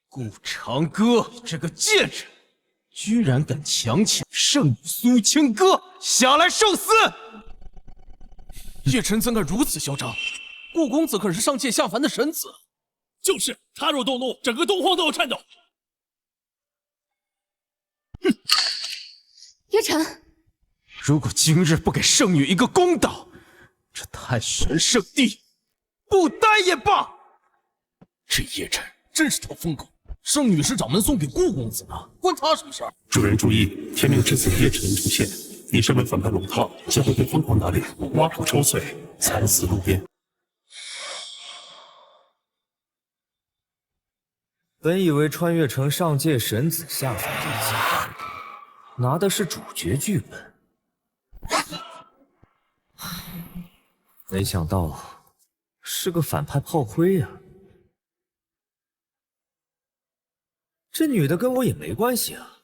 顾长歌这个贱人，居然敢强抢圣女苏清歌，下来受死！叶晨怎敢如此嚣张？顾公子可是上界下凡的神子。就是，他若动怒，整个东荒都要颤抖。哼！叶晨，如果今日不给圣女一个公道，这太玄圣地不待也罢。这叶晨真是条疯狗！圣女是掌门送给顾公子的，关他什么事儿？主人注意，天命之子叶晨出现，你身为反派龙套，将会被疯狂打脸，挖土抽碎，惨死路边。本以为穿越成上界神子下凡历劫，拿的是主角剧本，没想到是个反派炮灰呀！这女的跟我也没关系啊，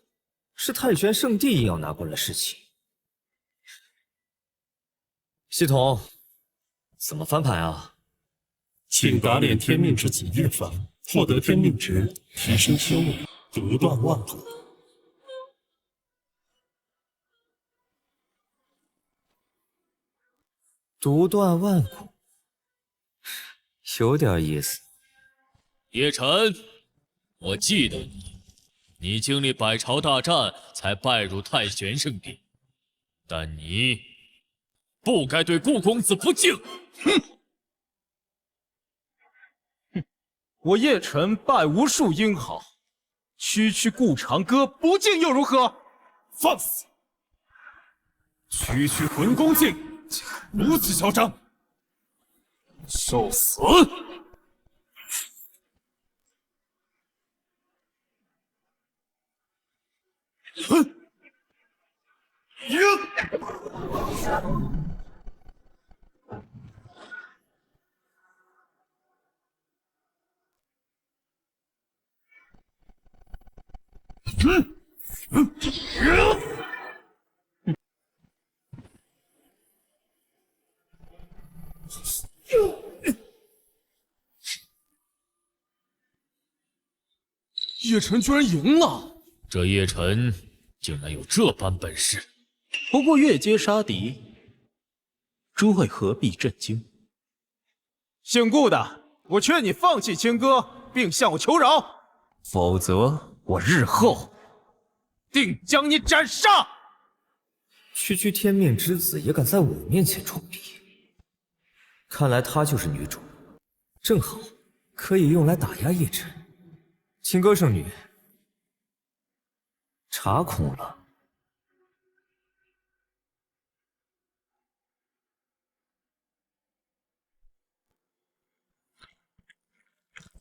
是太玄圣地硬要拿过来事情。系统，怎么翻盘啊？请打脸天命之子叶凡，获得天命值，提升修为，独断万古。独断万古，有点意思。叶晨，我记得你，你经历百朝大战才拜入太玄圣地，但你不该对顾公子不敬。哼！我叶晨拜无数英豪，区顾长歌不敬又如何？放肆！区魂恭敬，如此嚣张，受死！哼！叶晨居然赢了！这叶晨竟然有这般本事！不过越阶杀敌，诸位何必震惊？姓顾的，我劝你放弃清歌，并向我求饶，否则我日后定将你斩杀！区天命之子也敢在我面前装逼，看来她就是女主，正好可以用来打压叶晨。清歌圣女，查空了。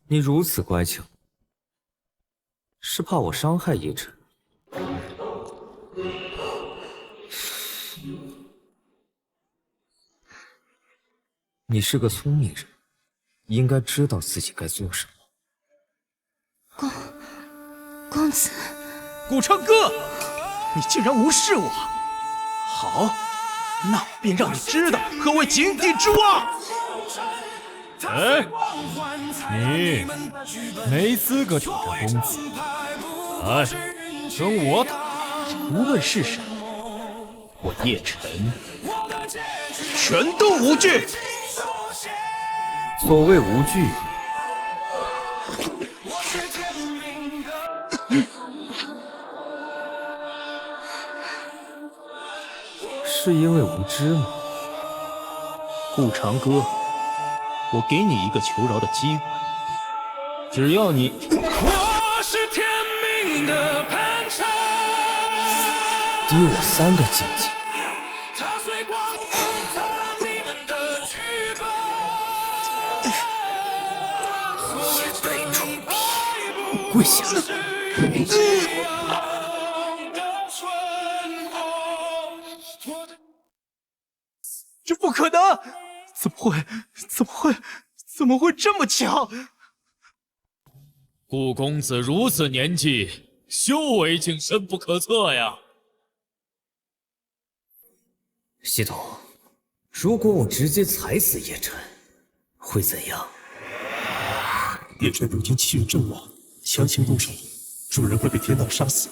你如此乖巧，是怕我伤害叶晨？你是个聪明人，应该知道自己该做什么。公子，顾长歌，你竟然无视我！好，那我便让你知道何为井底之蛙！哎，你没资格挑战公子，来，跟我打！无论是谁，我叶晨全都无惧。所谓无惧，是因为无知吗？顾长歌，我给你一个求饶的机会，只要你我是天命的潘辰，低我3个境界。跪下！这不可能！怎么会这么强？顾公子如此年纪，修为竟深不可测呀！系统，如果我直接踩死叶晨，会怎样？叶晨如今气运正旺，强行动手，主人会被天道杀死。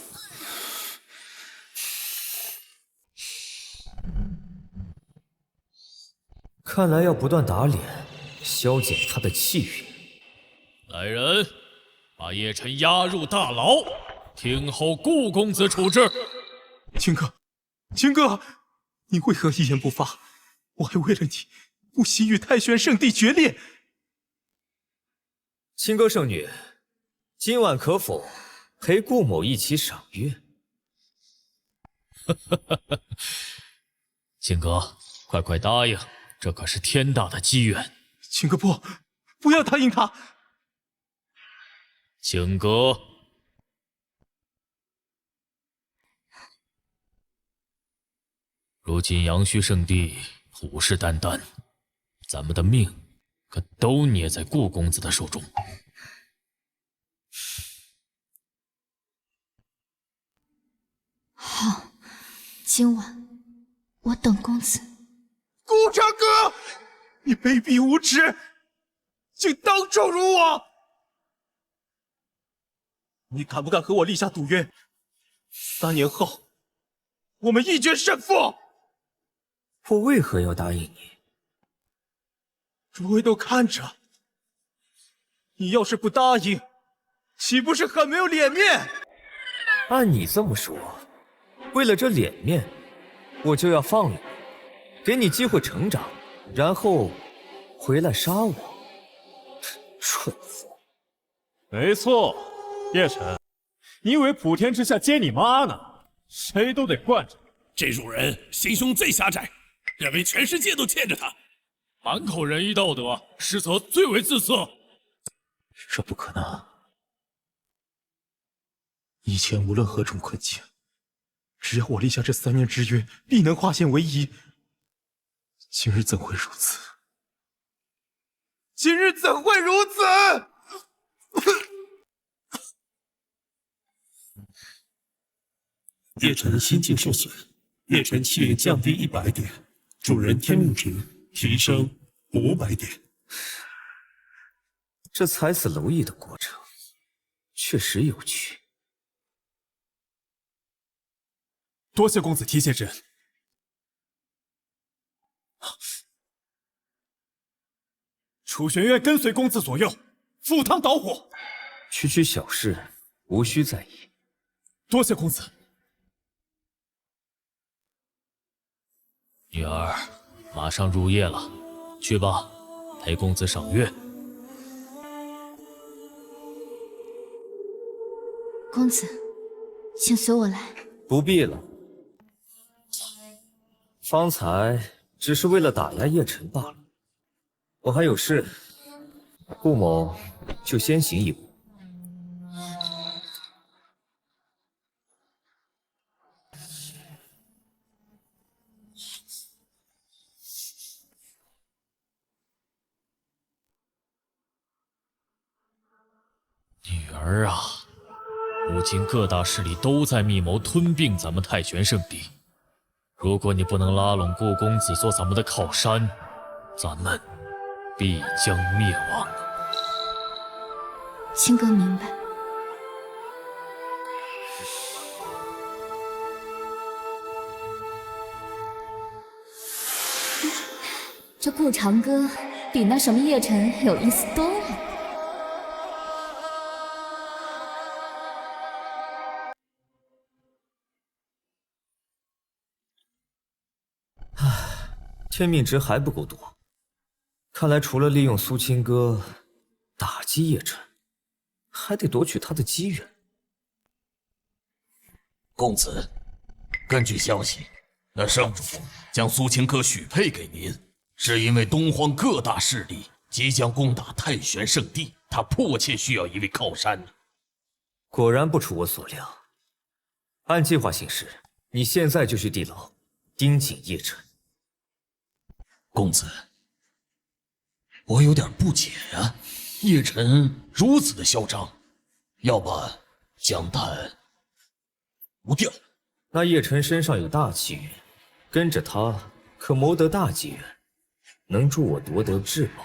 看来要不断打脸，消减他的气运。来人，把叶晨押入大牢，听候顾公子处置。秦哥，秦哥，你为何一言不发？我还为了你不惜与太玄圣地决裂。清歌圣女，今晚可否陪顾某一起赏月？秦哥，快快答应，这可是天大的机缘。秦哥不要答应他。秦哥，如今阳虚圣地虎视眈眈，咱们的命可都捏在顾公子的手中。好，今晚我等公子。顾长歌，你卑鄙无耻，竟当众辱我！你敢不敢和我立下赌约？3年后，我们一决胜负。我为何要答应你？诸位都看着，你要是不答应，岂不是很没有脸面？按你这么说，为了这脸面，我就要放了你，给你机会成长，然后回来杀我。蠢货！没错，叶晨，你以为普天之下皆你妈呢？谁都得惯着。这种人心胸最狭窄，认为全世界都欠着他。满口仁义道德，实则最为自私。这不可能！以前无论何种困境，只要我立下这3年之约，必能化险为夷。今日怎会如此？今日怎会如此？叶晨心境受损，叶晨气运降低100点，主人天命值提升500点。这踩死蝼蚁的过程确实有趣。多谢公子提携之恩。楚玄渊跟随公子左右，赴汤蹈火，区区小事，无需在意。多谢公子。女儿，马上入夜了，去吧，陪公子赏月。公子，请随我来。不必了，方才只是为了打压叶晨罢了。我还有事，顾某就先行一步。女儿啊，如今各大势力都在密谋吞并咱们太玄圣地。如果你不能拉拢顾公子做咱们的靠山，咱们必将灭亡。清哥明白。这顾长歌比那什么叶晨有意思多了。天命值还不够多，看来除了利用苏清歌打击叶晨，还得夺取他的机缘。公子，根据消息，那圣主将苏清歌许配给您，是因为东荒各大势力即将攻打太玄圣地，他迫切需要一位靠山。果然不出我所料。按计划行事，你现在就去地牢盯紧叶晨。公子，我有点不解呀，叶晨如此的嚣张，要把江丹除掉。那叶晨身上有大气运，跟着他可谋得大机缘，能助我夺得至宝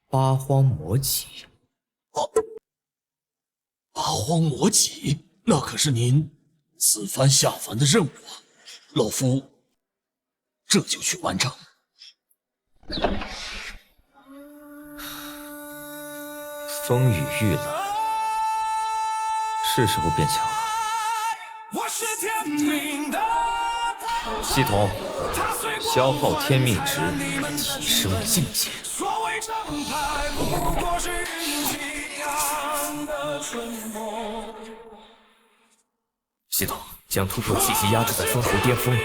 八荒魔戟。八荒魔戟，那可是您此番下凡的任务啊！老夫这就去完成。风雨欲来，是时候变强了。系统，消耗天命值，提升境界。系统将突破气息压制在封侯巅峰，我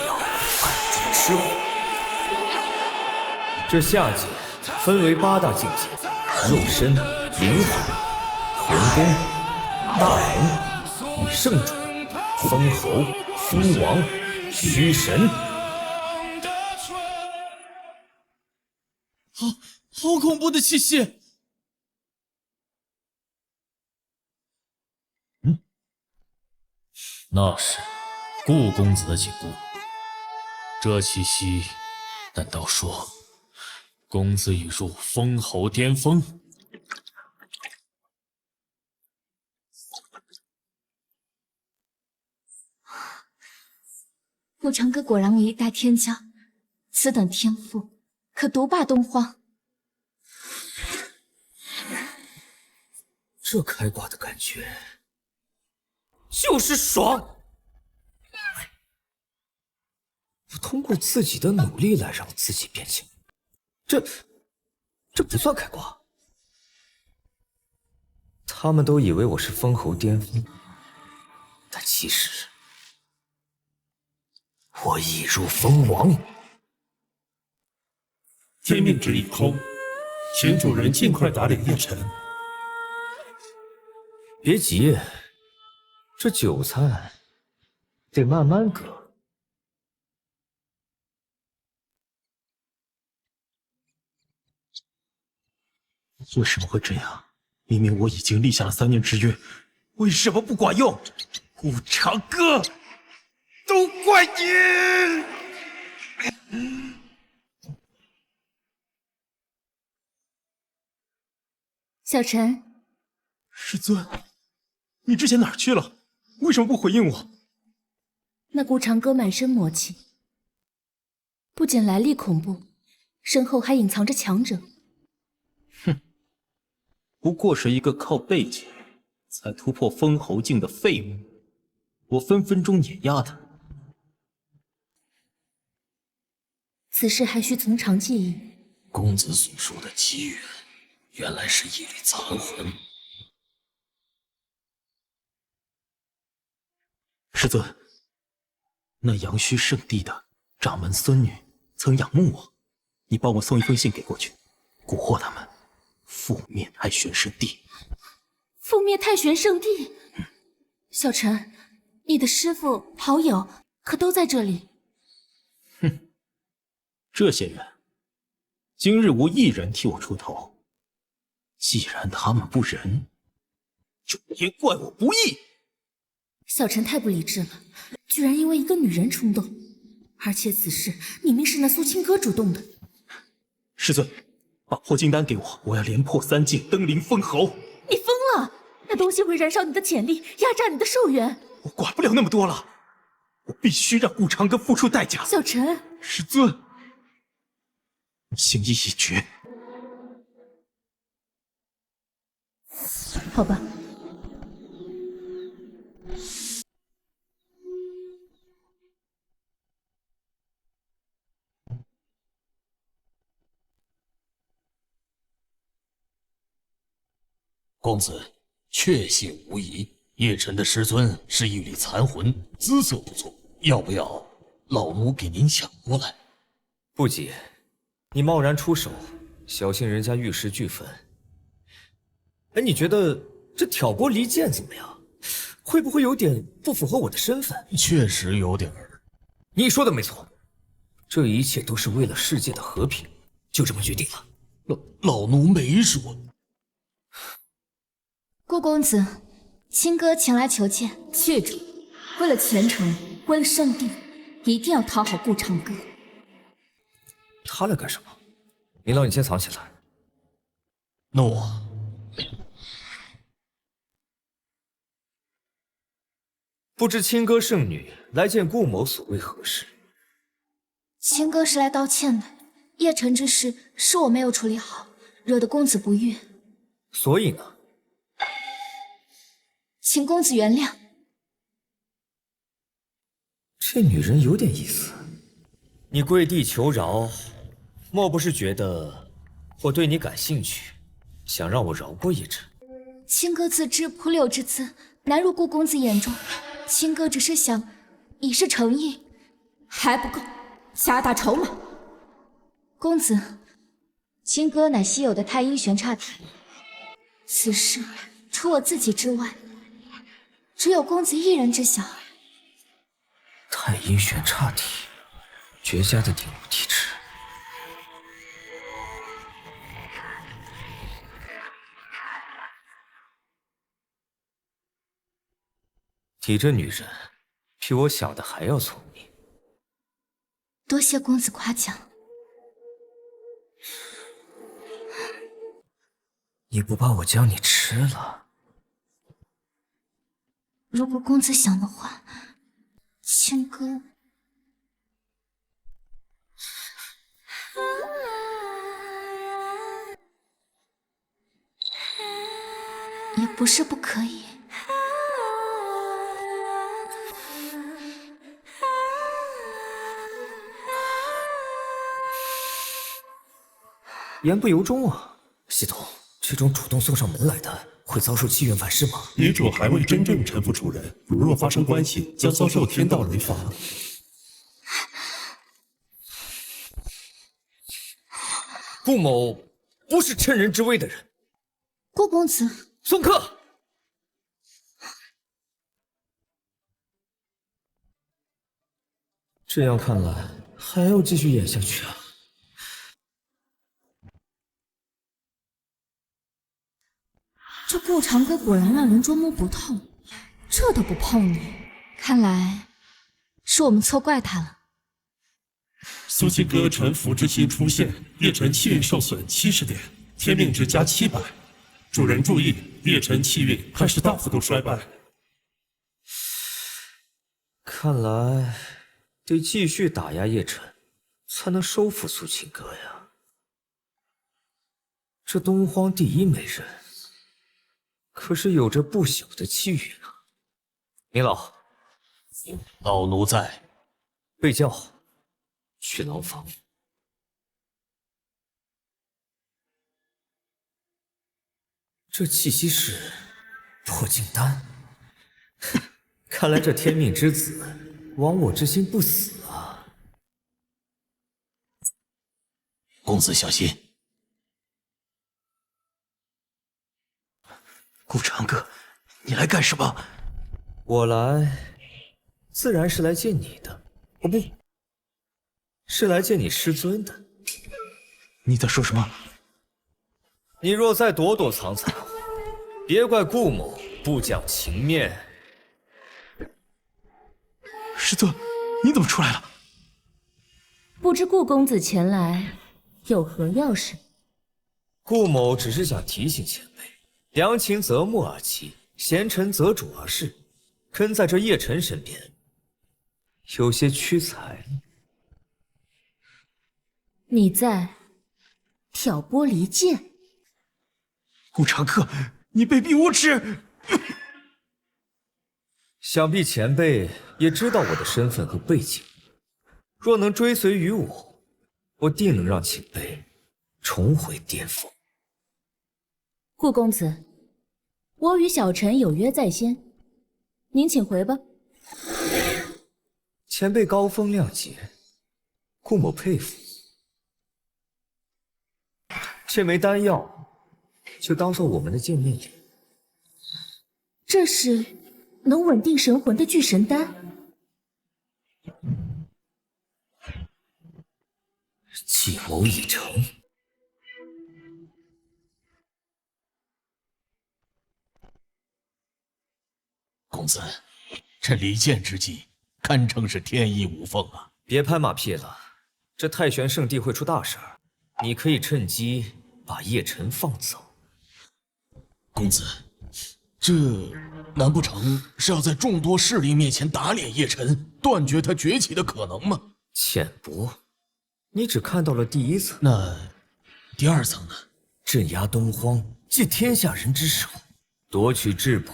要暗中吃火。这下界分为8大境界：肉身、灵魂、魂功、大能、圣主、封侯、封王、虚神。好恐怖的气息！那是顾公子的紧箍。这气息，难道说公子已入封侯巅峰？顾长歌果然为一代天骄，此等天赋，可独霸东荒。这开挂的感觉，就是爽！我通过自己的努力来让自己变强，这不算开挂。他们都以为我是封侯巅峰，但其实我已入封王。天命值已空，请主人尽快打脸叶辰。别急，这韭菜得慢慢割。为什么会这样？明明我已经立下了3年之约，为什么不管用？顾长歌，都怪你！小陈，师尊，你之前哪儿去了？为什么不回应我？那顾长歌满身魔气，不仅来历恐怖，身后还隐藏着强者。哼，不过是一个靠背景才突破封侯境的废物，我分分钟碾压他。此事还需从长计议。公子所说的机缘，原来是一缕残魂。师尊，那阳虚圣地的掌门孙女曾仰慕我，你帮我送一封信给过去，蛊惑他们覆灭太玄圣地。覆灭太玄圣地？小陈，你的师父、好友可都在这里？哼，这些人，今日无一人替我出头。既然他们不仁，就别怪我不义。小陈太不理智了，居然因为一个女人冲动，而且此事明明是那苏清歌主动的。师尊，把破金丹给我，我要连破3境，登临封侯。你疯了！那东西会燃烧你的潜力，压榨你的寿元。我管不了那么多了，我必须让顾长歌付出代价。小陈，师尊，心意已决。好吧。公子确信无疑，叶辰的师尊是一缕残魂，姿色不错，要不要老奴给您抢过来？不急，你贸然出手，小心人家玉石俱焚。哎，你觉得这挑拨离间怎么样？会不会有点不符合我的身份？确实有点儿。你说的没错，这一切都是为了世界的和平，就这么决定了。老奴没说。顾公子，亲哥前来求见。去主，为了前程，为了圣地，一定要讨好顾长歌。他来干什么？明老，你先藏起来。诺。不知清歌圣女来见顾某所为何事？清歌是来道歉的，叶晨之事是我没有处理好，惹得公子不悦。所以呢？请公子原谅。这女人有点意思。你跪地求饶，莫不是觉得我对你感兴趣，想让我饶过叶晨？清歌自知蒲柳之姿难入顾公子眼中，清歌只是想以示诚意，还不够，加大筹码。公子，清歌乃稀有的太阴玄刹体，此事除我自己之外，只有公子一人知晓。太阴玄刹体，绝佳的顶无体质。你这女人，比我想的还要聪明。多谢公子夸奖。你不怕我将你吃了？如果公子想的话，清歌也不是不可以。言不由衷啊，系统，这种主动送上门来的，会遭受机缘反噬吗？女主还未真正臣服主人，如若发生关系，将遭受天道雷罚。顾某不是趁人之危的人。顾公子，送客。这样看来，还要继续演下去啊。这顾长歌果然让人捉摸不透，这都不碰你，看来是我们错怪他了。苏清歌臣服之心出现，叶晨气运受损70点，天命值加700。主人注意，叶晨气运开始大幅度衰败。看来得继续打压叶晨，才能收服苏清歌呀。这东荒第一美人，可是有着不小的气运啊！明老，老奴在。被叫去牢房。这气息是破镜丹，看来这天命之子亡我之心不死啊！公子小心。顾长歌，你来干什么？我来，自然是来见你的。哦不，是来见你师尊的。你在说什么？你若再躲躲藏藏，别怪顾某不讲情面。师尊，你怎么出来了？不知顾公子前来有何要事？顾某只是想提醒前辈，良禽择木而栖，贤臣择主而事。跟在这叶晨身边，有些屈才。你在挑拨离间？顾长歌，你卑鄙无耻！想必前辈也知道我的身份和背景，若能追随于我，我定能让前辈重回巅峰。顾公子，我与小臣有约在先，您请回吧。前辈高风亮节，顾某佩服。这枚丹药就当做我们的见面礼。这是能稳定神魂的聚神丹。计谋已成。公子，趁离间之际，堪称是天衣无缝啊！别拍马屁了，这太玄圣地会出大事儿，你可以趁机把叶晨放走。公子，这难不成是要在众多势力面前打脸叶晨，断绝他崛起的可能吗？浅薄，你只看到了第一层，那第二层呢？镇压东荒，借天下人之手，夺取至宝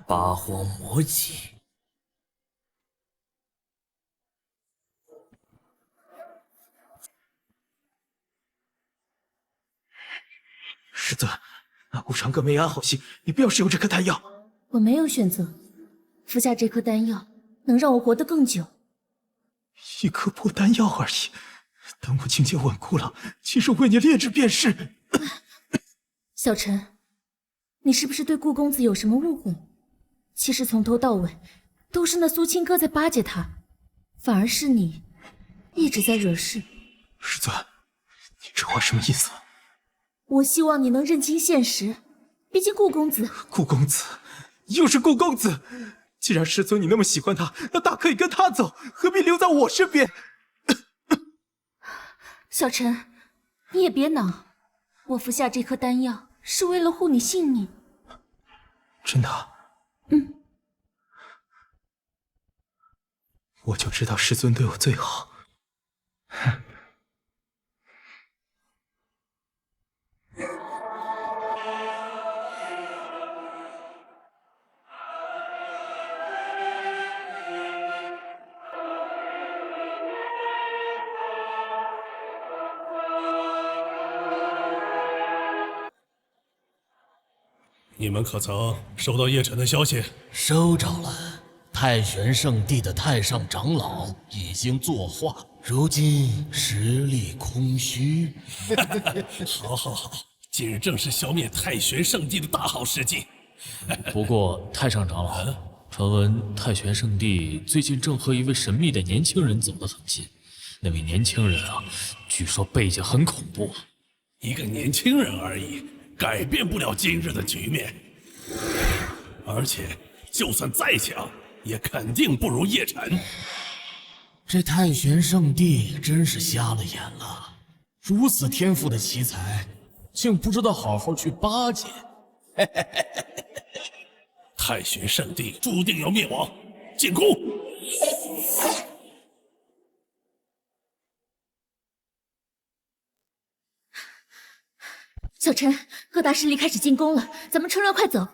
八荒魔戟。师尊，那顾长歌没安好心，你不要使用这颗丹药。我没有选择，服下这颗丹药能让我活得更久。一颗破丹药而已，等我境界稳固了，亲手为你炼制便是。小陈，你是不是对顾公子有什么误会？其实从头到尾都是那苏青歌在巴结他，反而是你一直在惹事。师尊，你这话什么意思？我希望你能认清现实，毕竟顾公子……顾公子，又是顾公子。既然师尊你那么喜欢他，那大可以跟他走，何必留在我身边？小陈，你也别恼，我服下这颗丹药是为了护你性命。真的？嗯。我就知道师尊对我最好。哼。你们可曾收到叶晨的消息？收着了。太玄圣地的太上长老已经作画，如今实力空虚。好，好，好！今日正是消灭太玄圣地的大好时机。不过，太上长老，传闻太玄圣地最近正和一位神秘的年轻人走得很近。那位年轻人啊，据说背景很恐怖。一个年轻人而已，改变不了今日的局面。而且，就算再强，也肯定不如叶晨。这太玄圣地真是瞎了眼了，如此天赋的奇才，竟不知道好好去巴结。太玄圣地注定要灭亡，进攻！小陈，各大势力开始进攻了，咱们趁热快走。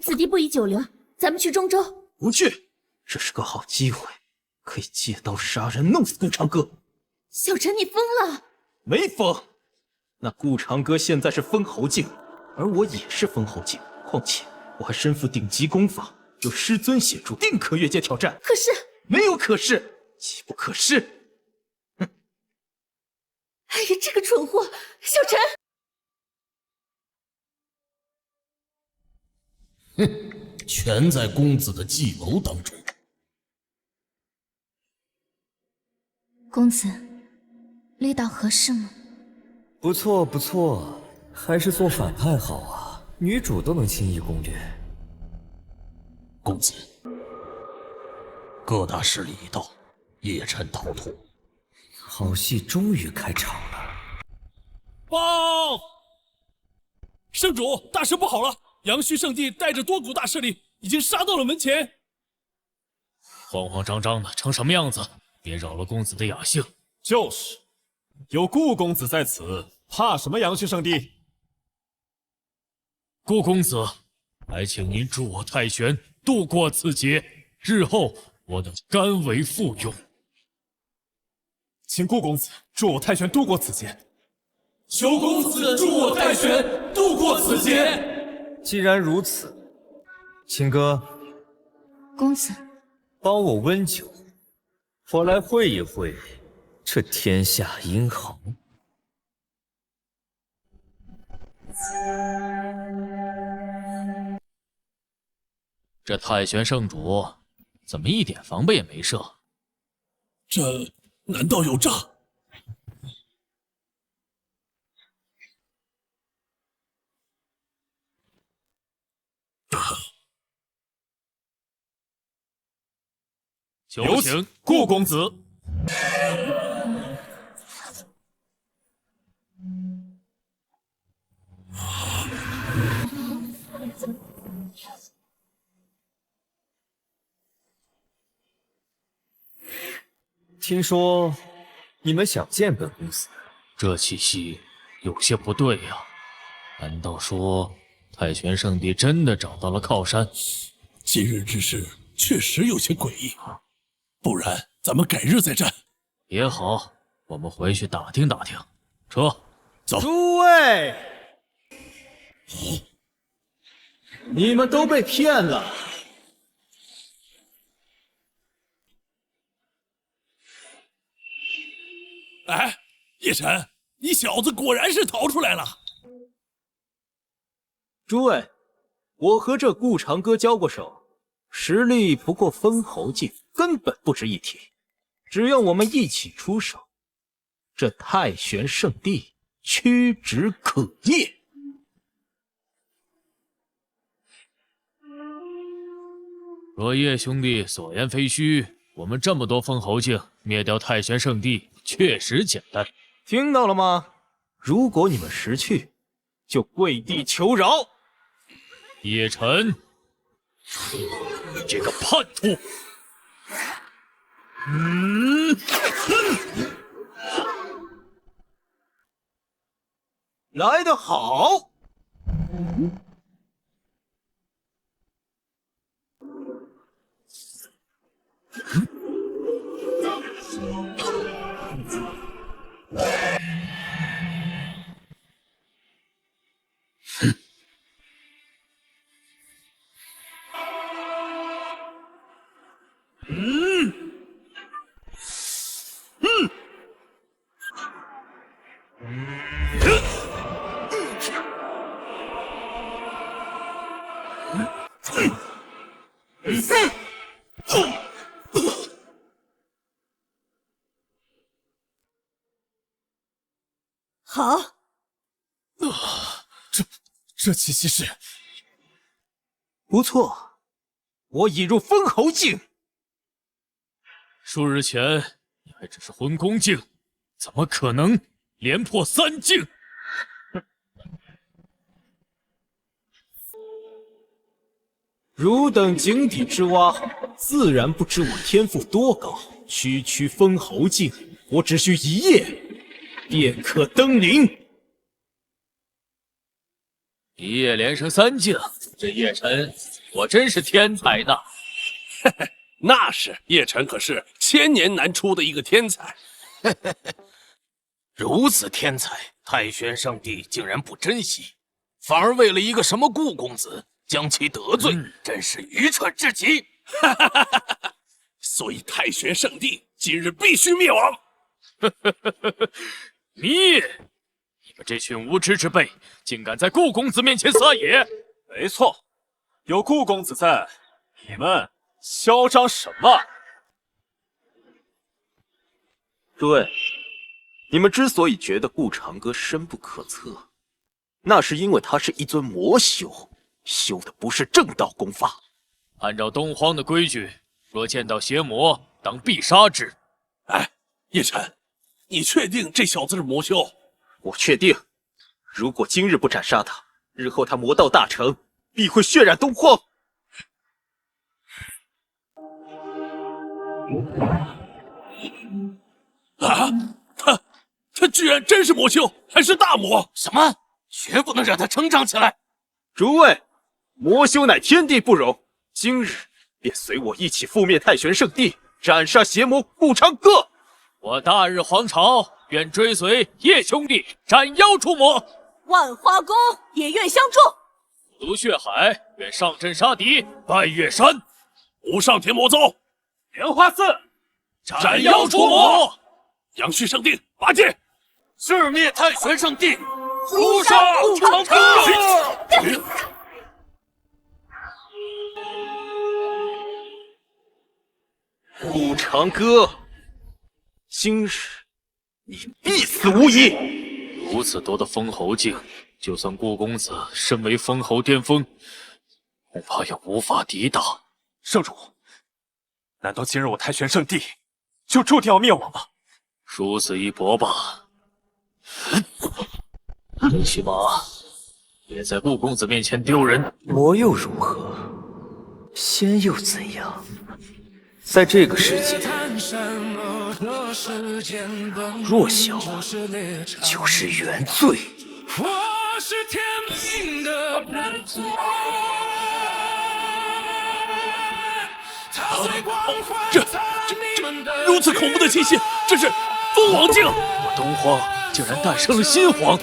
此地不宜久留，咱们去中州。不去，这是个好机会，可以借刀杀人，弄死顾长歌。小陈，你疯了？没疯，那顾长歌现在是封侯境，而我也是封侯境，况且我还身负顶级功法，有师尊协助，定可越界挑战。可是没有可是，岂不可失？哎呀，这个蠢货，小陈！哼，全在公子的计谋当中。公子，力道合适吗？不错不错，还是做反派好啊，女主都能轻易攻略。公子，各大势力已到，叶晨逃脱。好戏终于开场了。报！圣主，大事不好了！阳虚圣地带着多股大势力已经杀到了门前。慌慌张张的成什么样子？别扰了公子的雅兴。就是，有顾公子在此，怕什么阳虚圣地？顾公子，还请您助我太玄度过此劫，日后我等甘为附庸。请顾公子助我太玄度过此劫。求公子助我太玄度过此劫。既然如此，青哥，公子，帮我温酒，我来会一会这天下英豪。这太玄圣主怎么一点防备也没设？这难道有诈？有请顾公子。听说你们想见本公子？这气息有些不对呀、难道说太玄圣地真的找到了靠山？今日之事确实有些诡异，不然咱们改日再战。也好，我们回去打听打听。撤。走。诸位，你们都被骗了。哎，叶晨，你小子果然是逃出来了。诸位，我和这顾长歌交过手，实力不过封侯境，根本不值一提。只要我们一起出手，这太玄圣地屈指可灭。若叶兄弟所言非虚，我们这么多封侯境，灭掉太玄圣地确实简单。听到了吗？如果你们识趣，就跪地求饶。叶晨，你这个叛徒！来得好！好，这气息是不错，我已入封侯境。数日前你还只是魂宫境，怎么可能连破3境？汝等井底之蛙，自然不知我天赋多高。区区封侯境，我只需1夜，便可登临。1夜连升3境，这叶晨果真是天才呢！那是，叶晨可是1000年难出的一个天才。如此天才，太玄圣地竟然不珍惜，反而为了一个什么顾公子将其得罪，真是愚蠢至极。所以太玄圣地今日必须灭亡。灭！你们这群无知之辈，竟敢在顾公子面前撒野！没错，有顾公子在，你们嚣张什么？诸位，你们之所以觉得顾长歌深不可测，那是因为他是一尊魔修，修的不是正道功法。按照东荒的规矩，若见到邪魔，当必杀之。哎，叶晨，你确定这小子是魔修？我确定，如果今日不斩杀他，日后他魔道大成，必会血染东荒。啊，他居然真是魔修，还是大魔！什么？绝不能让他成长起来！诸位，魔修乃天地不容，今日便随我一起覆灭太玄圣地，斩杀邪魔顾长歌。我大日皇朝愿追随叶兄弟斩妖除魔，万花宫也愿相助。毒血海愿上阵杀敌，拜月山。无上天魔宗，莲花寺斩妖除魔，阳虚圣地拔剑，致灭太玄圣地，诛杀顾长歌。顾长歌，今日你必死无疑！如此多的封侯境，就算顾公子身为封侯巅峰，恐怕也无法抵挡。圣主，难道今日我太玄圣地就注定要灭亡吗？殊死一搏吧！起码别在顾公子面前丢人。魔又如何？仙又怎样？在这个世界，弱小就是原罪。我是天命的人族，这如此恐怖的气息，这是蜂王境！我东荒竟然诞生了新皇！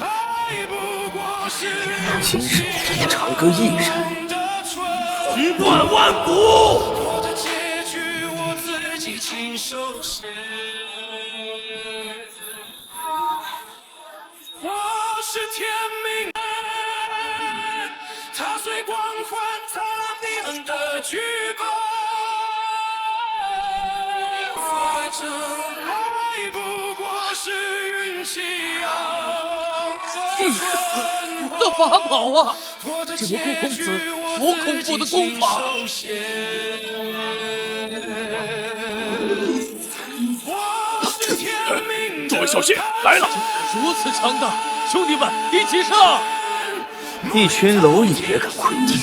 今日长歌一人，举断万古！我是天命的人，踏碎光环，擦亮你们的躯壳。这爱不过是运气啊！我的法宝啊！这个顾公子好恐怖的功法！诸位小心，来了！如此强大，兄弟们一起上！一群蝼蚁也敢窥天，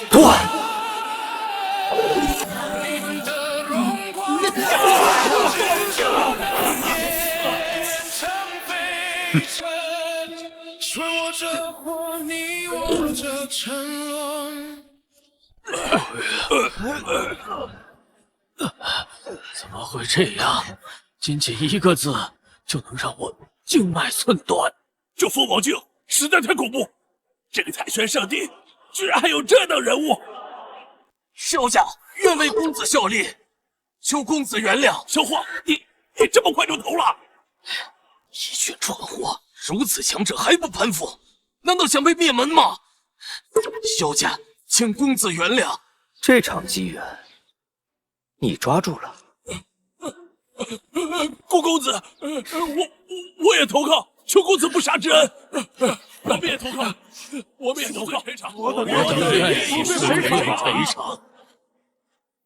断！怎么会这样？仅仅一个字就能让我经脉寸断？这蜂王境实在太恐怖！这个太玄圣地居然还有这等人物！萧家愿为公子效力，求公子原谅。小伙，你这么快就投了？一群蠢货，如此强者还不攀附？难道想被灭门吗？萧家，请公子原谅。这场机缘，你抓住了。顾公子，我也投靠，求公子不杀之恩。我们也投靠，我们也投靠。我愿意赎罪赔偿。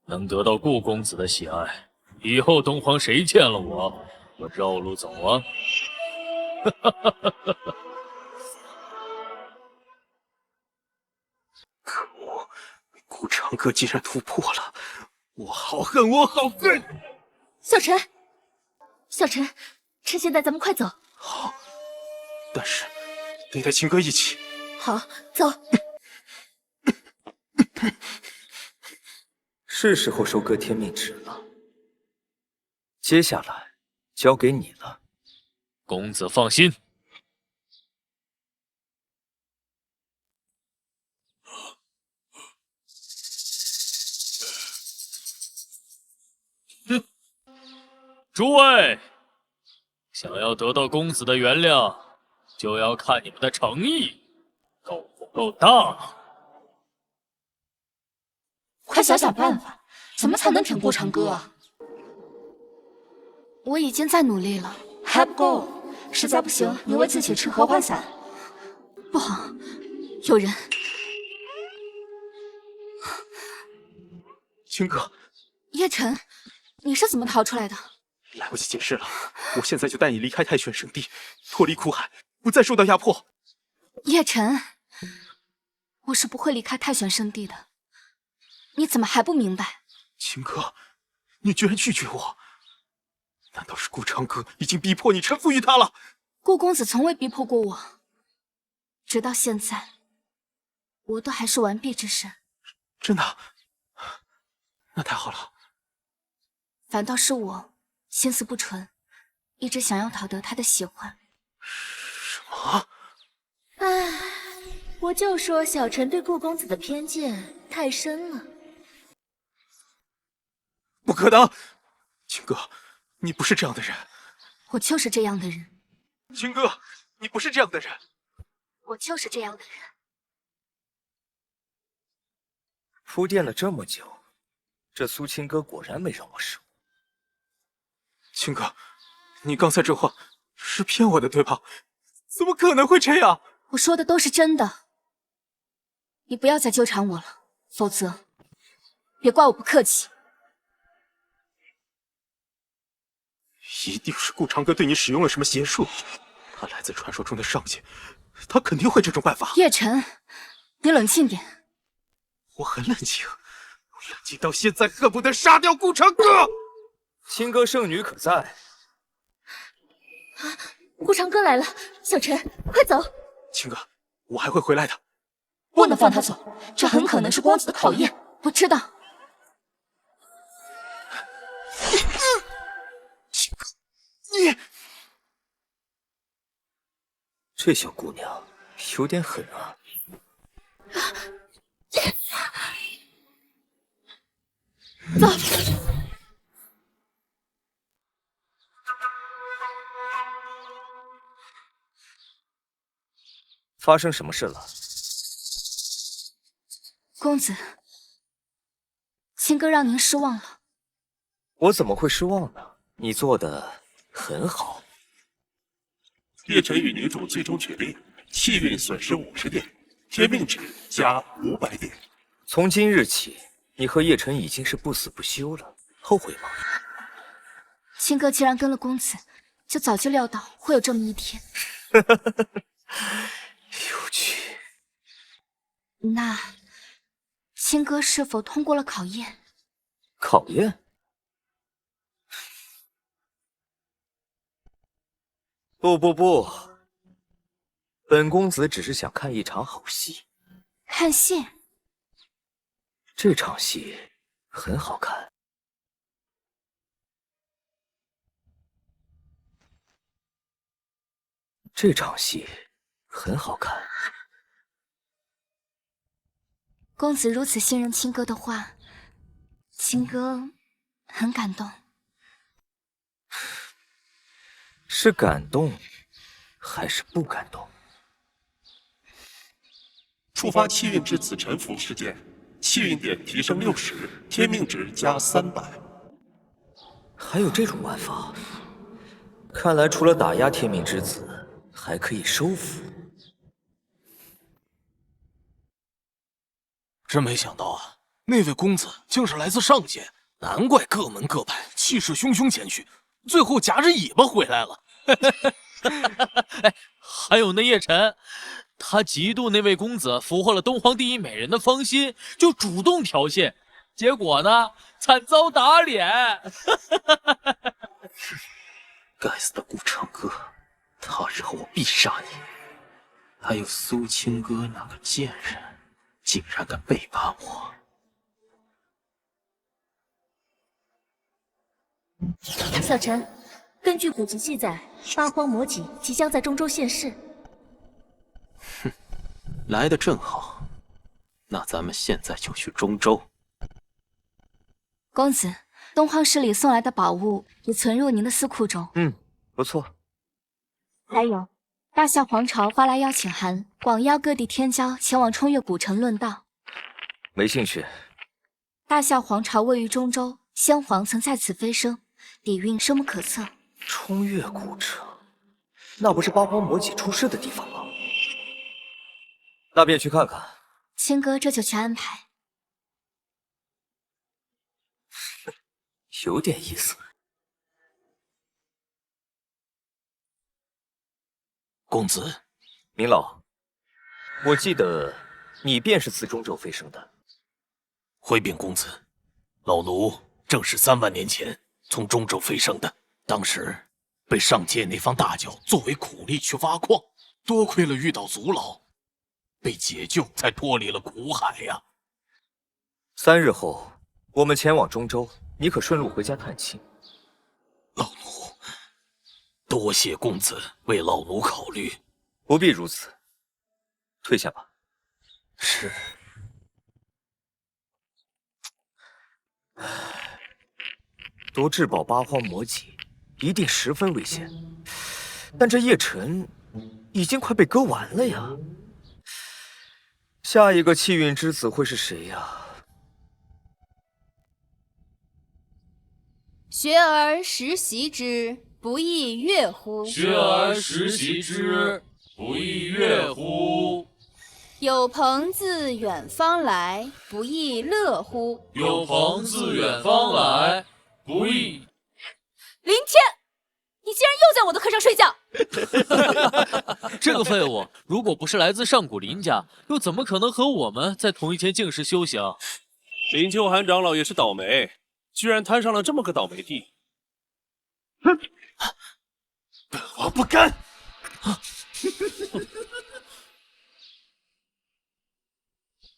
能得到顾公子的喜爱，以后东皇谁见了我绕路走啊！可恶，顾长歌竟然突破了，我好恨，我好恨！小陈，小陈，趁现在咱们快走。好，但是得带秦歌一起。好，走。是时候收割天命值了，接下来交给你了。公子放心。诸位，想要得到公子的原谅，就要看你们的诚意够不够大。快想想办法，怎么才能挺顾长歌啊？我已经在努力了，还不够。实在不行，你为自己吃合欢散。不好，有人！秦歌，叶晨，你是怎么逃出来的？来不及解释了，我现在就带你离开太玄圣地，脱离苦海，不再受到压迫。叶晨，我是不会离开太玄圣地的，你怎么还不明白？秦歌，你居然拒绝我，难道是顾长歌已经逼迫你臣服于他了？顾公子从未逼迫过我，直到现在，我都还是完璧之身。真的？那太好了。反倒是我心思不纯，一直想要讨得他的喜欢。什么？唉，我就说小臣对顾公子的偏见太深了。不可能，秦歌，你不是这样的人。我就是这样的人。秦歌，你不是这样的人。我就是这样的人。铺垫了这么久，这苏青歌果然没让我失望。秦歌，你刚才这话是骗我的，对吧？怎么可能会这样？我说的都是真的。你不要再纠缠我了，否则别怪我不客气。一定是顾长歌对你使用了什么邪术，他来自传说中的上界，他肯定会这种办法。叶晨，你冷静点。我很冷静，我冷静到现在恨不得杀掉顾长歌。清歌圣女可在？顾长歌来了，小陈，快走！青哥，我还会回来的。不能放他走，这很可能是公子的考验。我知道。青哥，你这小姑娘有点狠啊！走。发生什么事了？公子，青哥让您失望了。我怎么会失望呢？你做的很好。叶晨与女主最终决定，气运损失50点，天命值加500点。从今日起，你和叶晨已经是不死不休了，后悔吗？青哥既然跟了公子，就早就料到会有这么一天。有趣。那青哥是否通过了考验？考验？不，本公子只是想看一场好戏。看戏？这场戏很好看。这场戏很好看。公子如此信任青哥的话，青哥很感动。是感动，还是不感动？触发气运之子臣服事件，气运点提升60，天命值加300。还有这种玩法？看来除了打压天命之子，还可以收服。真没想到啊，那位公子竟是来自上界，难怪各门各派气势汹汹前去，最后夹着尾巴回来了。哎，还有那叶晨，他嫉妒那位公子俘获了东皇第一美人的芳心，就主动挑衅，结果呢，惨遭打脸。该死的顾长歌，他日后我必杀你！还有苏青歌那个贱人，竟然敢背叛我！小陈，根据古籍记载，八荒魔戟即将在中州现世。哼，来得正好，那咱们现在就去中州。公子，东荒势力送来的宝物已存入您的司库中。不错。还有，大夏皇朝发来邀请函，广邀各地天骄前往冲越古城论道。没兴趣。大夏皇朝位于中州，先皇曾在此飞升，底蕴深不可测。冲越古城，那不是八荒魔戟出世的地方吗？那便去看看。青哥这就去安排。有点意思。公子，明老，我记得你便是自中州飞升的。回禀公子，老奴正是3万年前从中州飞升的，当时被上界那方大教作为苦力去挖矿，多亏了遇到阻老，被解救，才脱离了苦海呀。3日后，我们前往中州，你可顺路回家探亲。老奴，多谢公子为老奴考虑。不必如此，退下吧。是。夺至宝八荒魔戟一定十分危险，但这叶晨已经快被割完了呀。下一个气运之子会是谁呀？学而时习之，不亦说乎？学而时习之，不亦说乎？有朋自远方来，不亦乐乎？有朋自远方来，不亦。林天，你竟然又在我的课上睡觉！这个废物，如果不是来自上古林家，又怎么可能和我们在同一间净室修行？林秋寒长老也是倒霉，居然摊上了这么个倒霉地。哼，本王不干！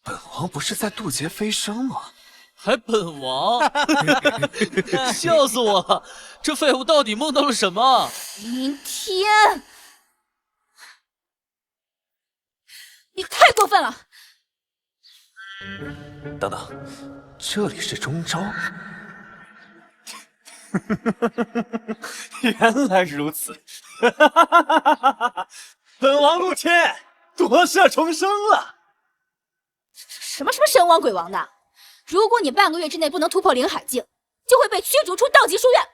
本王不是在渡劫飞升吗？还本王，笑死我了！这废物到底梦到了什么？林天，你太过分了！等等，这里是中州。原来如此，本王陆谦夺舍重生了。什么神王鬼王的？如果你半个月之内不能突破灵海境，就会被驱逐出道级书院。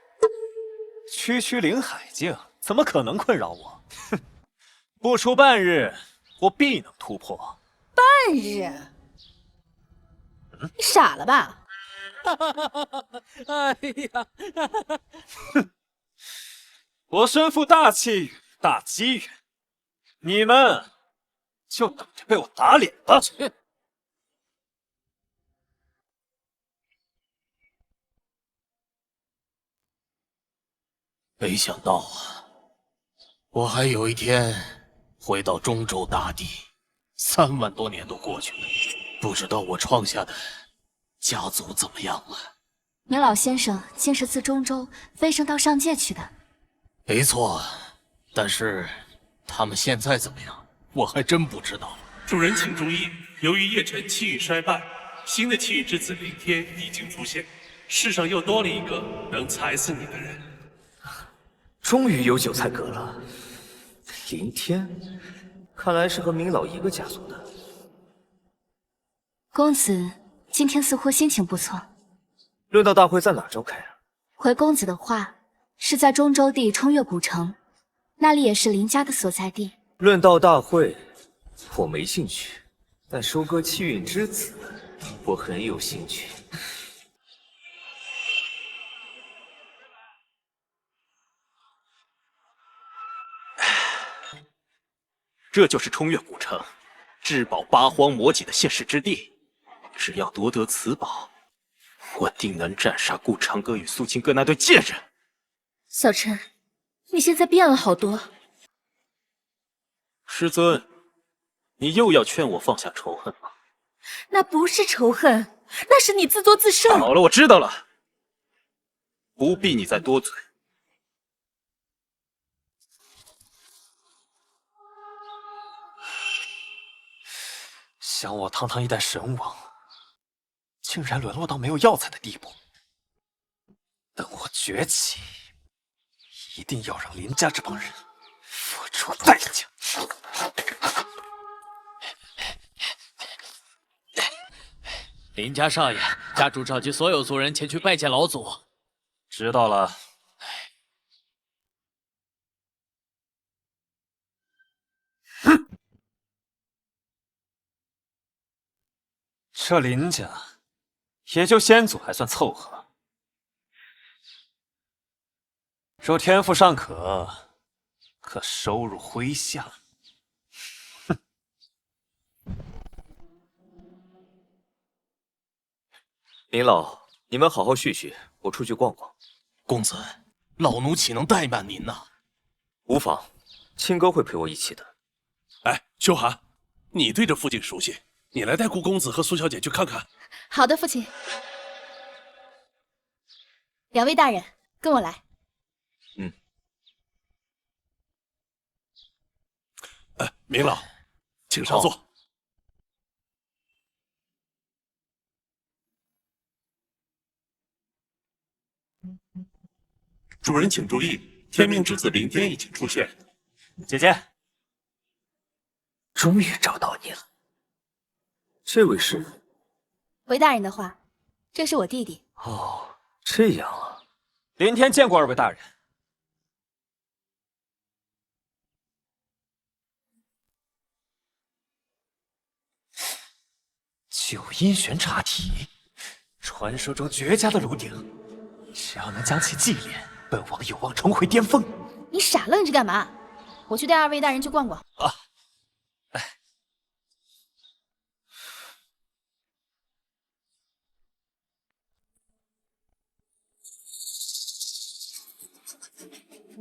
区灵海境怎么可能困扰我？哼，不出半日，我必能突破。半日？你傻了吧？哎呀，哼！我身负大气运、大机缘，你们就等着被我打脸吧！没想到啊，我还有一天回到中州大地。3万多年都过去了，不知道我创下的家族怎么样了？您老先生竟是自中州飞升到上界去的？没错，但是他们现在怎么样，我还真不知道。主人请注意，由于叶辰气运衰败，新的气运之子林天已经出现，世上又多了一个能踩死你的人。终于有韭菜割了。林天，看来是和明老一个家族的。公子今天似乎心情不错。论道大会在哪召开啊？回公子的话，是在中州地冲越古城，那里也是林家的所在地。论道大会，我没兴趣，但收割气运之子，我很有兴趣。这就是冲越古城，至宝八荒魔戟的现世之地。只要夺得此宝，我定能斩杀顾长歌与苏清歌那对贱人。小陈，你现在变了好多。师尊，你又要劝我放下仇恨吗？那不是仇恨，那是你自作自受。好了，我知道了，不必你再多嘴。想我堂堂一代神王，竟然沦落到没有药材的地步。等我崛起，一定要让林家这帮人付出代价。林家少爷，家主召集所有族人前去拜见老祖。知道了。哼！这林家，也就先祖还算凑合。若天赋尚可收入麾下。哼！林老，你们好好叙叙，我出去逛逛。公子，老奴岂能怠慢您呢？无妨，青哥会陪我一起的。哎，秋寒，你对这附近熟悉，你来带顾公子和苏小姐去看看。好的，父亲。两位大人，跟我来。明老，请上座。主人请注意，天命之子林天已经出现。姐姐，终于找到你了。这位是？回大人的话，这是我弟弟。哦，这样啊。林天见过二位大人。九阴玄叉体，传说中绝佳的炉鼎，只要能将其祭炼，本王有望重回巅峰。你傻愣着干嘛？我去带二位大人去逛逛。啊，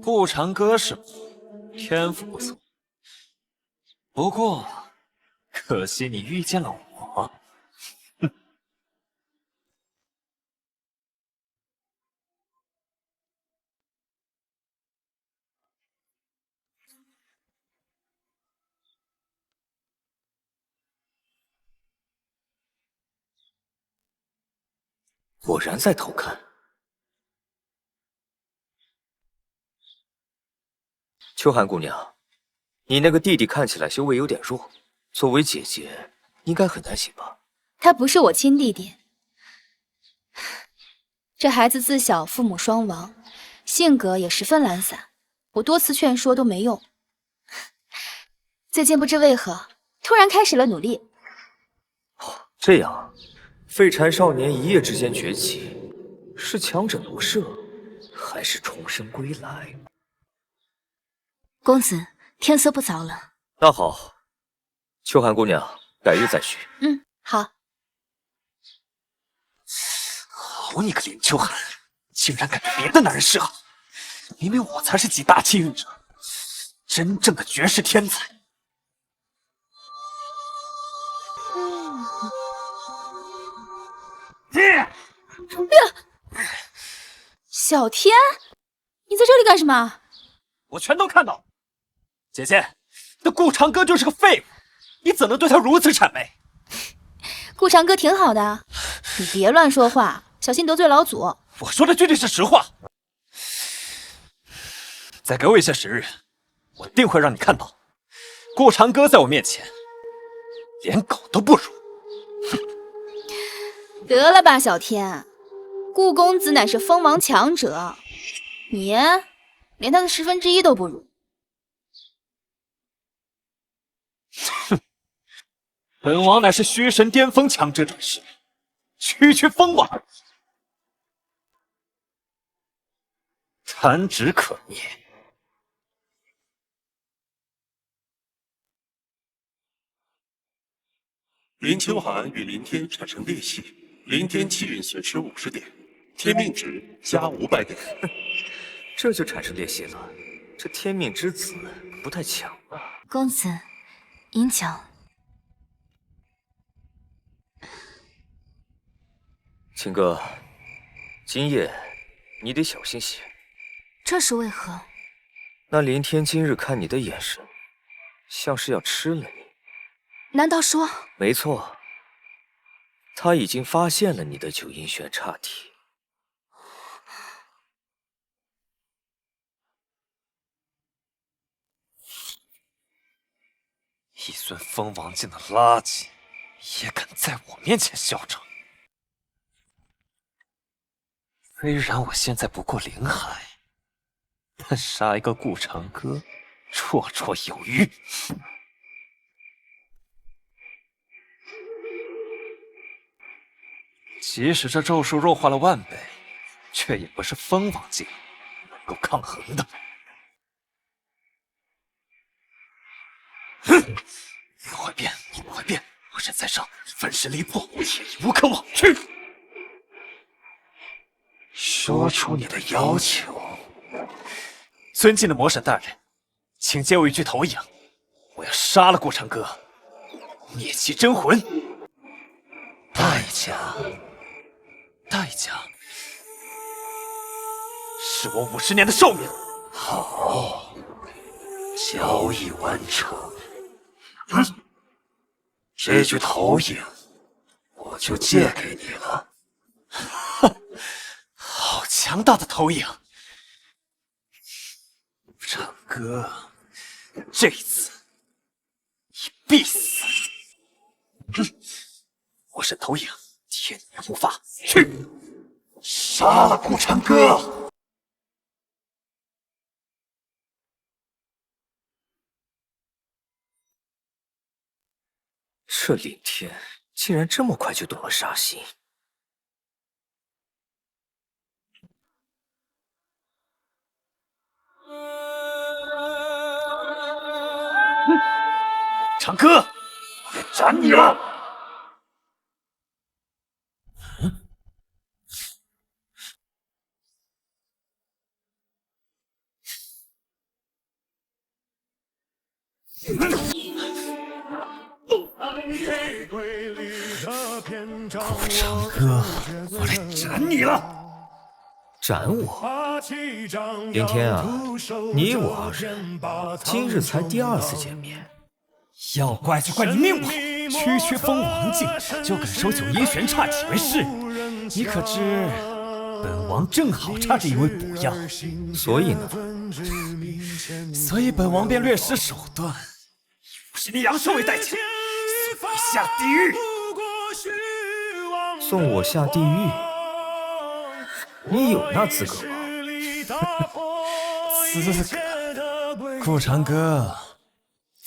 顾长歌是天赋不错，不过可惜你遇见了我。果然在偷看。秋寒姑娘，你那个弟弟看起来修为有点弱，作为姐姐应该很担心吧？他不是我亲弟弟，这孩子自小父母双亡，性格也十分懒散，我多次劝说都没用。最近不知为何，突然开始了努力。这样，废柴少年一夜之间崛起，是强者夺舍，还是重生归来？公子，天色不早了。那好，秋寒姑娘，改日再续。嗯，好。好你个林秋寒，竟然敢对别的男人示好！明明我才是极大气运者，真正的绝世天才。小天，你在这里干什么？我全都看到了。姐姐，那顾长歌就是个废物，你怎能对他如此谄媚？顾长歌挺好的，你别乱说话，小心得罪老祖。我说的绝对是实话。再给我一些时日，我定会让你看到，顾长歌在我面前连狗都不如。得了吧，小天，顾公子乃是封王强者，你连他的1/10都不如。哼，本王乃是虚神巅峰强者转世，区区封王，弹指可灭。林秋寒与林天产生裂隙，林天气运损失50点，天命值加500点。这就产生裂隙了，这天命之子不太强啊。公子，饮酒。秦哥，今夜你得小心些。这是为何？那林天今日看你的眼神，像是要吃了你。难道说？没错，他已经发现了你的九阴玄叉体。一尊封王境的垃圾，也敢在我面前嚣张！虽然我现在不过灵海，但杀一个顾长歌，绰绰有余。即使这咒术弱化了100倍，却也不是封王境能够抗衡的。哼！你会变，你不会变，我身在上，分身离魄，铁已无可往去。说出你的要求。尊敬的魔神大人，请借我一具投影，我要杀了顾长歌，灭其真魂。代价是我50年的寿命。好，交易完成。这具投影我就借给你了。哼，好强大的投影！长歌，这次你必死！我是投影，天女护法，去杀了顾长歌！这林天竟然这么快就动了杀心。长歌，斩你了！长歌，我来斩你了！斩我？凌天啊，你我二人今日才第2次见面。要怪就怪你命不好，区封王境就敢收九阴玄刹几位侍女，你可知本王正好差这一位补药，所以呢？所以本王便略施手段，以50年阳寿为代价，送你下地狱。送我下地狱？你有那资格吗？资格？顾长歌。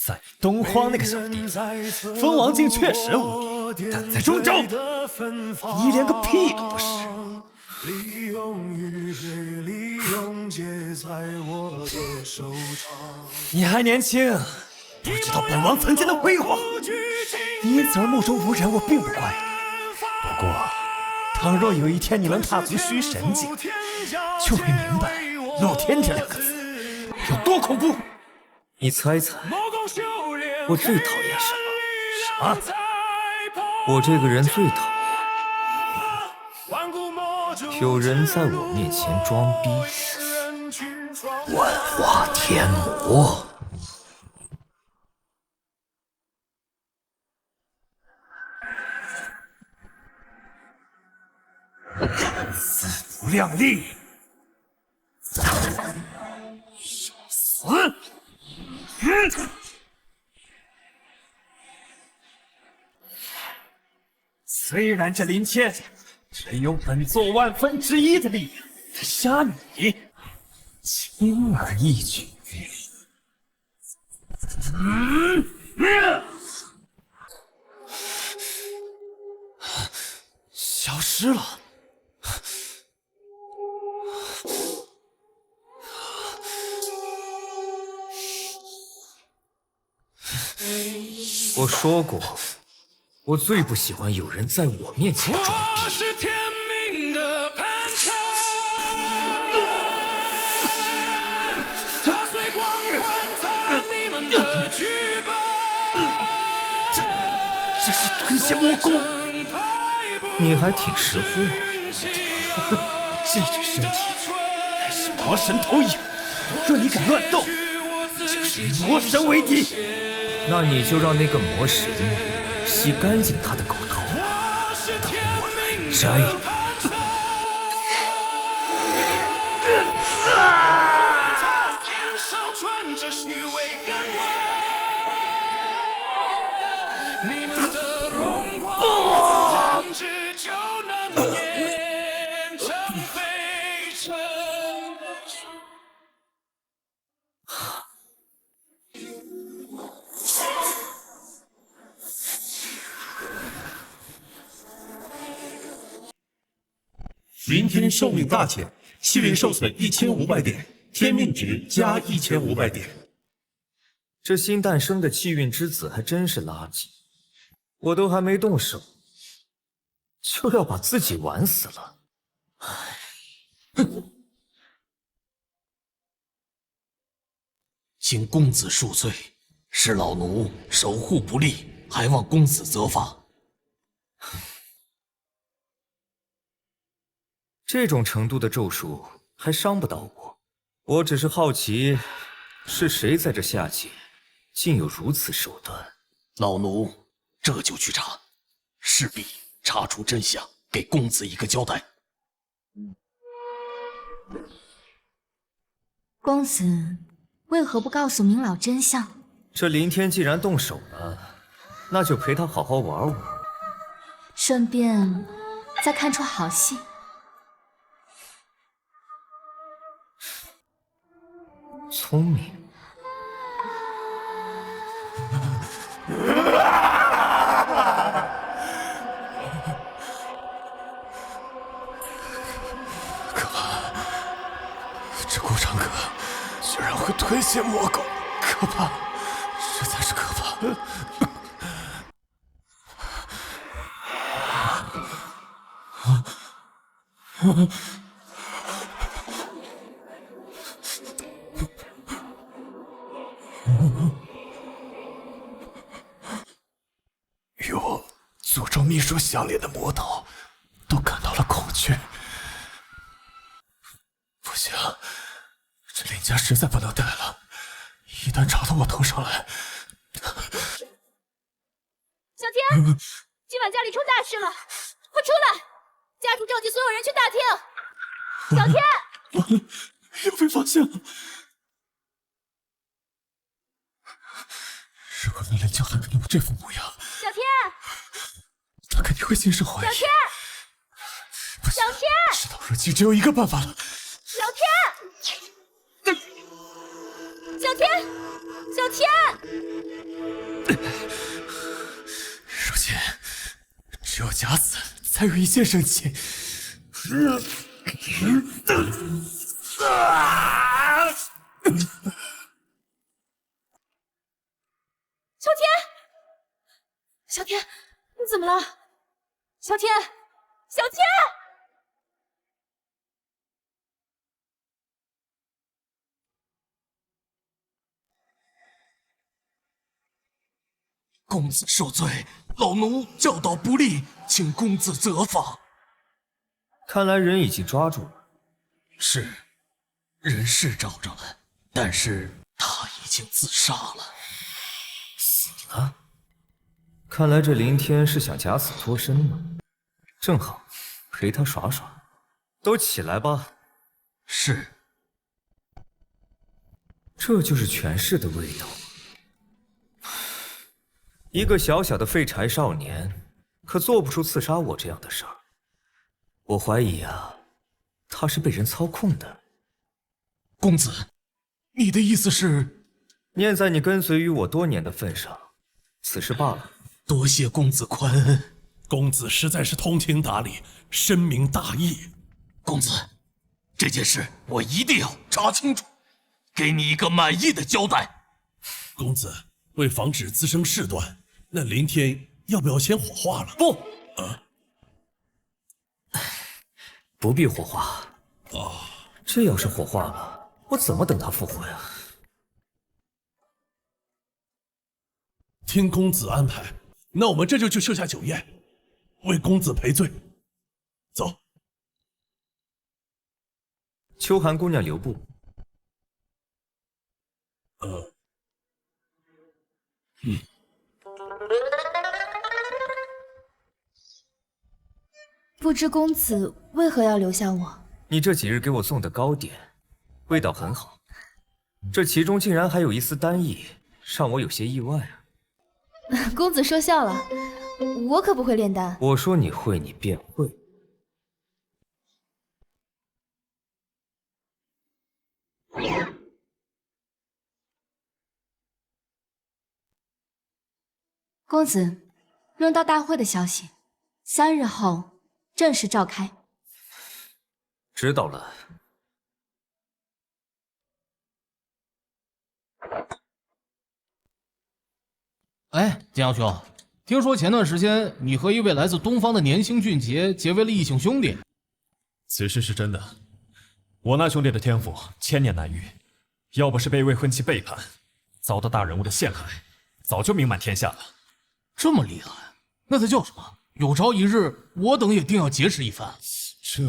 在东荒那个小地方，封王境确实无敌，但在中州，你连个屁都不是。你还年轻，不知道本王曾经的辉煌，你因此而目中无人，我并不怪你。不过，倘若有一天你能踏足虚神境，就会明白“露天”这2个字有多恐怖。你猜猜，我最讨厌什么？什么？我这个人最讨厌有人在我面前装逼。万花天魔，自不量力，死！虽然这林谦只有本座1/1000的力量，杀你轻而易举。消失了。我说过，我最不喜欢有人在我面前装逼。这是吞血魔功，你还挺识货。这具身体乃是魔神投影，若你敢乱动，就是与魔神为敌。那你就让那个魔神洗干净他的狗头，等我来摘你。明天寿命大减，气运受损1500点，天命值加1500点。这新诞生的气运之子还真是垃圾，我都还没动手，就要把自己玩死了。请公子恕罪，是老奴守护不力，还望公子责罚。这种程度的咒术还伤不到我，我只是好奇，是谁在这下界竟有如此手段？老奴这就去查，势必查出真相，给公子一个交代。公子为何不告诉明老真相？这林天既然动手了，那就陪他好好玩玩，顺便再看出好戏。聪明。些魔狗，可怕，实在是可怕。与我诅咒秘书相连的魔导都感到了恐惧。不行，这林家实在不能待了，一旦吵到我头上来……小天，今晚家里出大事了，快出来！家主召集所有人去大厅。小天，完了，又被发现了。如果那林家还敢有这副模样，小天，他肯定会心生怀疑。小天，不行，小天，事到如今只有一个办法了。小天，小天，小天。如今只有假死才有一线生机。小天，小天，你怎么了？小天，小天！公子受罪，老奴教导不力，请公子责罚。看来人已经抓住了。是，人是找着了，但是他已经自杀了。死了？看来这林天是想假死脱身呢，正好陪他耍耍。都起来吧。是。这就是权势的味道。一个小小的废柴少年，可做不出刺杀我这样的事儿。我怀疑啊，他是被人操控的。公子，你的意思是？念在你跟随于我多年的份上，此事罢了。多谢公子宽恩。公子实在是通情达理，深明大义。公子，这件事我一定要查清楚，给你一个满意的交代。公子，为防止滋生事端，那林天要不要先火化了？不，不必火化。哦，这要是火化了，我怎么等他复活呀？听公子安排，那我们这就去设下酒宴，为公子赔罪。走。秋寒姑娘留步。不知公子为何要留下我？你这几日给我送的糕点，味道很好，这其中竟然还有一丝丹意，让我有些意外啊。公子说笑了，我可不会炼丹。我说你会，你便会。公子，闰道大会的消息，3日后正式召开。知道了。哎，金阳兄，听说前段时间你和一位来自东方的年轻俊杰结为了异姓兄弟。此事是真的，我那兄弟的天赋千年难遇，要不是被未婚妻背叛，遭到大人物的陷害，早就名满天下了。这么厉害，那他叫什么？有朝一日，我等也定要结识一番。这……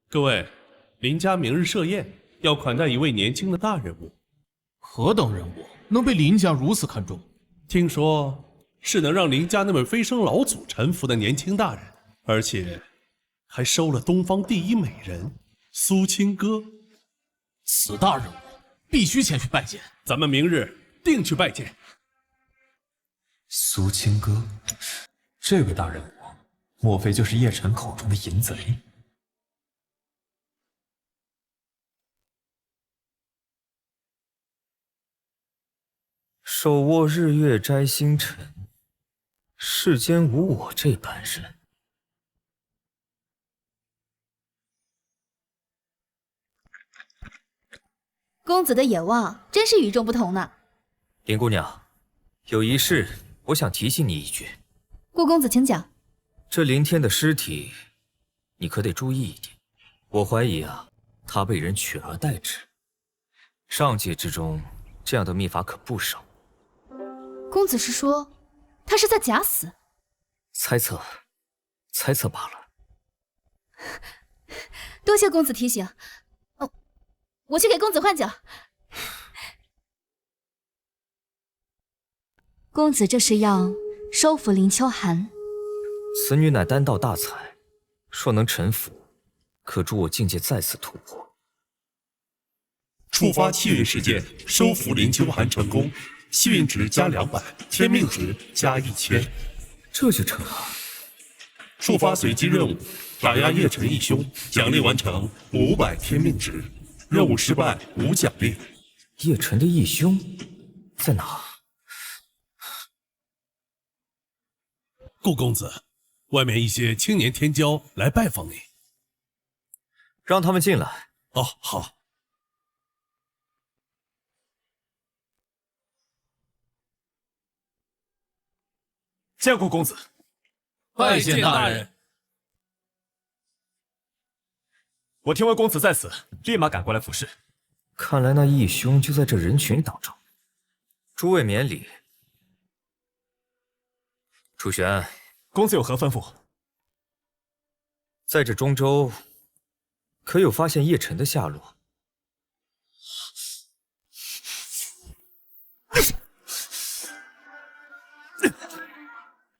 各位，林家明日设宴，要款待一位年轻的大人物。何等人物能被林家如此看重？听说是能让林家那位飞升老祖臣服的年轻大人，而且还收了东方第一美人苏清歌。此大人物必须前去拜见。咱们明日定去拜见。苏清歌，这位大人物，莫非就是叶晨口中的淫贼？手握日月摘星辰，世间无我这般人。公子的眼望真是与众不同呢。林姑娘，有一事我想提醒你一句。顾公子请讲。这林天的尸体，你可得注意一点。我怀疑啊，他被人取而代之。上界之中，这样的秘法可不少。公子是说，他是在假死？猜测罢了。多谢公子提醒。哦，我去给公子换酒。公子这是要收服林秋寒？此女乃丹道大才，若能臣服，可助我境界再次突破。触发气运事件，收服林秋寒成功，气运值加200，天命值加1000，这就成了。触发随机任务，打压叶辰义兄，奖励完成500天命值，任务失败无奖励。叶辰的义兄在哪？顾公子，外面一些青年天骄来拜访你，让他们进来。哦，好。见过公子。拜见大人。我听闻公子在此，立马赶过来服侍。看来那义兄就在这人群当中。诸位免礼。楚玄，公子有何吩咐？在这中州，可有发现叶辰的下落？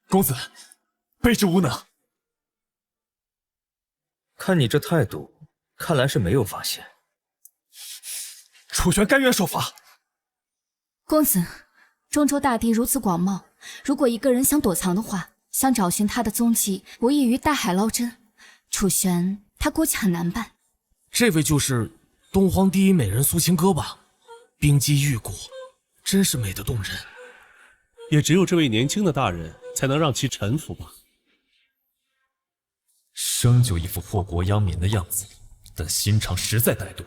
公子，卑职无能。看你这态度，看来是没有发现。楚玄甘愿受罚。公子，中州大地如此广袤，如果一个人想躲藏的话，想找寻他的踪迹，无异于大海捞针。楚玄他估计很难办。这位就是东荒第一美人苏清歌吧？冰肌玉骨，真是美得动人。也只有这位年轻的大人才能让其臣服吧。生就一副祸国殃民的样子，但心肠实在歹毒。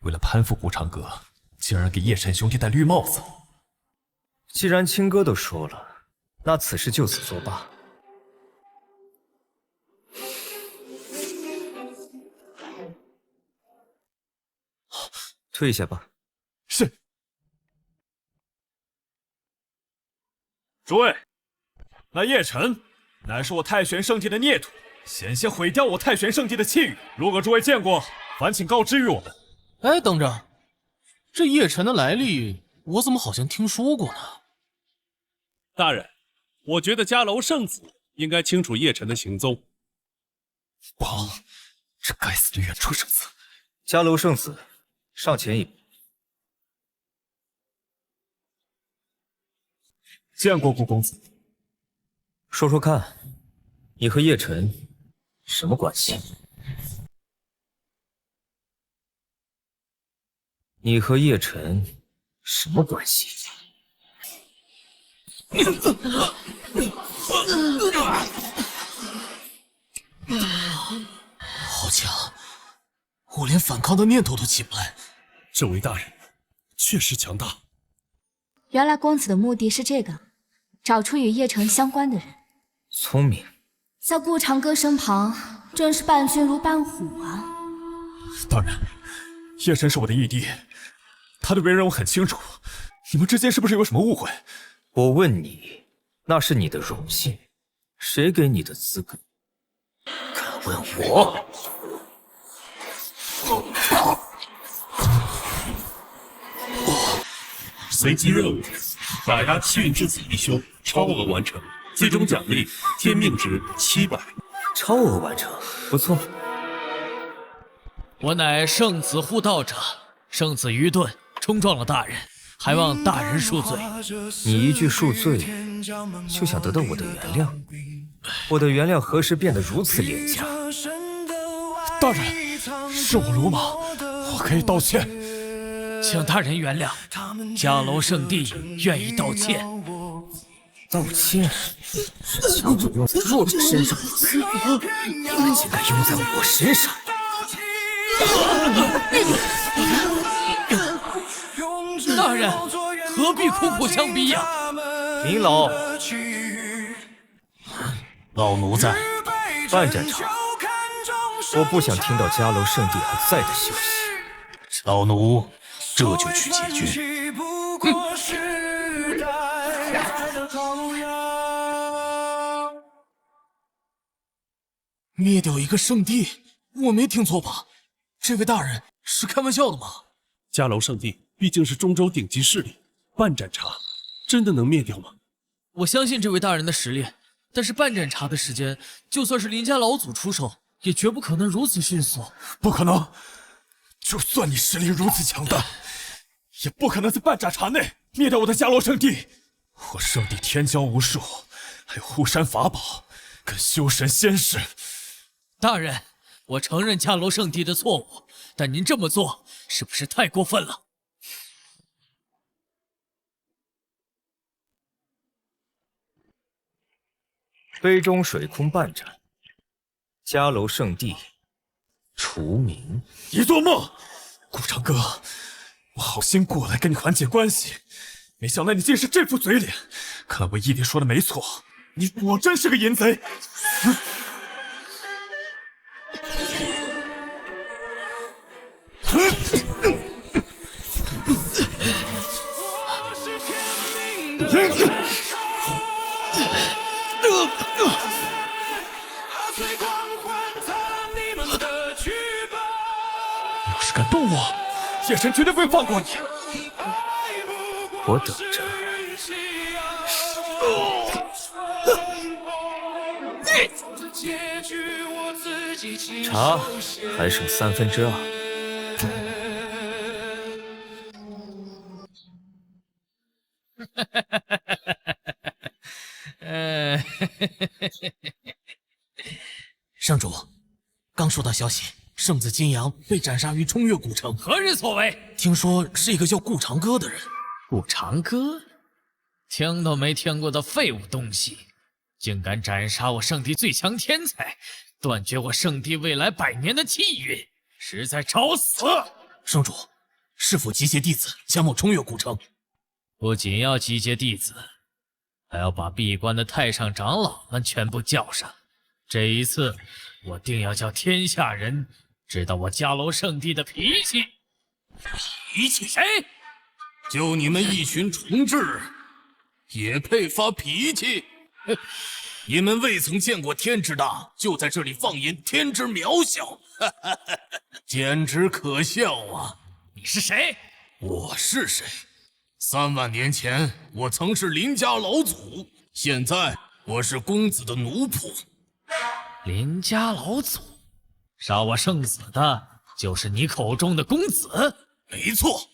为了攀附顾长阁，竟然给叶辰兄弟戴绿帽子。既然青哥都说了，那此事就此作罢。退下吧。是。诸位，那叶辰乃是我太玄圣地的孽徒，险些毁掉我太玄圣地的气运。如果诸位见过，烦请告知于我们。哎，等着，这叶辰的来历，我怎么好像听说过呢？大人，我觉得迦楼圣子应该清楚叶辰的行踪。不好，这该死的远处圣子！迦楼圣子，上前一步。见过顾公子。说说看，你和叶辰什么关系？你和叶辰什么关系？好强，我连反抗的念头都起不来。这位大人确实强大。原来公子的目的是这个，找出与叶辰相关的人。聪明。在顾长歌身旁，真是伴君如伴虎啊。大人，叶辰是我的义弟，他的为人我很清楚，你们之间是不是有什么误会？我问你，那是你的荣幸，谁给你的资格？敢问我？随机任务：打压气运之子一休，超额完成，最终奖励天命值700。超额完成，不错。我乃圣子护道者，圣子愚钝，冲撞了大人，还望大人恕罪。你一句恕罪，就想得到我的原谅？我的原谅何时变得如此廉价？大人，是我鲁莽，我可以道歉。请大人原谅，迦楼圣地愿意道歉。道歉，强主用在弱者身上不可以，而且该用在我身上。大人，何必苦苦相逼呀？林老，老奴在。半盏茶，我不想听到迦楼圣地还在的消息。老奴这就去解决。灭掉一个圣地，我没听错吧？这位大人是开玩笑的吗？迦楼圣地毕竟是中州顶级势力，半盏茶真的能灭掉吗？我相信这位大人的实力，但是半盏茶的时间，就算是林家老祖出手，也绝不可能如此迅速。不可能！就算你实力如此强大，也不可能在半盏茶内灭掉我的迦楼圣地。我圣地天骄无数，还有护山法宝跟修神仙士。大人，我承认迦楼圣地的错误，但您这么做是不是太过分了？杯中水空半盏，迦楼圣地除名。你做梦！顾长哥，我好心过来跟你缓解关系，没想到你竟是这副嘴脸。看来我一弟说的没错，你果真是个淫贼。要是敢动我，叶晨绝对不会放过你。我等着。茶还剩2/3。圣主，刚收到消息，圣子金阳被斩杀于冲月古城。何人所为？听说是一个叫顾长歌的人。顾长歌？听都没听过的废物东西，竟敢斩杀我圣地最强天才，断绝我圣地未来100年的气运，实在找死！圣主，是否集结弟子前往冲月古城？不仅要集结弟子，还要把闭关的太上长老们全部叫上。这一次，我定要叫天下人知道我迦楼圣地的脾气。脾气？谁？就你们一群虫豸，也配发脾气？你们未曾见过天之大，就在这里放言天之渺小，简直可笑啊！你是谁？我是谁？3万年前，我曾是林家老祖，现在我是公子的奴仆。林家老祖，杀我圣子的就是你口中的公子？没错。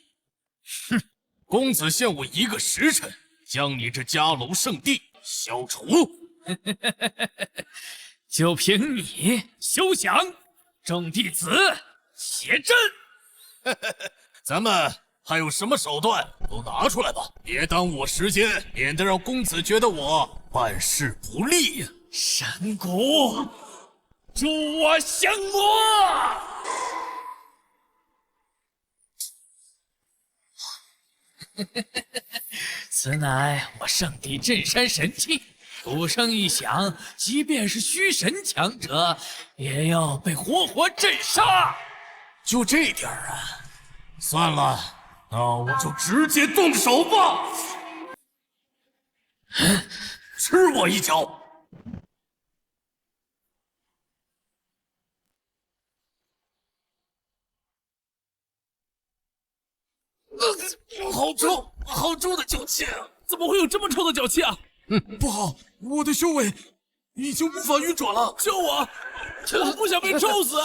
哼，公子限我1个时辰，将你这迦楼圣地消除。就凭你休想！众弟子写阵。咱们还有什么手段都拿出来吧，别耽误我时间，免得让公子觉得我办事不力呀。山谷，助我降魔！此乃我圣地镇山神器，鼓声一响，即便是虚神强者也要被活活镇杀。就这点儿啊？算了，那我就直接动手吧！吃我一脚！好臭，好臭的脚气啊！怎么会有这么臭的脚气啊？不好，我的修为已经无法运转了！救我！我不想被臭死！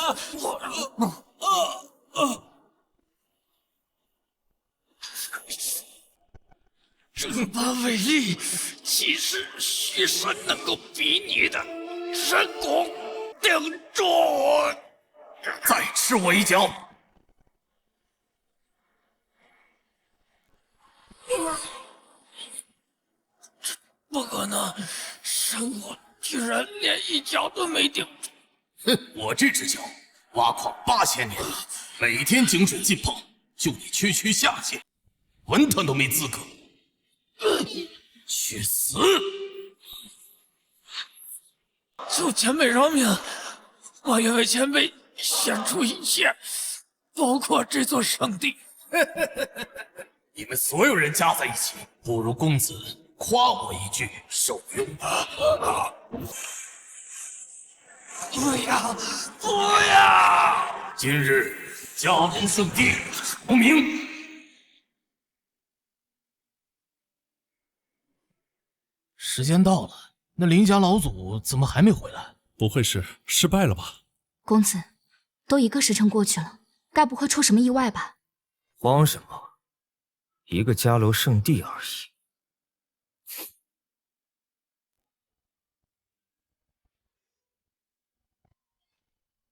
正八位力，岂是虚神能够比拟的？神功定住！再吃我一脚！不可能，生我居然连一脚都没顶住。哼，我这只脚挖矿8000年，每天井水浸泡，就你区区下贱，文团都没资格。去死！求前辈饶命！我愿为前辈献出一切，包括这座圣地。你们所有人加在一起，不如公子夸我一句受用。不要！不要！今日加盟圣地除名。时间到了，那林家老祖怎么还没回来？不会是失败了吧？公子，都1个时辰过去了，该不会出什么意外吧？慌什么？一个迦楼圣地而已。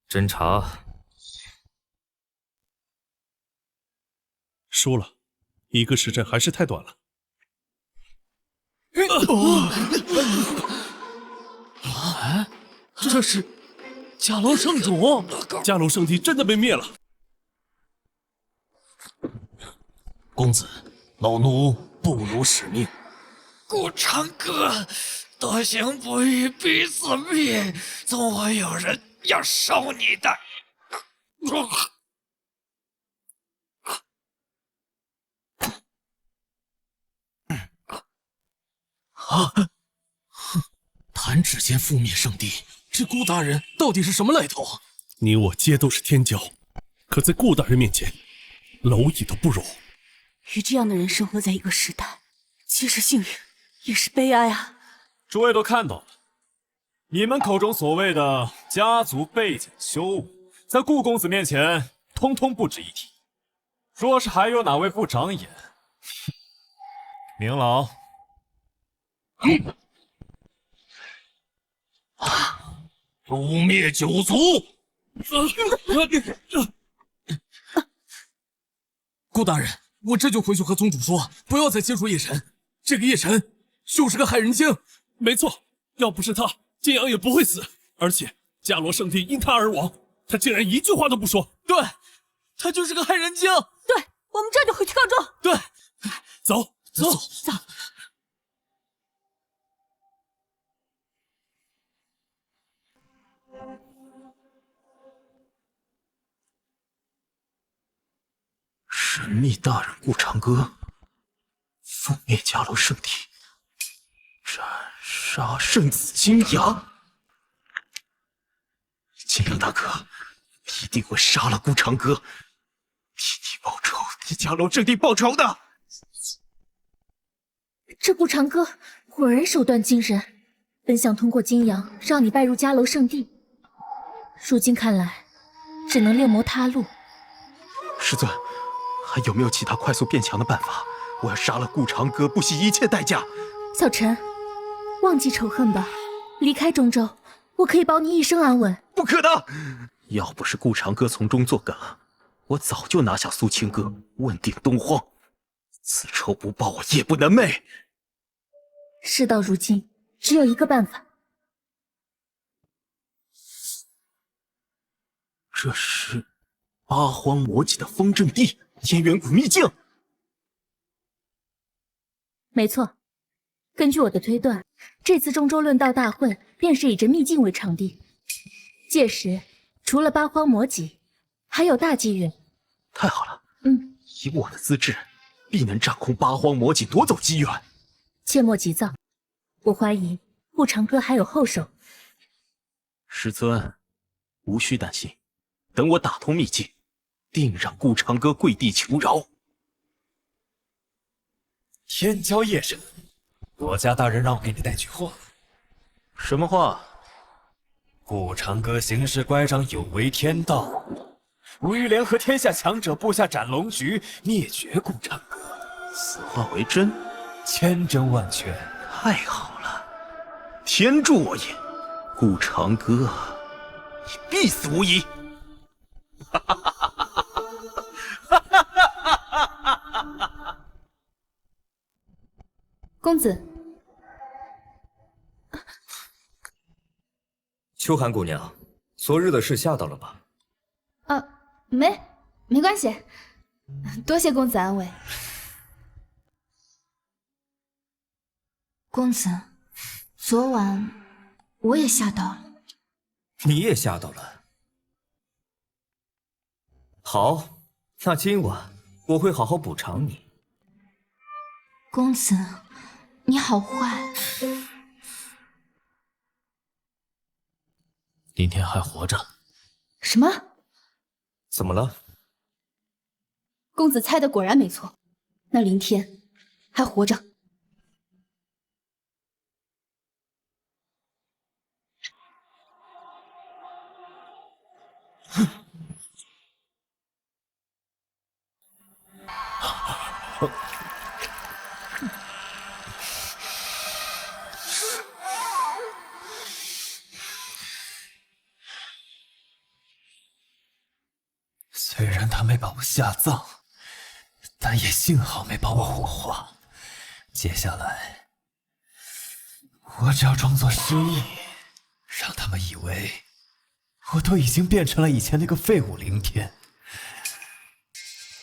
侦查输了，1个时辰还是太短了。这是迦楼圣主，迦楼圣地真的被灭了。公子，老奴不辱使命。顾长歌，多行不义必自毙，总会有人要收你的。弹指间覆灭圣地，这顾大人到底是什么来头？你我皆都是天骄，可在顾大人面前，蝼蚁都不如。与这样的人生活在一个时代，既是幸运，也是悲哀啊！诸位都看到了，你们口中所谓的家族背景羞辱，在顾公子面前，通通不值一提。若是还有哪位不长眼，明劳。诛灭九族！顾大人，我这就回去和宗主说，不要再接触叶晨。这个叶晨就是个害人精。没错，要不是他，晋阳也不会死。而且迦罗圣地因他而亡，他竟然一句话都不说。对，他就是个害人精。对，我们这就回去告状。对，走。神秘大人顾长歌，覆灭迦楼圣地，斩杀圣子金阳。金阳大哥，一定会杀了顾长歌，替你报仇，替迦楼圣地报仇的。这顾长歌果然手段惊人，本想通过金阳让你拜入迦楼圣地，如今看来，只能另谋他路。师尊，还有没有其他快速变强的办法？我要杀了顾长歌，不惜一切代价。小陈，忘记仇恨吧，离开中州，我可以保你一生安稳。不可能！要不是顾长歌从中作梗，我早就拿下苏清歌，问鼎东荒。此仇不报，我夜不能寐。事到如今，只有一个办法。这是八荒魔戟的封阵地，天元谷秘境。没错，根据我的推断，这次中州论道大会便是以这秘境为场地。届时，除了八荒魔戟，还有大机缘。太好了，以我的资质，必能掌控八荒魔戟，夺走机缘。切莫急躁，我怀疑顾长歌还有后手。师尊，无需担心，等我打通秘境，定让顾长歌跪地求饶。天骄夜神，国家大人让我给你带句话。什么话？顾长歌行事乖张，有违天道，吾欲联合天下强者，布下斩龙局，灭绝顾长歌。此话为真？千真万确。太好了，天助我也！顾长歌，你必死无疑！哈哈哈哈哈哈！公子，秋寒姑娘，昨日的事吓到了吧？没关系，多谢公子安慰。公子，昨晚我也吓到了。你也吓到了。好，那今晚我会好好补偿你。公子，你好坏。林天还活着。什么？怎么了？公子猜的果然没错，那林天还活着。虽然他没把我下葬，但也幸好没把我火化。接下来，我只要装作失忆，让他们以为我都已经变成了以前那个废物林天，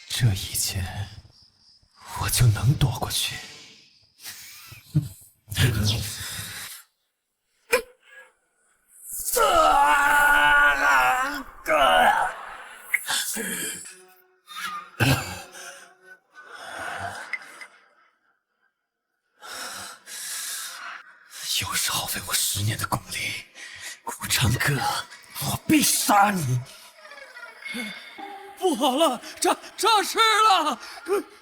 这一切我就能躲过去。又是耗费我10年的功力，顾长歌，我必杀你！不好了，诈尸了！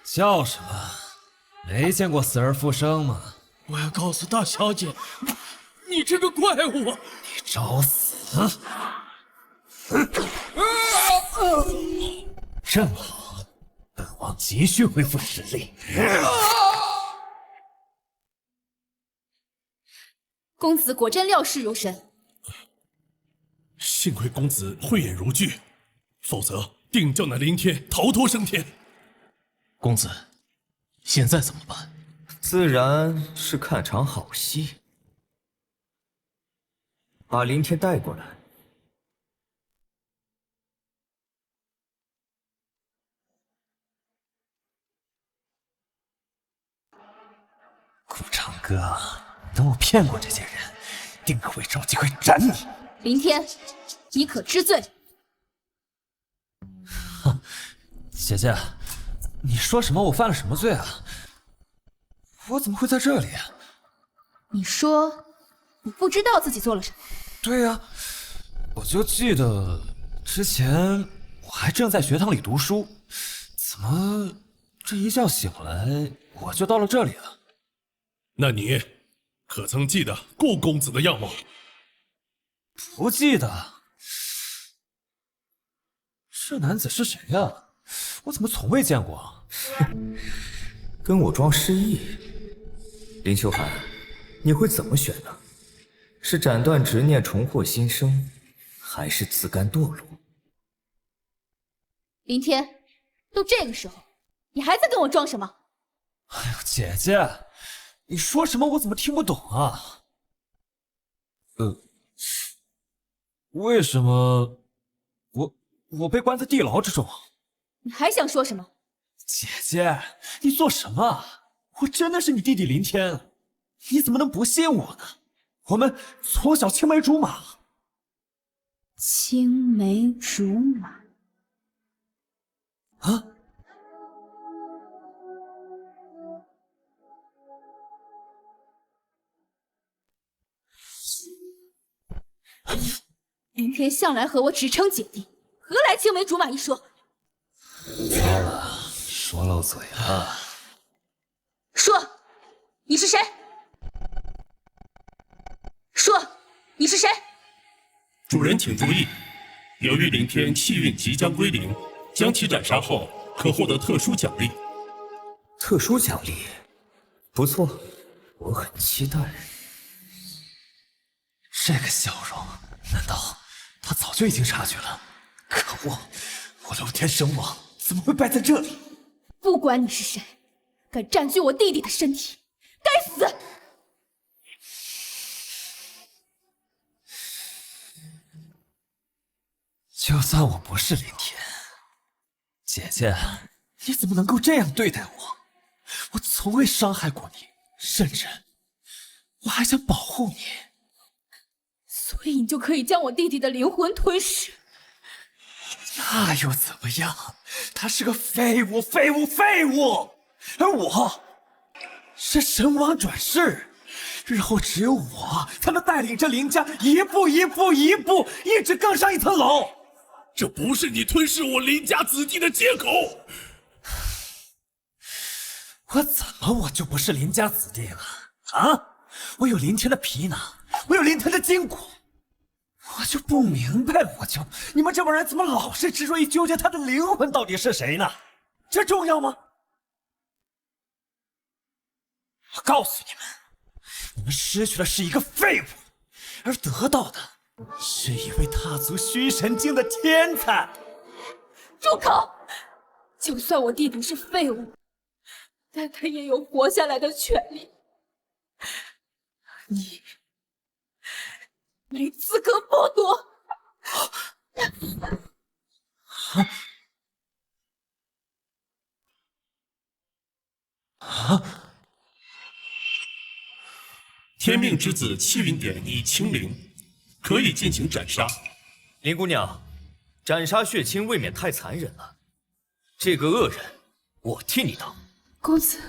叫什么？没见过死而复生吗？我要告诉大小姐，你这个怪物！你找死！正好，本王急需恢复实力。公子果真料事如神，幸亏公子慧眼如炬，否则定叫那林天逃脱升天。公子，现在怎么办？自然是看场好戏，把林天带过来。顾长歌，等我骗过这些人，定会找机会斩你。林天，你可知罪？哼，姐姐，你说什么？我犯了什么罪啊？我怎么会在这里？你说你不知道自己做了什么？对呀，我就记得之前我还正在学堂里读书，怎么这一觉醒来我就到了这里了？那你可曾记得顾公子的样貌？不记得。这男子是谁呀？我怎么从未见过？跟我装失忆。林秋寒，你会怎么选呢？是斩断执念，重获新生，还是自甘堕落？林天，都这个时候，你还在跟我装什么？哎呦，姐姐，你说什么我怎么听不懂啊？为什么我被关在地牢之中？你还想说什么？姐姐，你做什么？我真的是你弟弟林天，你怎么能不信我呢？我们从小青梅竹马。青梅竹马啊！林天向来和我只称姐弟，何来青梅竹马一说？糟了，说漏嘴了。说，你是谁？说，你是谁？主人请注意，由于林天气运即将归零，将其斩杀后可获得特殊奖励。特殊奖励，不错，我很期待。这个笑容，难道他早就已经察觉了？可恶，我漏天神王怎么会败在这里？不管你是谁，敢占据我弟弟的身体，该死！就算我不是林天，姐姐，你怎么能够这样对待我？我从未伤害过你，甚至我还想保护你。所以你就可以将我弟弟的灵魂吞噬？那又怎么样？他是个废物，废物，废物！而我是神王转世，日后只有我才能带领着林家一步一步一步，一直更上一层楼。这不是你吞噬我林家子弟的借口。我就不是林家子弟了啊？我有林天的皮囊，我有林天的筋骨，我就不明白，你们这帮人怎么老是执着于纠结他的灵魂到底是谁呢？这重要吗？我告诉你们，你们失去的是一个废物，而得到的是一位踏足虚神境的天才。住口！就算我弟弟是废物，但他也有活下来的权利。你没资格剥夺！天命之子气云典已清零，可以进行斩杀。林姑娘，斩杀血清未免太残忍了。这个恶人，我替你当。公子，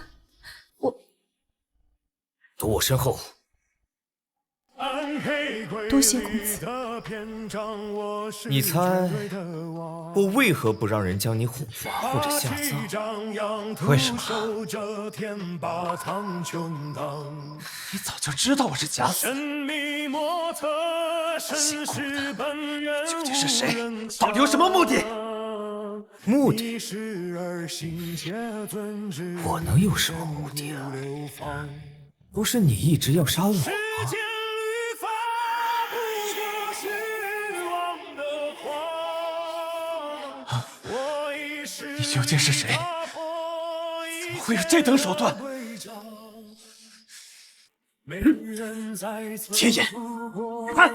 躲我身后。多谢公子。你猜我为何不让人将你火化或者下葬？为什么？你早就知道我是假死。姓顾的究竟是谁？到底有什么目的？目的？我能有什么目的啊？不是你一直要杀我吗？你究竟是谁？怎么会有这等手段？天眼，看！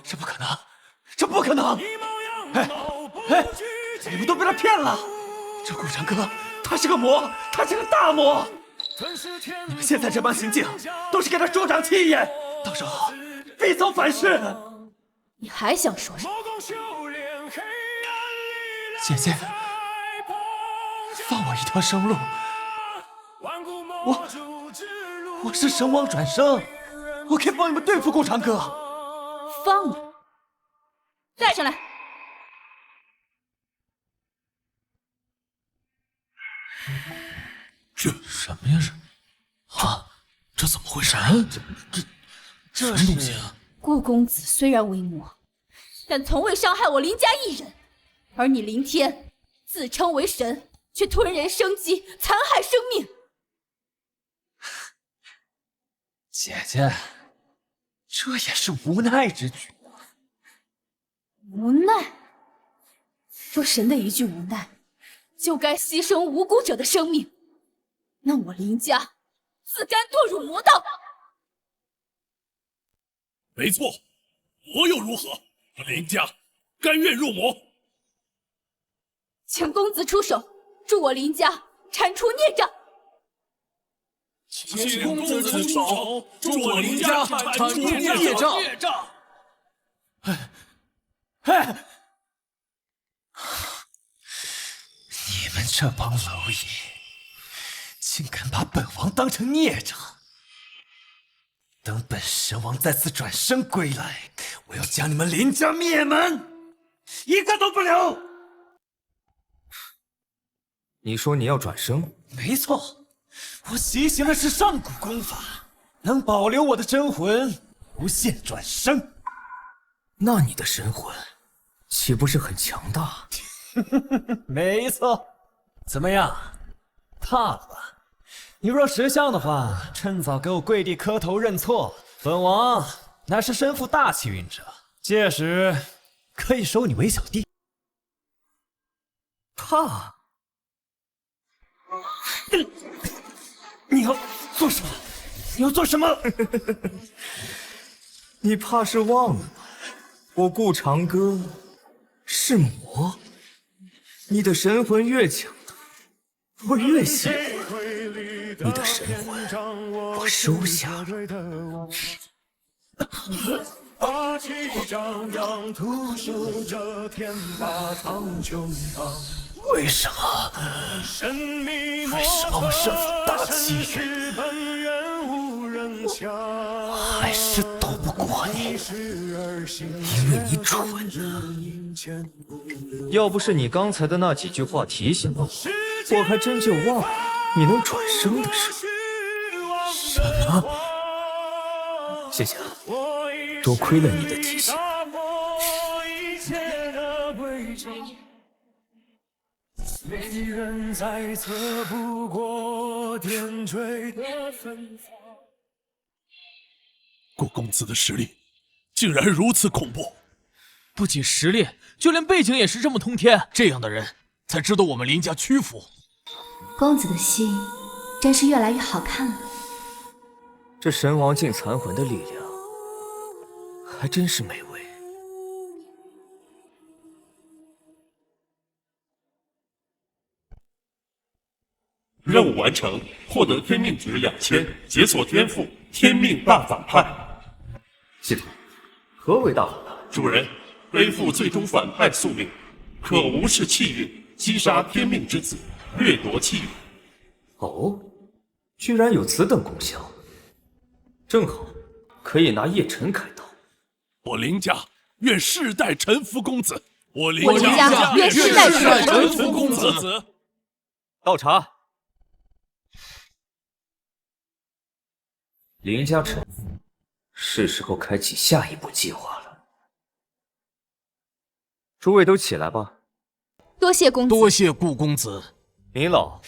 这不可能！这不可能！你们都被他骗了！这顾长歌，他是个魔，他是个大魔！你们现在这般行径，都是给他助长气焰，到时候必遭反噬。你还想说什么？姐姐，放我一条生路。我是神王转生，我可以帮你们对付顾长歌。放你！带上来。这什么呀？这怎么回事？这什么东西啊？顾公子虽然为魔，但从未伤害我林家一人，而你林天自称为神，却吞人生机，残害生命。姐姐，这也是无奈之举啊。无奈？若神的一句无奈，就该牺牲无辜者的生命，那我林家自甘堕入魔道。没错，魔又如何？我林家甘愿入魔。请公子出手，助我林家铲除孽障。请公子出手，助我林家铲除孽障。你们这帮蝼蚁，竟敢把本王当成孽障！等本神王再次转生归来，我要将你们林家灭门，一个都不留！你说你要转生？没错，我习行的是上古功法，能保留我的真魂，无限转生。那你的神魂岂不是很强大？没错，怎么样，怕了吧？你若识相的话，趁早给我跪地磕头认错。本王乃是身负大气运者，届时可以收你为小弟。怕？你要做什么？你要做什么？你怕是忘了，我顾长歌是魔，你的神魂越强大，我越喜欢。你的神魂，我收下了。霸气张扬，吐秀着天马苍穹苍。为什么？为什么我身负大气运，还是斗不过你？因为你蠢。要不是你刚才的那几句话提醒我，我还真就忘了你能转生的事。什么？谢谢啊，多亏了你的提醒。没人在测不过点缀的芬芳。顾公子的实力竟然如此恐怖，不仅实力，就连背景也是这么通天。这样的人才值得我们林家屈服。公子的戏真是越来越好看了。这神王境残魂的力量，还真是美味。任务完成，获得天命值2000，解锁天赋天命大反派。系统，何为大反派？主人，背负最终反派宿命，可无视气运，击杀天命之子，掠夺气运。哦，居然有此等功效，正好可以拿叶辰开刀。我林家愿世代臣服公子，我林家愿世代臣服公子。倒茶。林家臣服，是时候开启下一步计划了。诸位都起来吧。多谢公子。多谢顾公子。林老，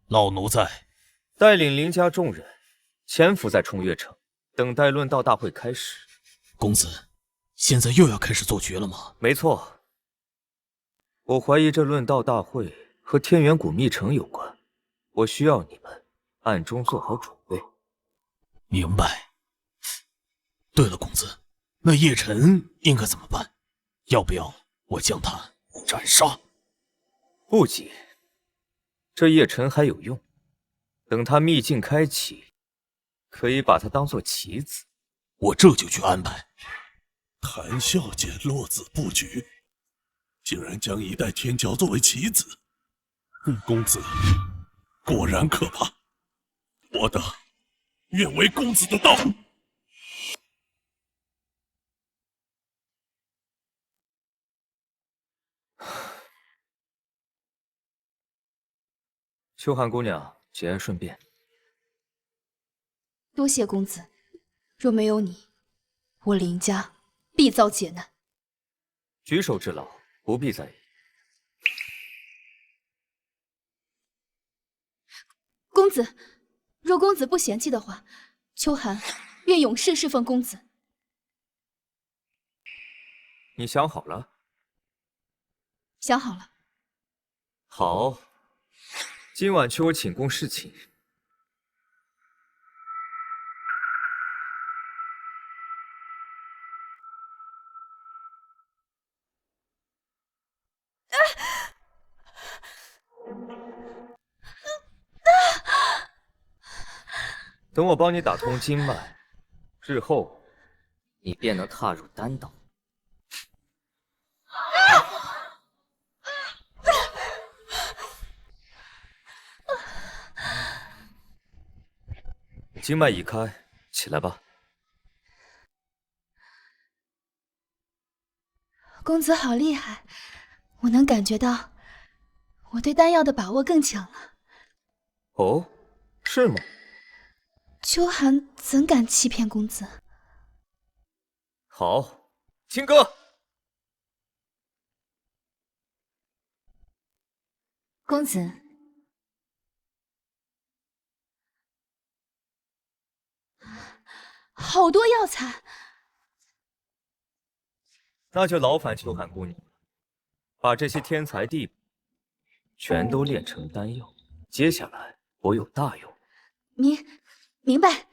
老奴在。带领林家众人潜伏在冲月城，等待论道大会开始。公子，现在又要开始做局了吗？没错，我怀疑这论道大会和天元谷密城有关，我需要你们暗中做好准备。明白。对了，公子，那叶辰应该怎么办？要不要我将他斩杀？不急，这叶辰还有用，等他秘境开启，可以把他当做棋子。我这就去安排。谈笑间落子布局，竟然将一代天骄作为棋子，顾公子果然可怕。我的愿为公子的道。秋寒姑娘，节哀顺变。多谢公子，若没有你，我林家必遭劫难。举手之劳，不必在意。公子，若公子不嫌弃的话，秋寒愿永世侍奉公子。你想好了？想好了。好，今晚去我寝宫侍寝。等我帮你打通经脉，日后你便能踏入丹道。经脉已开，起来吧。公子好厉害，我能感觉到我对丹药的把握更强了。哦，是吗？秋寒怎敢欺骗公子？好，青哥。公子，好多药材。那就劳烦秋寒姑娘了，把这些天材地宝全都炼成丹药。接下来我有大用。明白。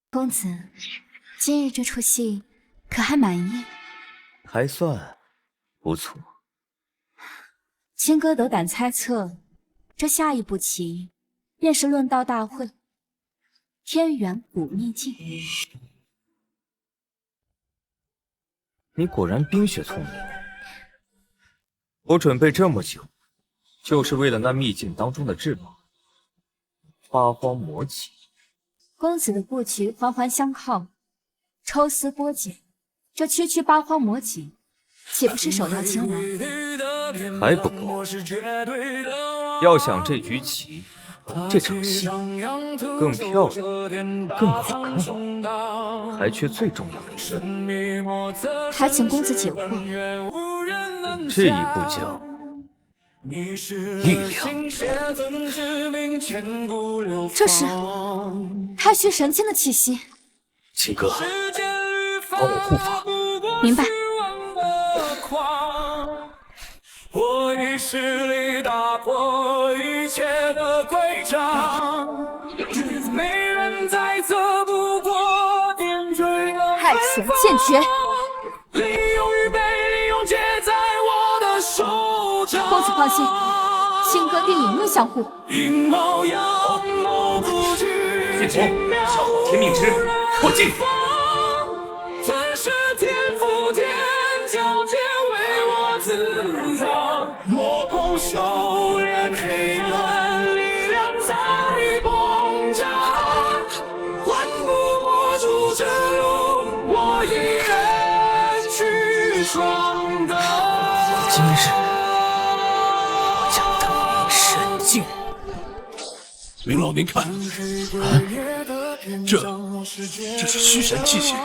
公子，今日这出戏可还满意？还算不错。青哥斗胆猜测，这下一步棋便是论道大会。天元古秘境。你果然冰雪聪明。我准备这么久，就是为了那秘境当中的至宝——八荒魔戟。公子的布局环环相靠，抽丝剥茧，这区八荒魔戟，岂不是手到擒来？还不够。要想这局棋，这场戏更漂亮、更好看，还缺最重要的一步。还请公子解惑。这一步叫力量。这是太虚神剑的气息。秦哥，帮我护法。明白。我以实力打破一切的规章，没人再责不过点缀的太玄剑诀。利用与被利用皆在我的手掌。公子放心，青哥定以命相护。阴谋阳谋不惧剑魔，小虎天命之破境。凡是天赋天骄，皆为我自造。莫空修炼，黑暗力量在崩炸，换不过出这路，我一人去闯荡。今日我将等你神境。林老，您看，这是虚神气血，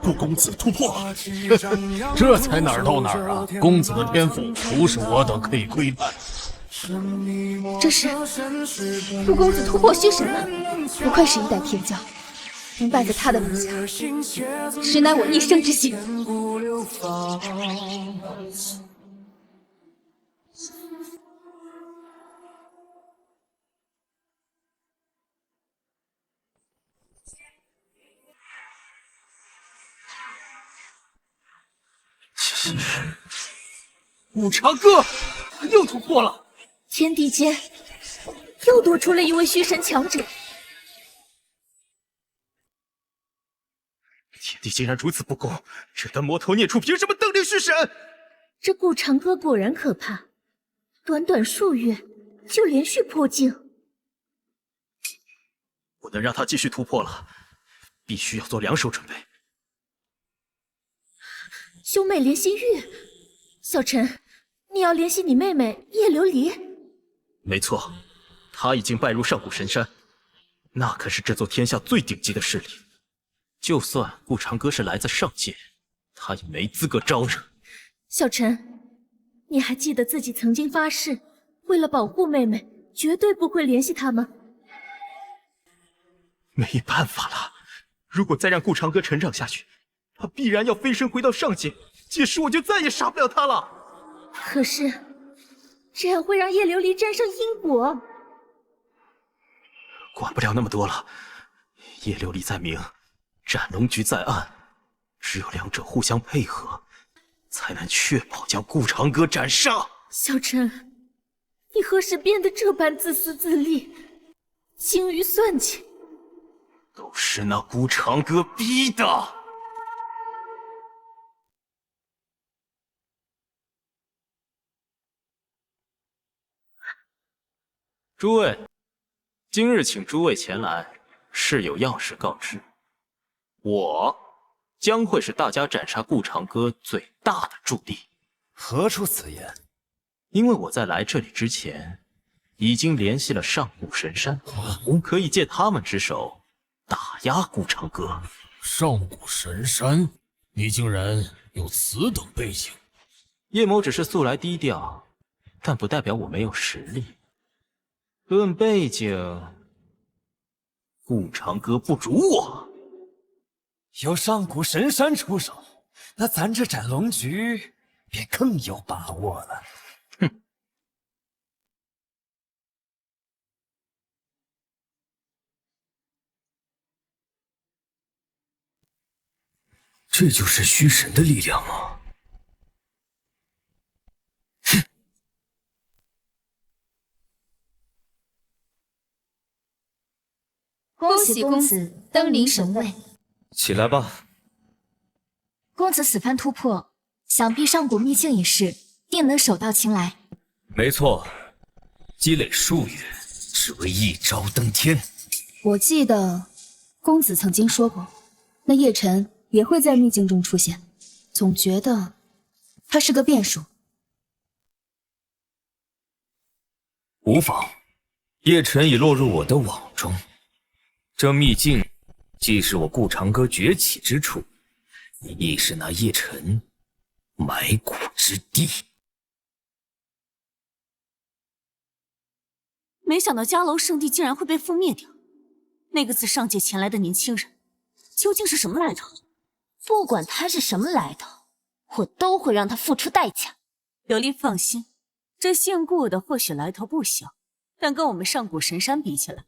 顾公子突破了。这才哪儿到哪儿啊！公子的天赋不是我等可以窥探。这是顾公子突破虚神了，不愧是一代天骄，能败在他的门下，实乃我一生之幸。五常哥又突破了，天地间又多出了一位虚神强者。天地竟然如此不公，这丹魔头孽畜凭什么登临虚神？这顾长歌果然可怕，短短数月就连续破境。不能让他继续突破了，必须要做两手准备。兄妹连心玉，小陈，你要联系你妹妹叶琉璃？没错，她已经拜入上古神山，那可是这座天下最顶级的势力。就算顾长歌是来自上界，他也没资格招惹。小陈，你还记得自己曾经发誓，为了保护妹妹，绝对不会联系他吗？没办法了，如果再让顾长歌成长下去，他必然要飞升回到上界，届时我就再也杀不了他了。可是，这样会让叶琉璃沾上因果。管不了那么多了，叶琉璃在明，斩龙局在暗，只有两者互相配合，才能确保将顾长歌斩杀。小陈，你何时变得这般自私自利，精于算计？都是那顾长歌逼的。诸位，今日请诸位前来，是有要事告知。我将会是大家斩杀顾长歌最大的助力。何出此言？因为我在来这里之前，已经联系了上古神山，可以借他们之手打压顾长歌。上古神山，你竟然有此等背景？叶某只是素来低调，但不代表我没有实力。论背景，顾长歌不如我。有上古神山出手，那咱这斩龙局便更有把握了。哼！这就是虚神的力量吗？哼！恭喜公子登临神位。起来吧。公子此番突破，想必上古秘境一事定能手到擒来。没错，积累数月，只为一朝登天。我记得公子曾经说过，那叶晨也会在秘境中出现，总觉得他是个变数。无妨，叶晨已落入我的网中。这秘境既是我顾长歌崛起之处，亦是那叶晨埋骨之地。没想到迦楼圣地竟然会被覆灭掉。那个自上界前来的年轻人，究竟是什么来头？不管他是什么来头，我都会让他付出代价。琉璃放心，这姓顾的或许来头不小，但跟我们上古神山比起来，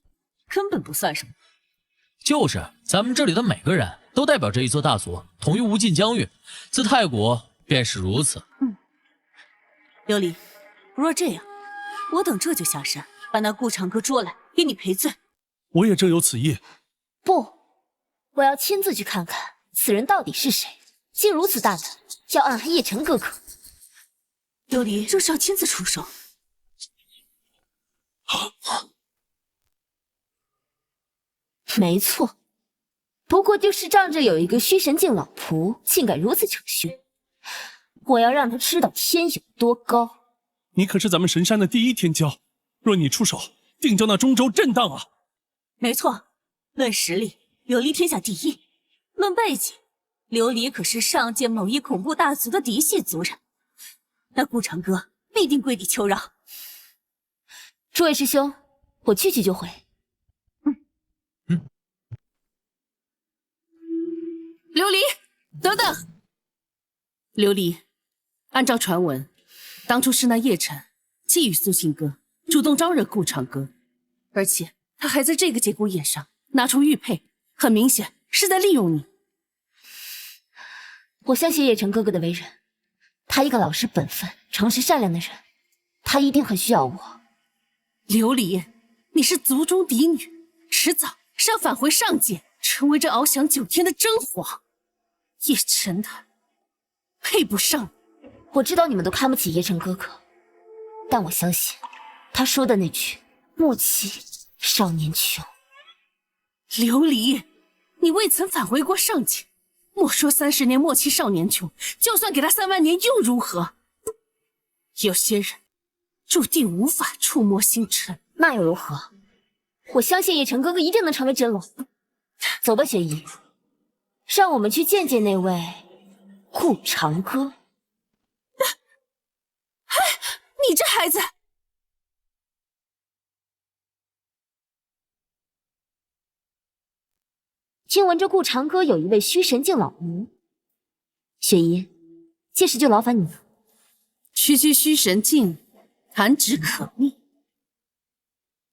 根本不算什么。就是，咱们这里的每个人都代表着一座大族，统一无尽疆域。自太古便是如此。琉璃，若这样，我等这就下山，把那顾长歌捉来，给你赔罪。我也正有此意。不，我要亲自去看看此人到底是谁，竟如此大胆，要暗黑叶晨哥哥。琉璃，这是要亲自出手。没错，不过就是仗着有一个虚神境老仆，竟敢如此逞凶，我要让他知道天有多高。你可是咱们神山的第一天骄，若你出手，定叫那中州震荡啊！没错，论实力，琉璃天下第一；论背景，琉璃可是上界某一恐怖大族的嫡系族人，那顾长歌必定跪地求饶。诸位师兄，我去就回。琉璃，等等！琉璃，按照传闻，当初是那叶晨觊觎苏信哥，主动招惹顾长歌，而且他还在这个节骨眼上拿出玉佩，很明显是在利用你。我相信叶晨哥哥的为人，他一个老实本分、诚实善良的人，他一定很需要我。琉璃，你是族中嫡女，迟早是要返回上界，成为这翱翔9天的真皇。叶晨他配不上你。我知道你们都看不起叶晨哥哥，但我相信他说的那句莫欺少年穷。琉璃，你未曾返回过上界，莫说30年莫欺少年穷，就算给他3万年又如何？有些人注定无法触摸星辰，那又如何？我相信叶晨哥哥一定能成为真龙。走吧，雪姨，让我们去见见那位顾长歌。你这孩子！听闻这顾长歌有一位虚神境老奴，雪姨，届时就劳烦你了。区区虚神境，弹指可觅。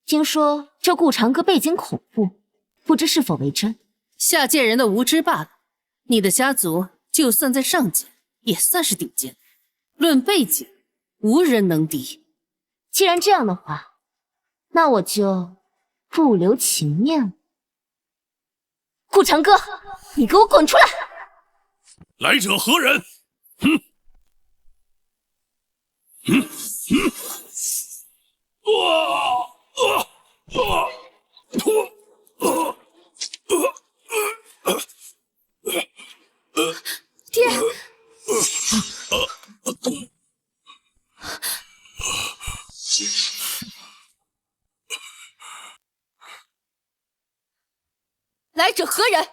听说这顾长歌背景恐怖，不知是否为真？下界人的无知罢了。你的家族就算在上界，也算是顶尖。论背景，无人能敌。既然这样的话，那我就不留情面了。顾长歌，你给我滚出来！来者何人？爹！来者何人？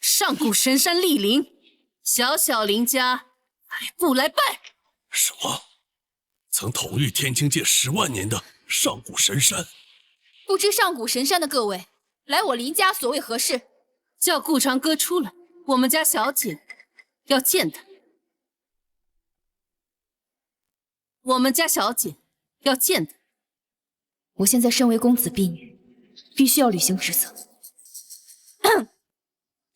上古神山莅临，小林家来不来拜？什么？曾统御天境界10万年的上古神山。不知上古神山的各位，来我林家所谓何事？叫顾长歌出来，我们家小姐要见他。我们家小姐要见他。我现在身为公子婢女，必须要履行职责。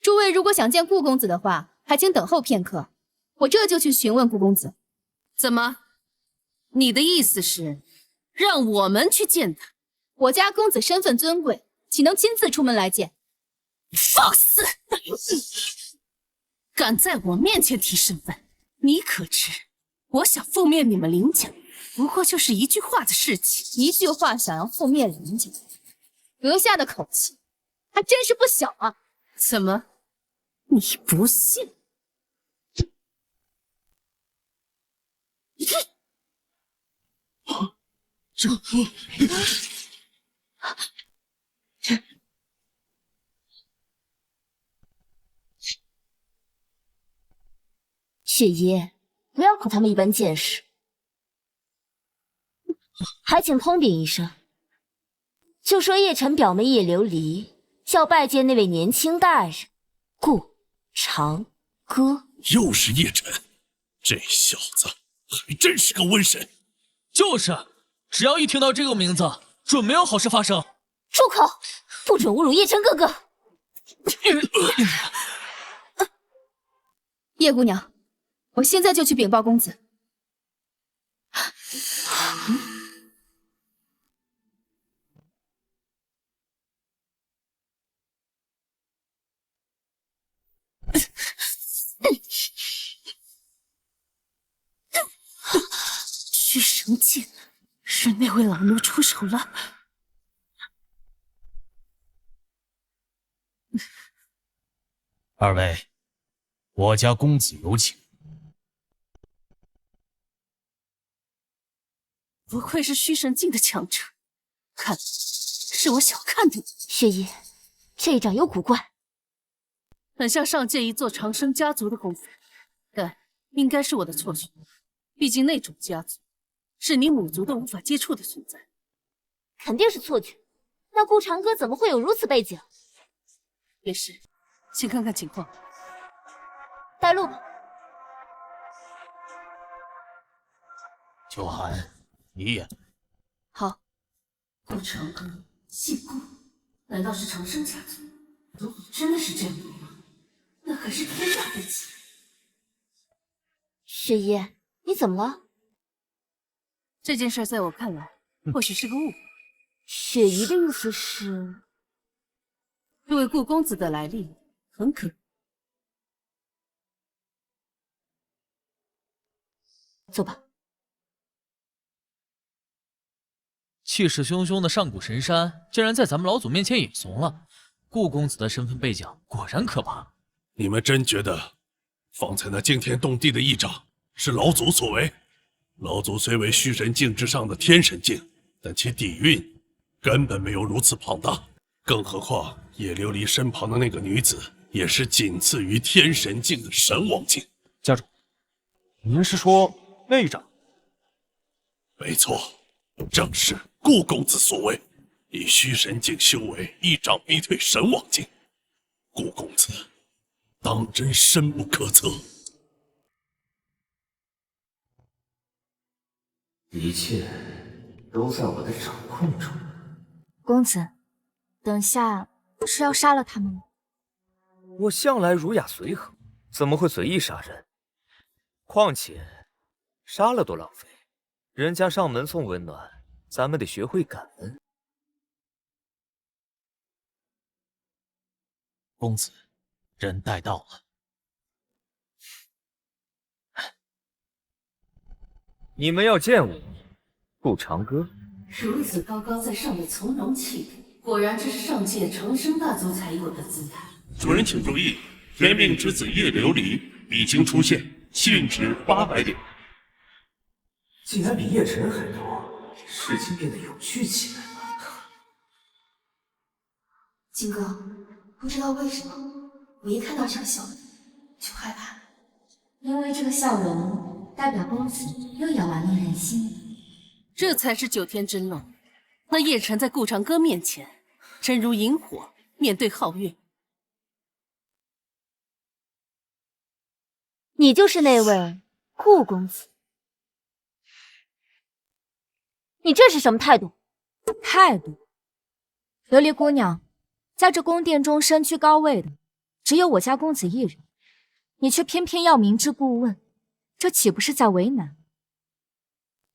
诸位如果想见顾公子的话，还请等候片刻，我这就去询问顾公子。怎么？你的意思是让我们去见他？我家公子身份尊贵，岂能亲自出门来见？放肆！敢在我面前提身份，你可知我想覆灭你们林家，不过就是一句话的事情。一句话想要覆灭林家，阁下的口气还真是不小啊！怎么，你不信？雪姨，不要考他们一般见识，还请通禀一声，就说叶晨表妹叶琉璃要拜见那位年轻大人顾长歌。又是叶晨，这小子还真是个瘟神。就是，只要一听到这个名字，准没有好事发生。住口！不准侮辱叶晨哥哥。叶姑娘，我现在就去禀报公子。虚神镜是那位老奴出手了。二位，我家公子有请。不愧是虚神境的强者，看来是我小看你。雪姨，这一掌有古怪，很像上界一座长生家族的功夫，但应该是我的错觉。毕竟那种家族是你母族都无法接触的存在。肯定是错觉。那顾长歌怎么会有如此背景？也是，先看看情况。带路吧。秋寒，你也。好。顾长歌姓顾，难道是长生家族？如果真的是这样的话，那可是天大的奇。雪姨，你怎么了？这件事在我看来，或许是个误会。雪姨的意思是，这位顾公子的来历很可。走吧。气势汹汹的上古神山，竟然在咱们老祖面前也怂了。顾公子的身份背景果然可怕。你们真觉得方才那惊天动地的一掌是老祖所为？老祖虽为虚神境之上的天神境，但其底蕴根本没有如此庞大。更何况叶琉璃身旁的那个女子，也是仅次于天神境的神王境。家主，您是说那一掌？没错，正是顾公子所为，以虚神境修为，一掌逼退神王境。顾公子当真深不可测。一切都在我的掌控中。公子，等下是要杀了他们吗？我向来儒雅随和，怎么会随意杀人？况且杀了多浪费，人家上门送温暖，咱们得学会感恩。公子，人带到了。你们要见我，顾长歌。如此高高在上的从容气度，果然这是上界长生大族才有的姿态。主人请注意，天命之子叶琉璃已经出现，幸值800点。竟然比叶晨还多，事情变得有趣起来了。金哥，不知道为什么，我一看到这个笑容就害怕，因为这个笑容代表公子又要玩弄人心。这才是9天真龙那叶晨在顾长歌面前，真如萤火面对皓月。你就是那位顾公子？你这是什么态度？态度？琉璃姑娘，在这宫殿中身居高位的，只有我家公子一人，你却偏偏要明知故问，这岂不是在为难？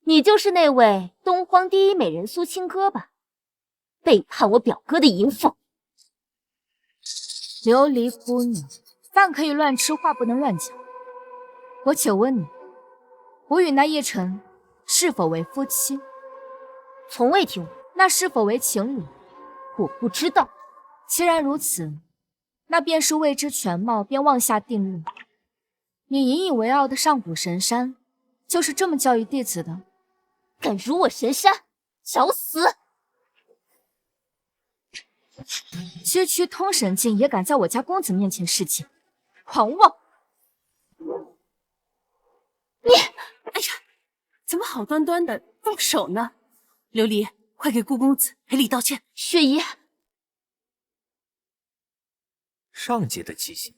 你就是那位东荒第一美人苏清歌吧？背叛我表哥的淫妇！琉璃姑娘，饭可以乱吃，话不能乱讲。我且问你，我与那叶晨是否为夫妻？从未听过。那是否为情侣？我不知道。既然如此，那便是未知全貌便妄下定论。你引以为傲的上古神山，就是这么教育弟子的？敢辱我神山，找死！区区通神境也敢在我家公子面前示警，狂妄！你，哎呀，怎么好端端的动手呢？琉璃，快给顾公子赔礼道歉。雪姨，上界的记性。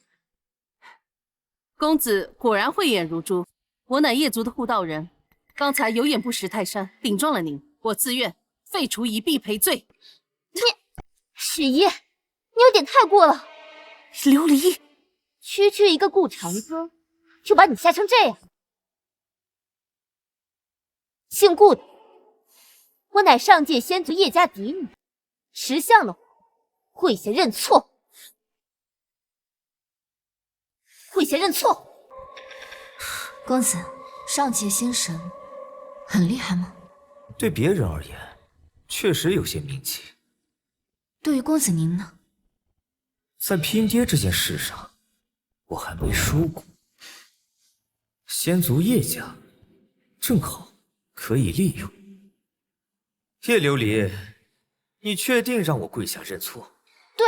公子果然慧眼如珠，我乃叶族的护道人，刚才有眼不识泰山，顶撞了您，我自愿废除一臂赔罪。你，雪姨，你有点太过了。琉璃，区区一个顾长歌，就把你吓成这样。姓顾的，我乃上界仙族叶家嫡女，识相的话，跪下认错。跪下认错。公子，上界仙神很厉害吗？对别人而言，确实有些名气。对于公子您呢？在拼爹这件事上，我还没输过。仙族叶家，正好可以利用。叶琉璃，你确定让我跪下认错？对。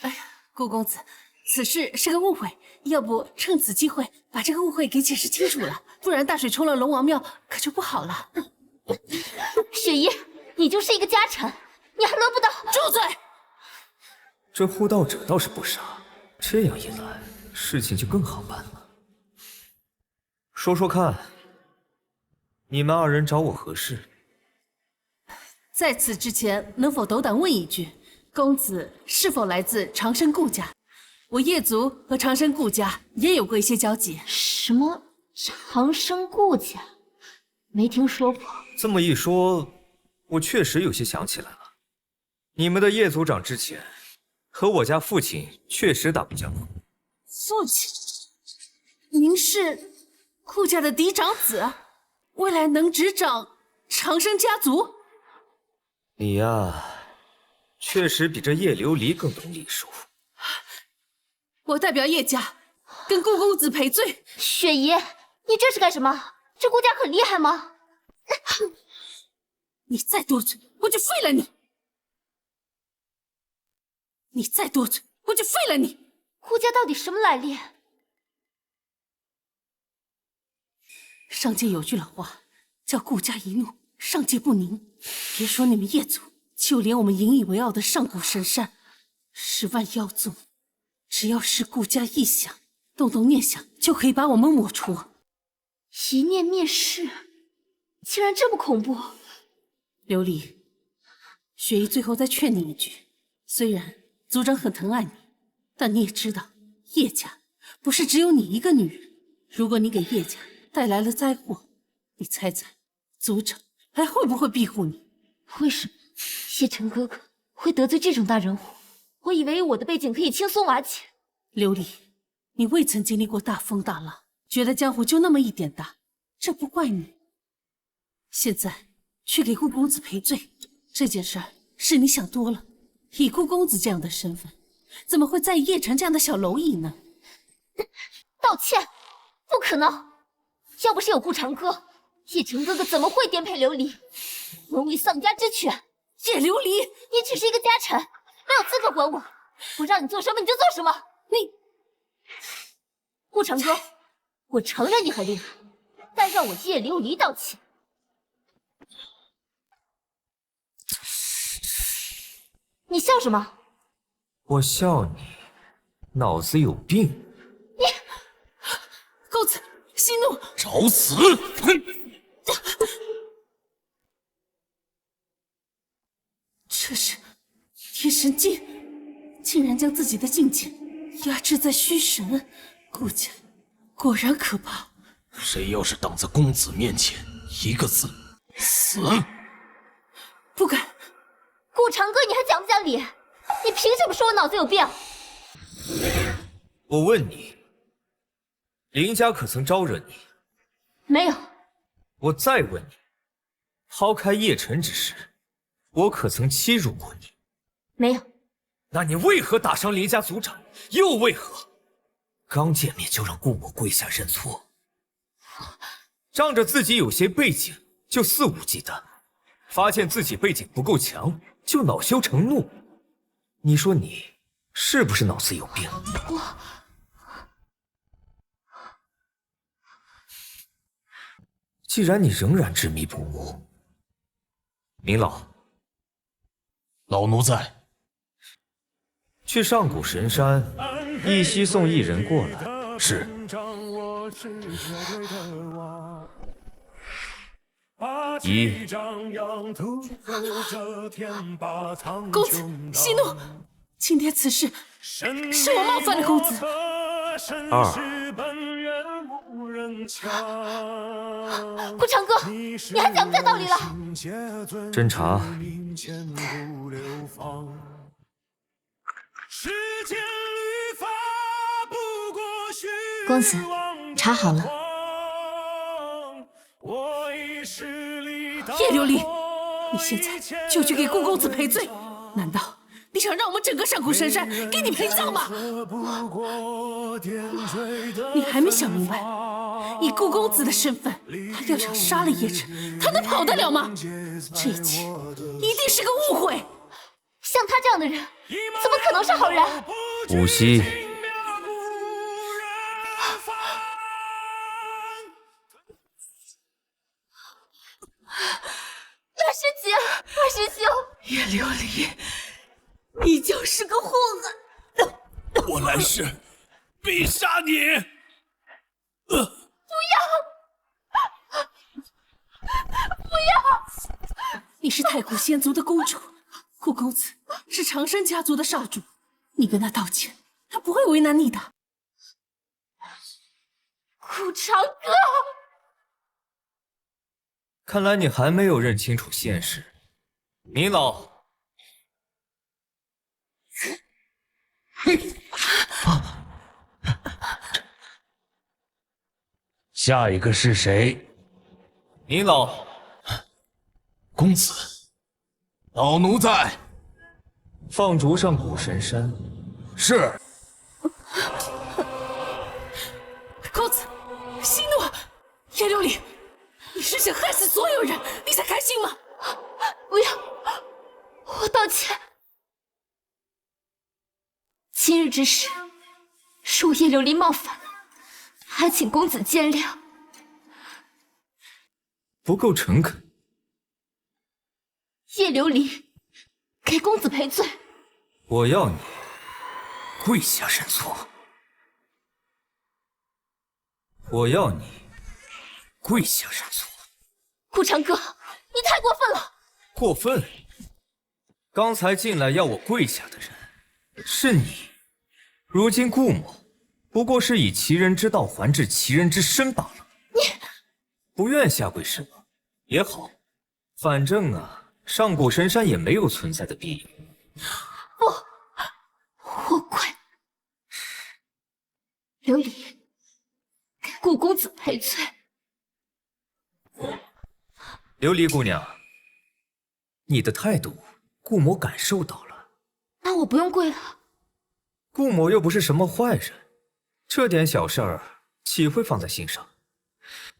哎呀，顾公子，此事是个误会，要不趁此机会把这个误会给解释清楚了，不然大水冲了龙王庙可就不好了。雪姨，你就是一个家产，你还轮不到。住嘴！这护道者倒是不傻，这样一来，事情就更好办了。说说看，你们二人找我何事？在此之前，能否斗胆问一句，公子是否来自长生顾家？我叶族和长生顾家也有过一些交集。什么长生顾家？没听说过。这么一说，我确实有些想起来了。你们的叶族长之前和我家父亲确实打过交道。父亲，您是顾家的嫡长子，未来能执掌长生家族？你呀，确实比这叶琉璃更懂礼数。我代表叶家跟顾公子赔罪。雪姨，你这是干什么？这顾家很厉害吗？你再多嘴，我就废了你！你再多嘴，我就废了你！顾家到底什么来历？上界有句老话，叫顾家一怒，上界不宁。别说你们叶族，就连我们引以为傲的上古神山10万妖宗，只要是顾家一想，动动念想，就可以把我们抹除。一念灭世，竟然这么恐怖！琉璃，雪姨最后再劝你一句，虽然族长很疼爱你，但你也知道，叶家不是只有你一个女人。如果你给叶家带来了灾祸，你猜猜，族长还会不会庇护你？为什么叶晨哥哥会得罪这种大人物？我以为我的背景可以轻松瓦解。琉璃，你未曾经历过大风大浪，觉得江湖就那么一点大，这不怪你。现在去给顾公子赔罪，这件事儿是你想多了。以顾公子这样的身份，怎么会在意叶晨这样的小蝼蚁呢？道歉？不可能！要不是有顾长歌，叶晨哥哥怎么会颠沛流离，沦为丧家之犬？叶琉璃，你只是一个家臣，没有资格管我。我让你做什么你就做什么。你，顾长歌，我承认你很厉害，但让我叶琉璃道歉。你笑什么？我笑你脑子有病。你，公子息怒，找死！这是天神境，竟然将自己的境界压制在虚神，顾家果然可怕。谁要是挡在公子面前，一个字，死！不敢。顾长歌，你还讲不讲理？你凭什么说我脑子有病？我问你，林家可曾招惹你？没有。我再问你，抛开叶辰之事，我可曾欺辱过你？没有。那你为何打伤林家族长？又为何刚见面就让顾某跪下认错？仗着自己有些背景就肆无忌惮，发现自己背景不够强就恼羞成怒。你说你是不是脑子有病？既然你仍然执迷不悟，明老，老奴在。去上古神山，一夕送一人过来。是。一。公子息怒，今天此事是我冒犯了公子。二。顾长歌，你还讲不讲道理了？侦查。公子，查好了。叶琉璃，你现在就去给顾公子赔罪，难道你想让我们整个上古神山给你陪葬吗？你还没想明白，以顾公子的身份，他要想杀了叶辰，他能跑得了吗？这一切一定是个误会。像他这样的人，怎么可能是好人？无锡。大师姐，二师兄，叶琉璃，你就是个祸害！我来世必杀你！不要！不要！你是太古仙族的公主，顾公子是长生家族的少主，你跟他道歉，他不会为难你的。顾长歌，看来你还没有认清楚现实，明老。下一个是谁？明老。公子，老奴在。放逐上古神山。是。公子，息怒！叶琉璃，你是想害死所有人，你才开心吗？不要，我道歉。今日之事，是我叶琉璃冒犯，还请公子见谅。不够诚恳。叶琉璃，给公子赔罪。我要你跪下认错。我要你跪下认错。顾长歌，你太过分了！过分？刚才进来要我跪下的人是你，如今顾某不过是以其人之道还治其人之身罢了。你不愿下跪是吗？也好，反正啊，上古神山也没有存在的必要。不，我跪。琉璃，给顾公子赔罪。琉璃姑娘，你的态度，顾某感受到了。那我不用跪了。顾某又不是什么坏人，这点小事儿岂会放在心上？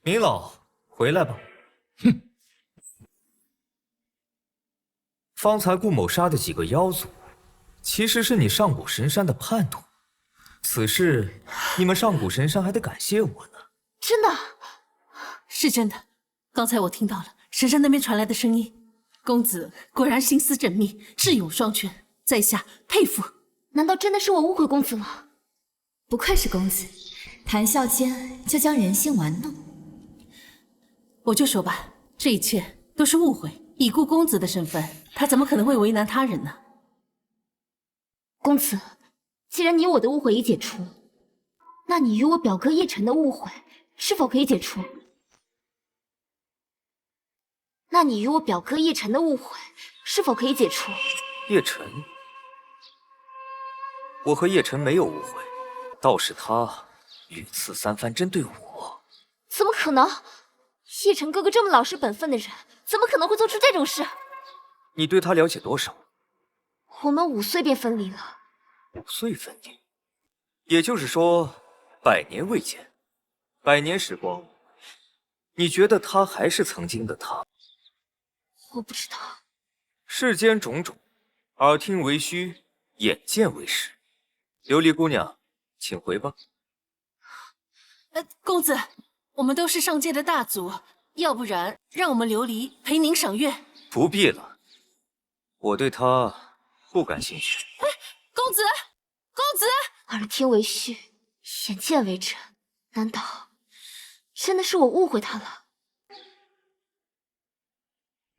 明老，回来吧。哼！方才顾某杀的几个妖族，其实是你上古神山的叛徒。此事你们上古神山还得感谢我呢。真的？是真的。刚才我听到了神山那边传来的声音，公子果然心思缜密，智勇双全，在下佩服。难道真的是我误会公子了？不愧是公子，谈笑间就将人心玩弄。我就说吧，这一切都是误会。以顾公子的身份，他怎么可能会为难他人呢？公子，既然你我的误会已解除，那你与我表哥叶晨的误会是否可以解除？叶晨，我和叶晨没有误会，倒是他屡次三番针对我。怎么可能？叶晨哥哥这么老实本分的人，怎么可能会做出这种事？你对他了解多少？我们5岁便分离了。5岁分离，也就是说100年未见，100年时光，你觉得他还是曾经的他？我不知道。世间种种，耳听为虚，眼见为实。琉璃姑娘，请回吧。公子，我们都是上界的大族，要不然让我们琉璃陪您赏月。不必了，我对他不感兴趣。公子，耳听为虚，眼见为真，难道真的是我误会他了？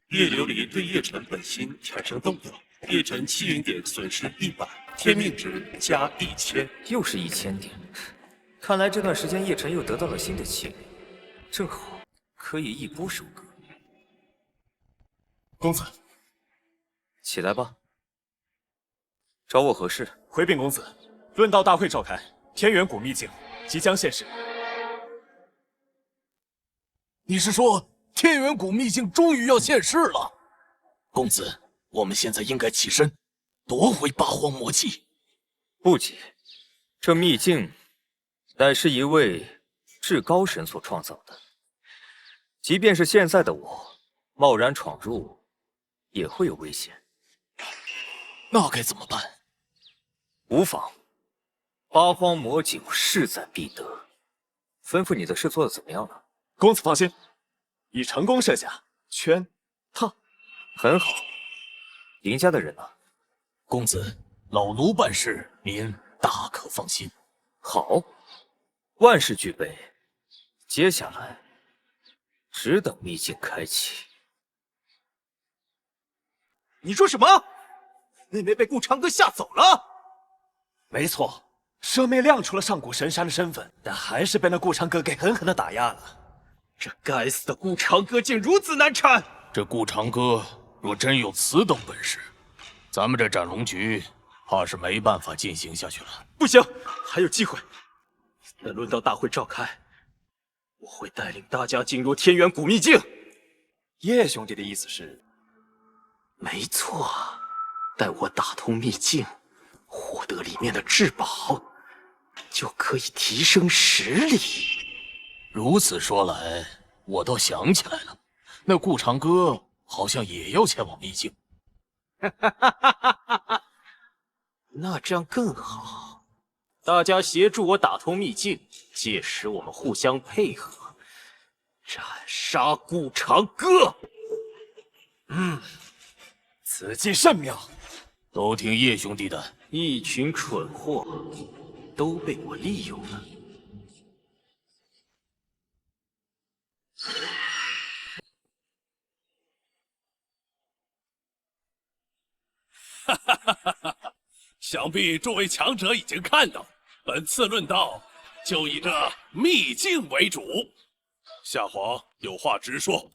叶琉璃对叶晨本心产生动摇，叶晨气运点损失100，天命值加1000，又是1000点。看来这段时间叶晨又得到了新的气力，正好可以一波收割。公子，起来吧。找我何事？回禀公子，论道大会召开，天元谷秘境即将现世。你是说天元谷秘境终于要现世了？公子，我们现在应该起身夺回八荒魔器。不急，这秘境乃是一位至高神所创造的，即便是现在的我贸然闯入，也会有危险。那该怎么办？无妨，八荒魔境势在必得。吩咐你的事做得怎么样了？公子放心，已成功设下圈套。很好。林家的人呢？公子，老奴办事，您大可放心。好，万事俱备，接下来只等秘境开启。你说什么？妹妹被顾长歌吓走了？没错，舍妹亮出了上古神山的身份，但还是被那顾长歌给狠狠的打压了。这该死的顾长歌竟如此难缠！这顾长歌若真有此等本事，咱们这斩龙局怕是没办法进行下去了。不行，还有机会。等论道大会召开，我会带领大家进入天元古秘境。叶兄弟的意思是？没错，待我打通秘境，获得里面的至宝，就可以提升实力。如此说来，我倒想起来了，那顾长歌好像也要前往秘境。那这样更好，大家协助我打通秘境，届时我们互相配合，斩杀顾长歌。此计甚妙，都听叶兄弟的。一群蠢货，都被我利用了。想必诸位强者已经看到，本次论道就以这秘境为主。夏皇有话直说，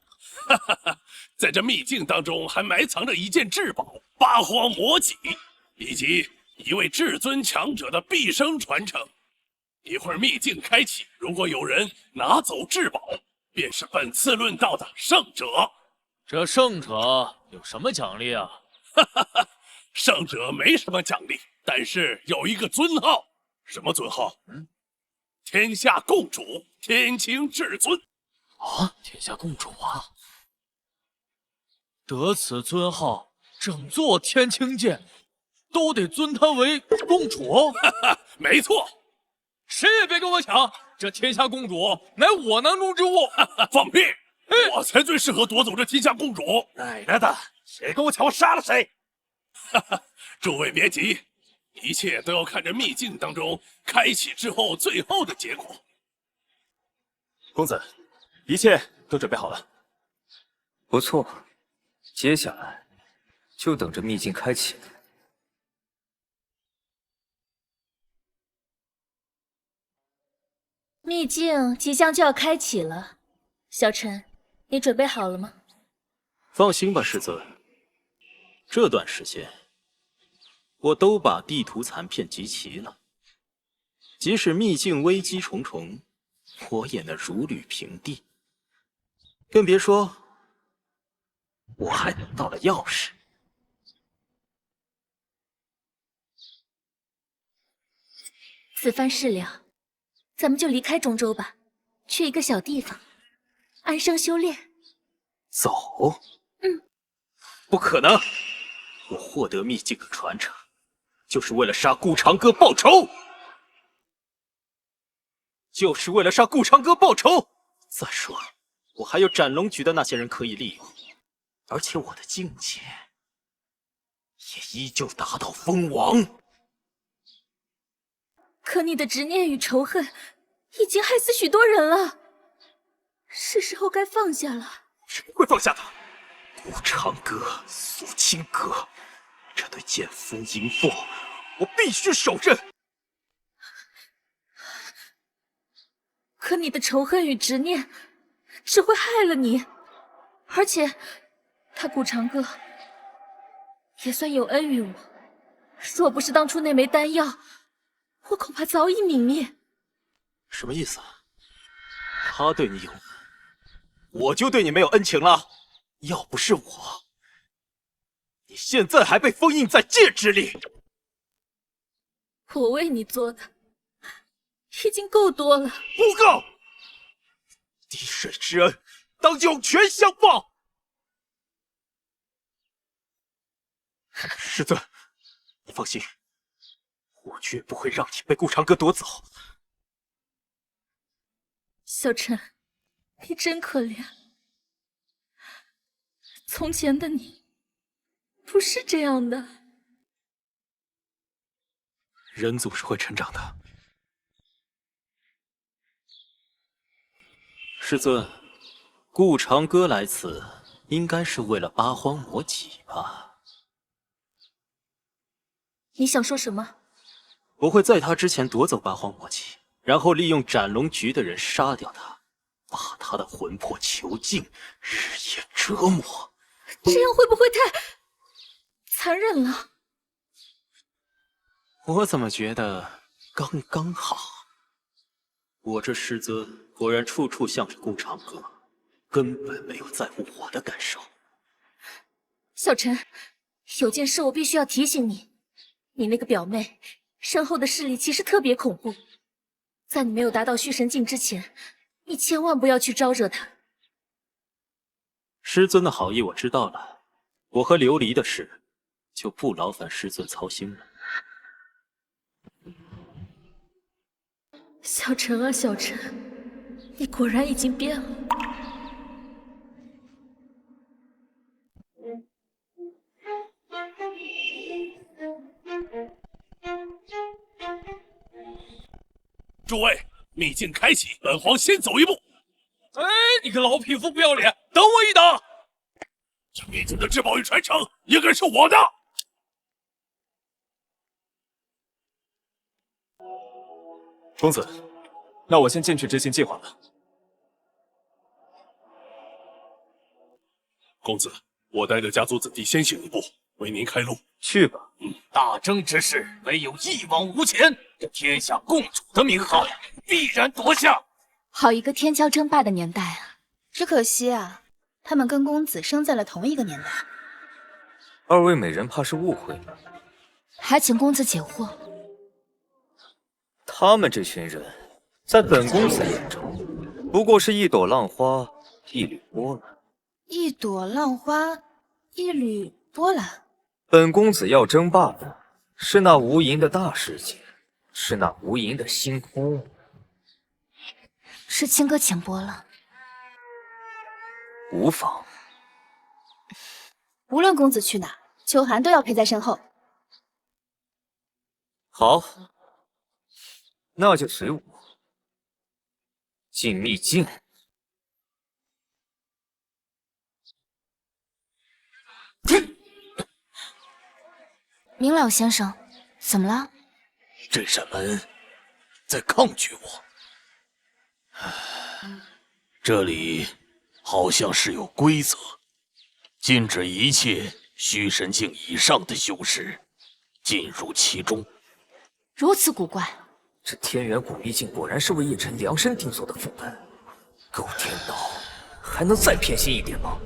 在这秘境当中还埋藏着一件至宝——八荒魔戟，以及一位至尊强者的毕生传承。一会儿秘境开启，如果有人拿走至宝，便是本次论道的胜者。这胜者有什么奖励啊？胜者没什么奖励，但是有一个尊号。什么尊号？天下共主，天清至尊。啊，天下共主啊！得此尊号，整座天清界都得尊他为共主。没错，谁也别跟我抢，这天下共主乃我囊中之物。放屁！我才最适合夺走这天下共主。奶奶的，谁跟我抢，我杀了谁！哈哈，诸位别急，一切都要看着秘境当中开启之后最后的结果。公子，一切都准备好了。不错，接下来就等着秘境开启了。秘境即将就要开启了，小陈，你准备好了吗？放心吧，师尊。这段时间，我都把地图残片集齐了。即使秘境危机重重，我也能如履平地。更别说，我还得到了钥匙。此番事了，咱们就离开中州吧，去一个小地方，安生修炼。走？不可能！我获得秘境的传承，就是为了杀顾长歌报仇，就是为了杀顾长歌报仇。再说了，我还有斩龙局的那些人可以利用，而且我的境界也依旧达到封王。可你的执念与仇恨已经害死许多人了，是时候该放下了。谁会放下他？顾长歌、苏清歌，这对奸夫淫妇，我必须手刃。可你的仇恨与执念只会害了你，而且他顾长歌也算有恩于我，若不是当初那枚丹药，我恐怕早已泯灭。什么意思？他对你有恩，我就对你没有恩情了？要不是我，你现在还被封印在戒指里。我为你做的已经够多了。不够！滴水之恩，当涌泉相报。师尊，你放心，我绝不会让你被顾长歌夺走。小陈，你真可怜。从前的你不是这样的。人总是会成长的。师尊，顾长歌来此，应该是为了八荒魔戟吧？你想说什么？我会在他之前夺走八荒魔戟，然后利用斩龙局的人杀掉他，把他的魂魄囚禁，日夜折磨。这样会不会太残忍了？我怎么觉得刚刚好？我这师尊果然处处向着顾长歌，根本没有在乎我的感受。小陈，有件事我必须要提醒你，你那个表妹身后的势力其实特别恐怖，在你没有达到虚神境之前，你千万不要去招惹她。师尊的好意我知道了，我和琉璃的事就不劳烦师尊操心了。小陈啊，小陈，你果然已经变了。诸位，秘境开启，本皇先走一步。哎，你个老匹夫不要脸，等我一打！这秘境的至宝与传承应该是我的。公子，那我先进去执行计划了。公子，我带着家族子弟先行一步，为您开路。去吧。大征之事，唯有一往无前。这天下共主的名号必然夺下。好一个天骄争霸的年代啊！只可惜啊，他们跟公子生在了同一个年代。二位美人怕是误会了，还请公子解惑。他们这群人，在本公子眼中，不过是一朵浪花，一缕波澜。一朵浪花，一缕波澜。本公子要争霸的是那无垠的大世界，是那无垠的星空。是青哥请播了，无妨。无论公子去哪，秋寒都要陪在身后。好，那就随我进秘境。明老先生，怎么了？这扇门在抗拒我。这里好像是有规则，禁止一切虚神境以上的修士进入其中。如此古怪，这天元古秘境果然是为叶晨量身定做的副本，够天道，还能再偏心一点吗？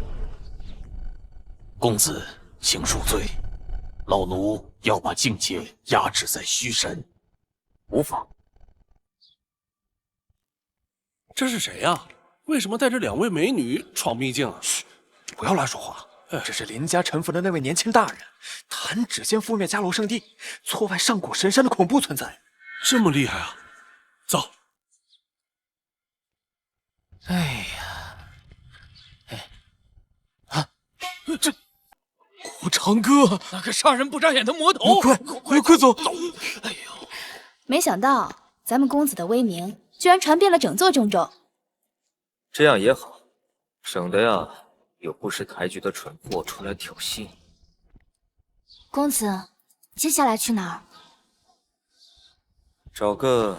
公子，请恕罪，老奴要把境界压制在虚神。无妨。这是谁呀？为什么带着2位美女闯秘境啊？嘘，不要乱说话。这是林家臣服的那位年轻大人，他很只先覆灭迦罗圣地，挫败上古神山的恐怖存在。这么厉害啊！走。哎呀，这顾长歌，那个杀人不眨眼的魔头，快走！哎呦，没想到咱们公子的威名居然传遍了整座中州。这样也好，省得呀有不识抬举的蠢货出来挑衅。公子，接下来去哪儿？找个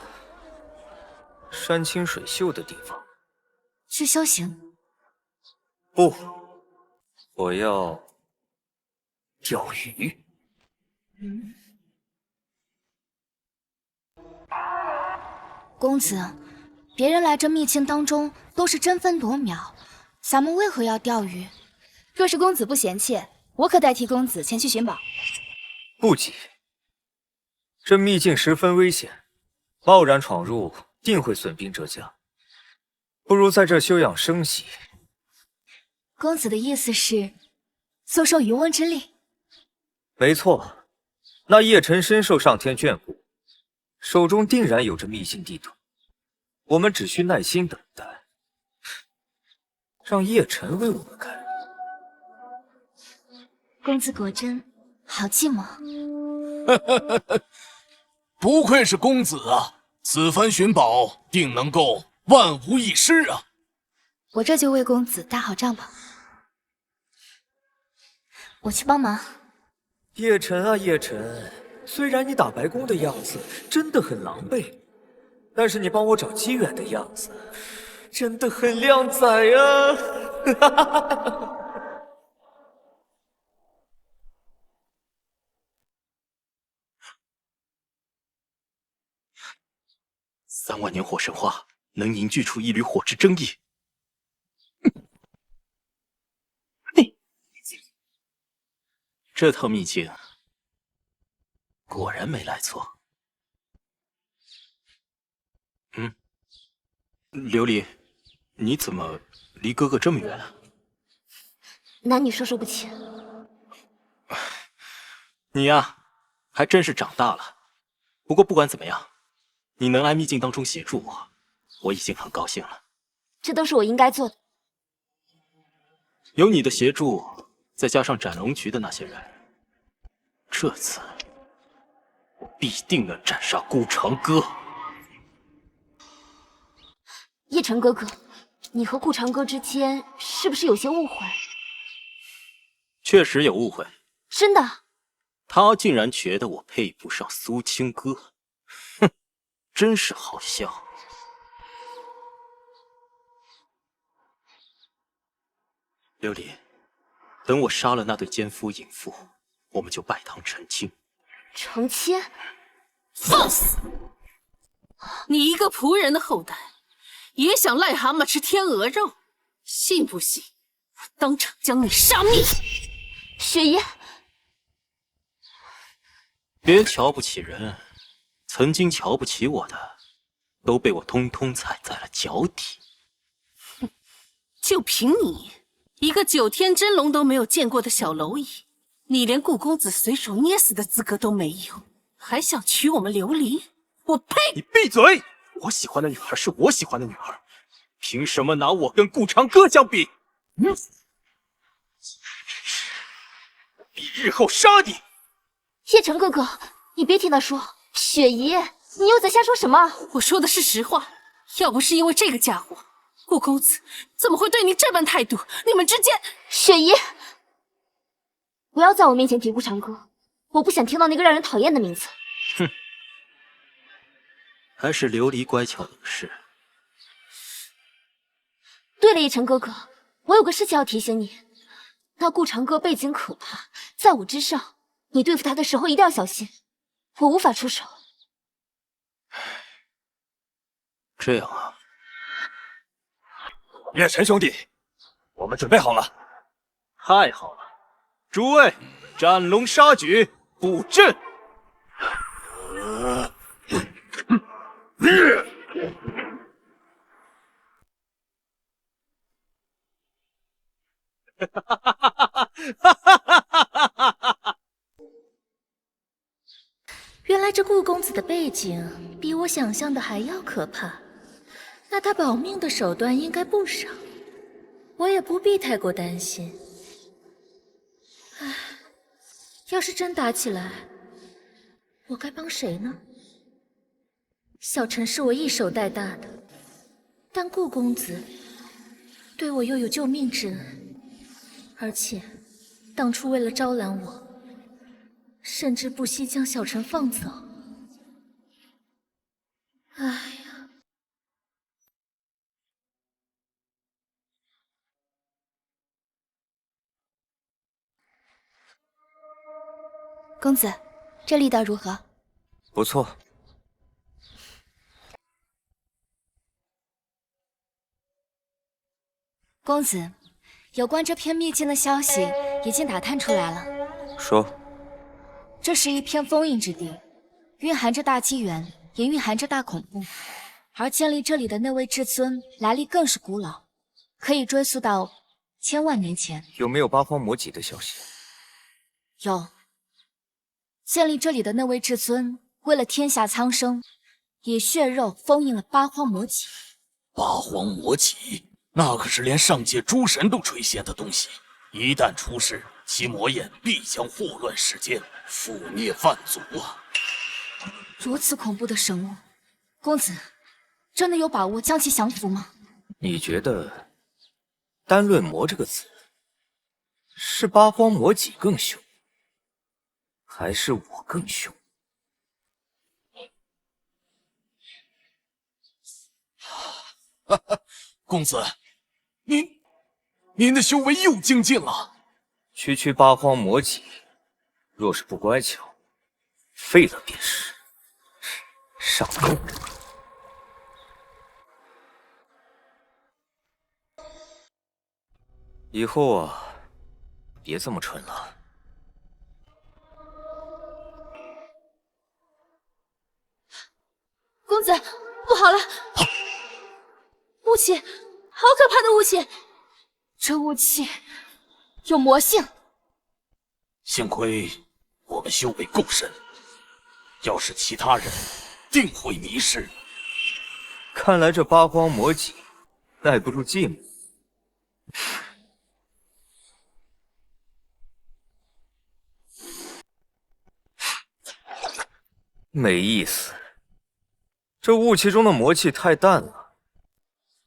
山清水秀的地方。去修行？不，我要钓鱼。公子，别人来这秘境当中都是争分夺秒，咱们为何要钓鱼？若是公子不嫌弃，我可代替公子前去寻宝。不急，这秘境十分危险，贸然闯入定会损兵折将，不如在这休养生息。公子的意思是坐收渔翁之利？没错，那叶晨深受上天眷顾，手中定然有着秘境地图，我们只需耐心等待，让叶晨为我们开路。公子果真好寂寞。不愧是公子啊！此番寻宝定能够万无一失啊！我这就为公子搭好帐篷。我去帮忙。叶晨啊叶晨，虽然你打白宫的样子真的很狼狈，但是你帮我找机缘的样子真的很靓仔啊！哈哈哈哈。3万年火神花能凝聚出一缕火之真意。这套秘境果然没来错。琉璃，你怎么离哥哥这么远啊？男女授受不亲。你呀，还真是长大了。不过不管怎么样，你能来秘境当中协助我，我已经很高兴了。这都是我应该做的。有你的协助，再加上斩龙局的那些人，这次我必定能斩杀顾长歌。叶晨哥哥，你和顾长歌之间是不是有些误会？确实有误会。真的？他竟然觉得我配不上苏清歌，哼，真是好笑。琉璃，等我杀了那对奸夫淫妇，我们就拜堂成亲。成亲？放肆！你一个仆人的后代，也想癞蛤蟆吃天鹅肉？信不信我当场将你杀灭？雪爷，别瞧不起人，曾经瞧不起我的，都被我通通踩在了脚底。哼，就凭你一个9天真龙都没有见过的小蝼蚁，你连顾公子随手捏死的资格都没有，还想娶我们琉璃？我呸！你闭嘴！我喜欢的女孩是我喜欢的女孩，凭什么拿我跟顾长歌相比？必日后杀你！叶晨哥哥，你别听他说。雪姨，你又在瞎说什么？我说的是实话。要不是因为这个家伙，顾公子怎么会对你这般态度？你们之间……雪姨，不要在我面前提顾长歌，我不想听到那个让人讨厌的名字。哼，还是琉璃乖巧懂事。对了，叶晨哥哥，我有个事情要提醒你，那顾长歌背景可怕，在我之上，你对付他的时候一定要小心，我无法出手。这样啊，叶晨兄弟，我们准备好了。太好了，诸位，斩龙杀举，布阵。原来这顾公子的背景比我想象的还要可怕，那他保命的手段应该不少，我也不必太过担心。唉，要是真打起来，我该帮谁呢？小陈是我一手带大的，但顾公子对我又有救命之恩，而且当初为了招揽我，甚至不惜将小陈放走。哎呀，公子，这力道如何？不错。公子，有关这篇秘境的消息已经打探出来了。说。这是一片封印之地，蕴含着大机缘，也蕴含着大恐怖。而建立这里的那位至尊来历更是古老，可以追溯到千万年前。有没有八荒魔戟的消息？有。建立这里的那位至尊，为了天下苍生，以血肉封印了八荒魔戟。八荒魔戟，那可是连上界诸神都垂涎的东西，一旦出世，其魔焰必将祸乱世间，覆灭万族啊！如此恐怖的神物，公子真的有把握将其降服吗？你觉得单论魔这个字，是八荒魔戟更凶，还是我更凶？哈哈，公子，您的修为又精进了。区八荒魔戟，若是不乖巧，废了便是。上钩。以后啊，别这么蠢了。公子，不好了！雾气，好可怕的雾气！这雾气有魔性。幸亏我们修为够深，要是其他人，定会迷失。看来这八荒魔戟耐不住寂寞。没意思，这雾气中的魔气太淡了，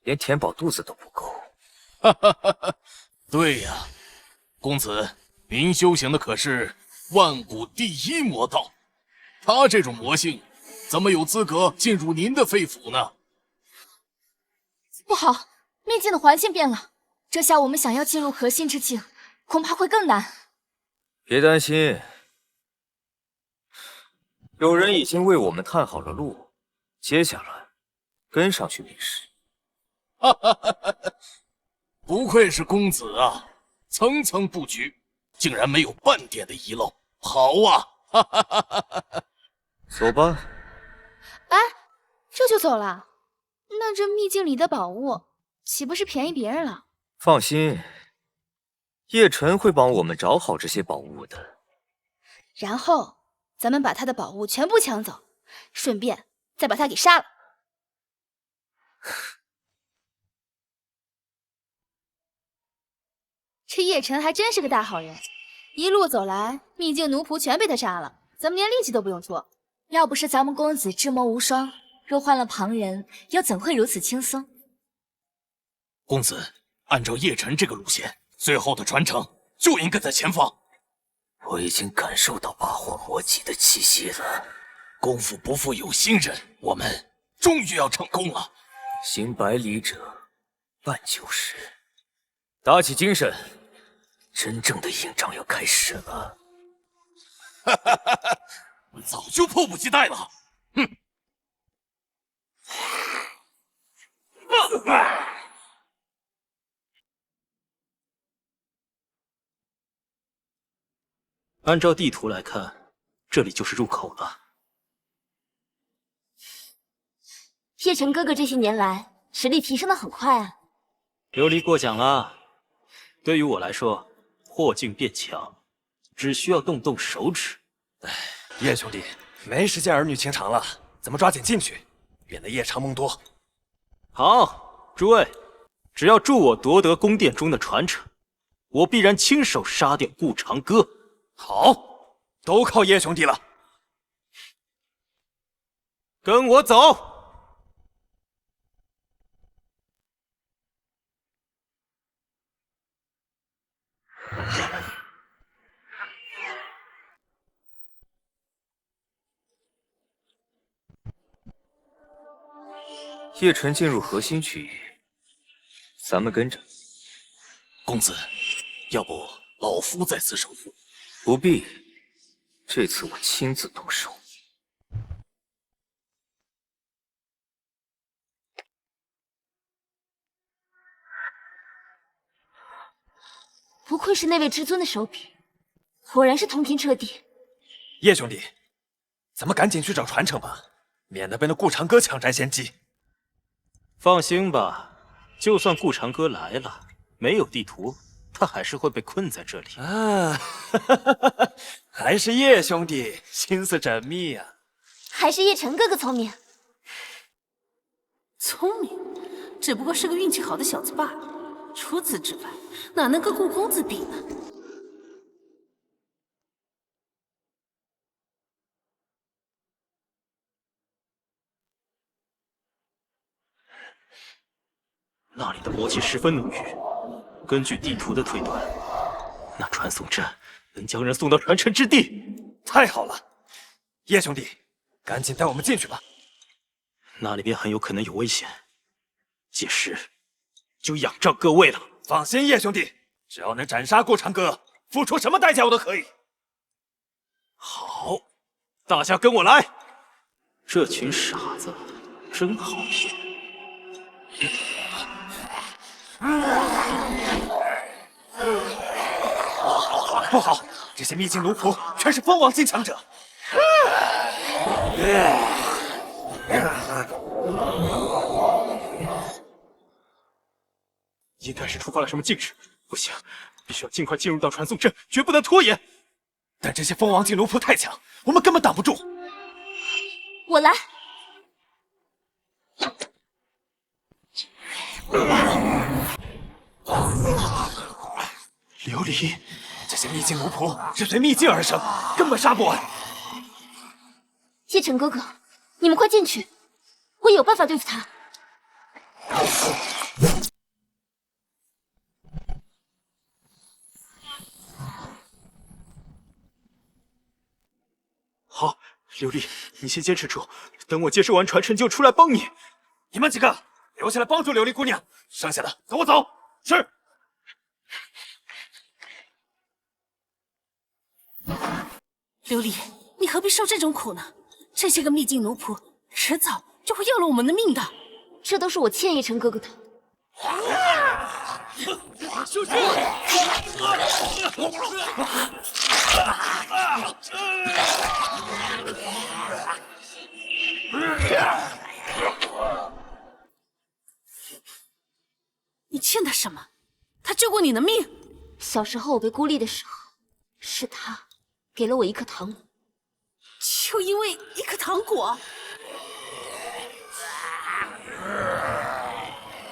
连填饱肚子都不够。哈哈哈哈！对呀，公子，您修行的可是万古第一魔道，他这种魔性，怎么有资格进入您的肺腑呢？不好，秘境的环境变了，这下我们想要进入核心之境，恐怕会更难。别担心，有人已经为我们探好了路，接下来跟上去便是。哈哈哈哈！不愧是公子啊，层层布局，竟然没有半点的遗漏，好啊！哈哈哈哈哈！走吧。哎，这就走了？那这秘境里的宝物，岂不是便宜别人了？放心，叶晨会帮我们找好这些宝物的。然后咱们把他的宝物全部抢走，顺便再把他给杀了。这叶晨还真是个大好人，一路走来，秘境奴仆全被他杀了，咱们连力气都不用出。要不是咱们公子智谋无双，若换了旁人，又怎会如此轻松？公子，按照叶晨这个路线，最后的传承就应该在前方。我已经感受到八荒魔戟的气息了。功夫不负有心人，我们终于要成功了。行百里者半九十，打起精神，真正的硬仗要开始了。哈哈哈哈！我早就迫不及待了。哼！按照地图来看，这里就是入口了。叶晨哥哥这些年来实力提升的很快啊。琉璃过奖了。对于我来说，破镜变强，只需要动动手指。叶兄弟，没时间儿女情长了，咱们抓紧进去，免得夜长梦多。好，诸位，只要助我夺得宫殿中的传承，我必然亲手杀掉顾长歌。好，都靠叶兄弟了。跟我走。叶晨进入核心区域，咱们跟着。公子，要不老夫在此守护？不必，这次我亲自动手。不愧是那位至尊的手笔，果然是通天彻地。叶兄弟，咱们赶紧去找传承吧，免得被那顾长歌抢占先机。放心吧，就算顾长歌来了，没有地图，他还是会被困在这里。啊，还是叶兄弟心思缜密啊！还是叶晨哥哥聪明。聪明，只不过是个运气好的小子罢了。除此之外，哪能跟顾公子比呢？那里的魔气十分浓郁，根据地图的推断，那传送阵能将人送到传承之地。太好了，叶兄弟，赶紧带我们进去吧。那里边很有可能有危险，届时就仰仗各位了。放心，叶兄弟，只要能斩杀顾长歌，付出什么代价我都可以。好，大家跟我来。这群傻子真好骗。不好，这些秘境奴仆全是蜂王境强者。应该是触发了什么禁制，不行，必须要尽快进入到传送阵，绝不能拖延。但这些蜂王境奴仆太强，我们根本挡不住。我来。琉璃，这些秘境奴仆是随秘境而生，根本杀不完。叶晨哥哥，你们快进去，我有办法对付他。好，琉璃，你先坚持住，等我接收完传承就出来帮你。你们几个留下来帮助琉璃姑娘，剩下的跟我走。是。琉璃，你何必受这种苦呢？这些个秘境奴仆，迟早就会要了我们的命的。这都是我欠叶晨哥哥的。出去！你欠他什么？他救过你的命。小时候我被孤立的时候，是他给了我一颗糖果。就因为一颗糖果？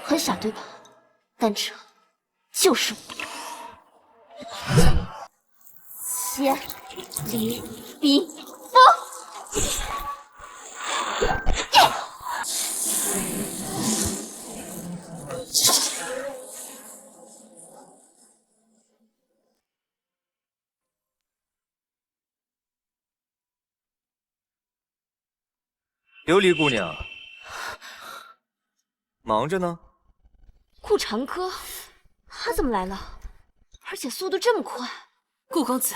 很傻对吧？但这就是我。天理冰封。琉璃姑娘，忙着呢。顾长歌，他怎么来了？而且速度这么快。顾公子，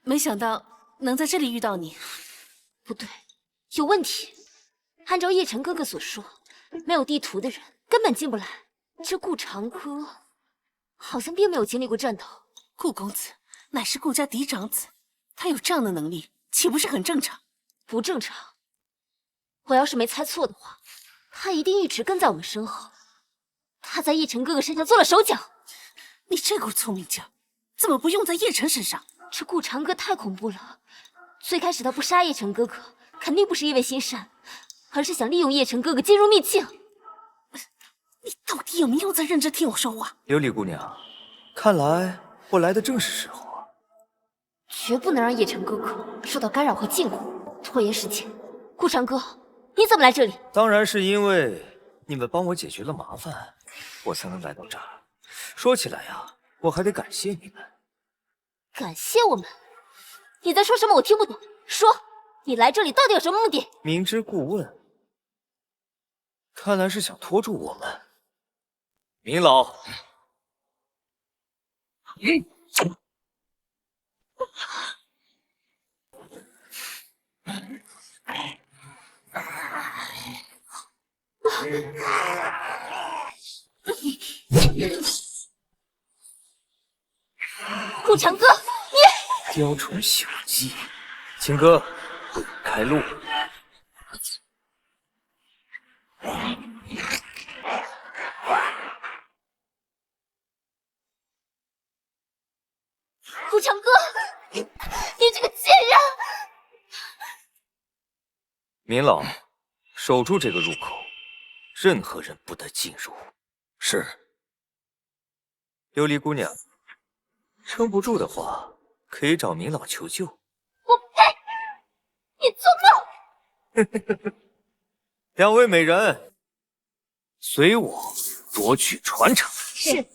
没想到能在这里遇到你。不对，有问题。按照叶晨哥哥所说，没有地图的人根本进不来。这顾长歌好像并没有经历过战斗。顾公子乃是顾家嫡长子，他有这样的能力，岂不是很正常？不正常。我要是没猜错的话，他一定一直跟在我们身后。他在叶晨哥哥身上做了手脚。你这股聪明劲儿，怎么不用在叶晨身上？这顾长歌太恐怖了。最开始他不杀叶晨哥哥，肯定不是因为心善，而是想利用叶晨哥哥进入秘境。你到底有没有在认真听我说话？琉璃姑娘，看来我来的正是时候啊！绝不能让叶晨哥哥受到干扰和禁锢，拖延时间。顾长歌，你怎么来这里？当然是因为你们帮我解决了麻烦，我才能来到这儿。说起来呀，我还得感谢你们。感谢我们？你在说什么？我听不懂。说，你来这里到底有什么目的？明知故问，看来是想拖住我们。明老，顾长歌，你雕虫小技，青哥，开路！顾长歌，你这个贱人！明老，守住这个入口，任何人不得进入。是。琉璃姑娘，撑不住的话，可以找明老求救。我呸！你做梦！两位美人，随我夺取传承。是。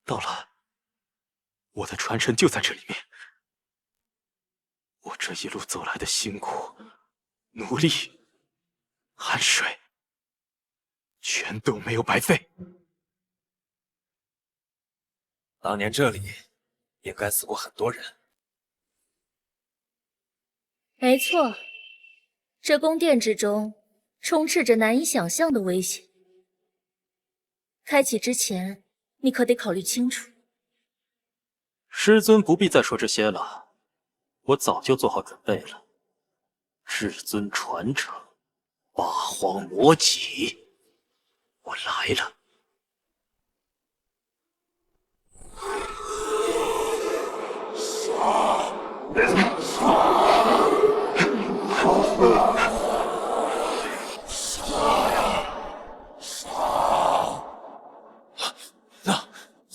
到了，我的传承就在这里面。我这一路走来的辛苦、努力、汗水，全都没有白费。当年这里应该死过很多人。没错，这宫殿之中充斥着难以想象的危险。开启之前，你可得考虑清楚。师尊不必再说这些了，我早就做好准备了。至尊传承，八荒魔戟，我来了。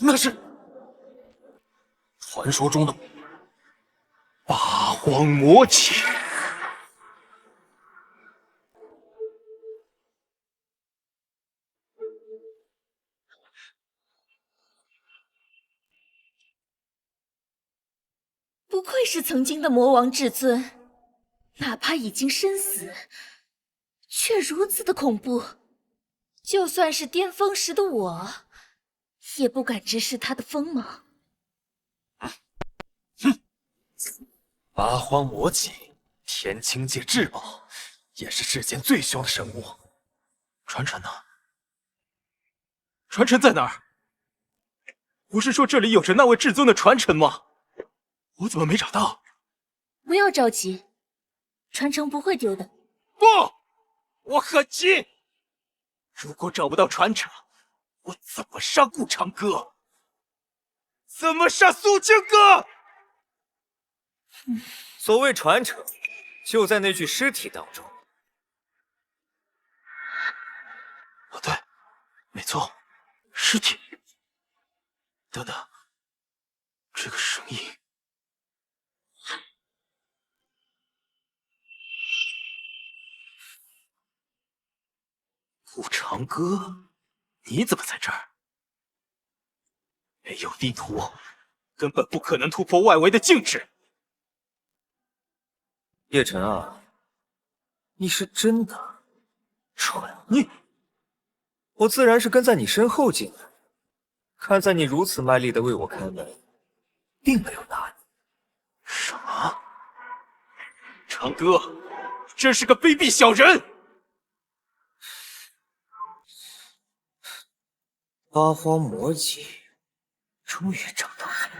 那是传说中的八荒魔戟。不愧是曾经的魔王至尊，哪怕已经身死，却如此的恐怖。就算是巅峰时的我，也不敢直视他的锋芒。八荒魔戟，天青界至宝，也是世间最凶的生物。传承呢？传承在哪儿？不是说这里有着那位至尊的传承吗？我怎么没找到？不要着急，传承不会丢的。不，我很急。如果找不到传承，我怎么杀顾长歌？怎么杀苏清歌？所谓传承，就在那具尸体当中。不对，没错，尸体。等等，这个声音，顾长歌，你怎么在这儿？没有地图，根本不可能突破外围的禁制。叶晨啊，你是真的蠢！我自然是跟在你身后进来。看在你如此卖力的为我开门，并没有拿你。什么？长歌，真是个卑鄙小人！八荒魔籍，终于找到你。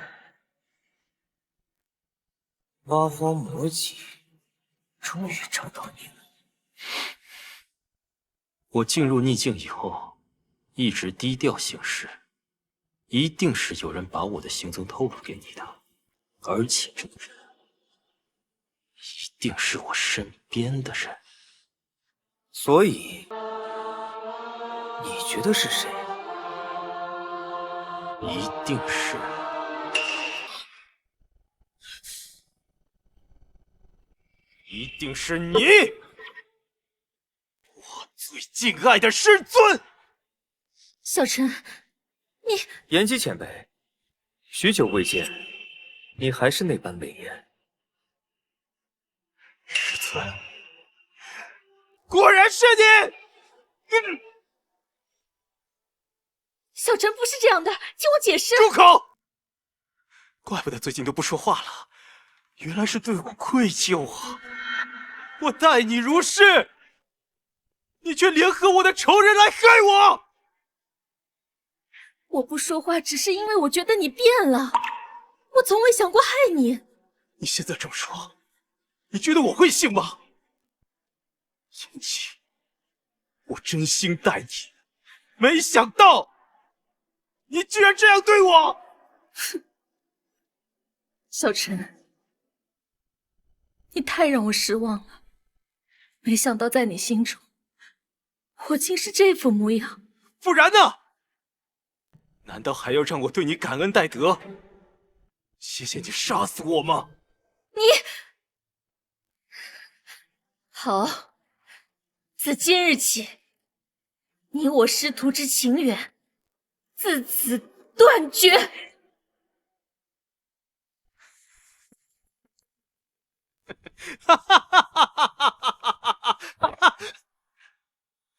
八荒魔籍，终于找到你了。我进入逆境以后，一直低调行事。一定是有人把我的行踪透露给你的，而且这个人一定是我身边的人。所以，你觉得是谁？一定是……一定是你！我最敬爱的师尊！小陈。你妍希前辈，许久未见，你还是那般美颜。师尊，果然是你！小陈不是这样的，听我解释。住口！怪不得最近都不说话了，原来是对我愧疚啊！我待你如是，你却联合我的仇人来害我！我不说话，只是因为我觉得你变了。我从未想过害你。你现在这么说，你觉得我会信吗？妍希，我真心待你，没想到你居然这样对我！哼，小陈，你太让我失望了。没想到在你心中，我竟是这副模样。不然呢？难道还要让我对你感恩戴德？谢谢你杀死我吗？你好，自今日起，你我师徒之情缘自此断绝。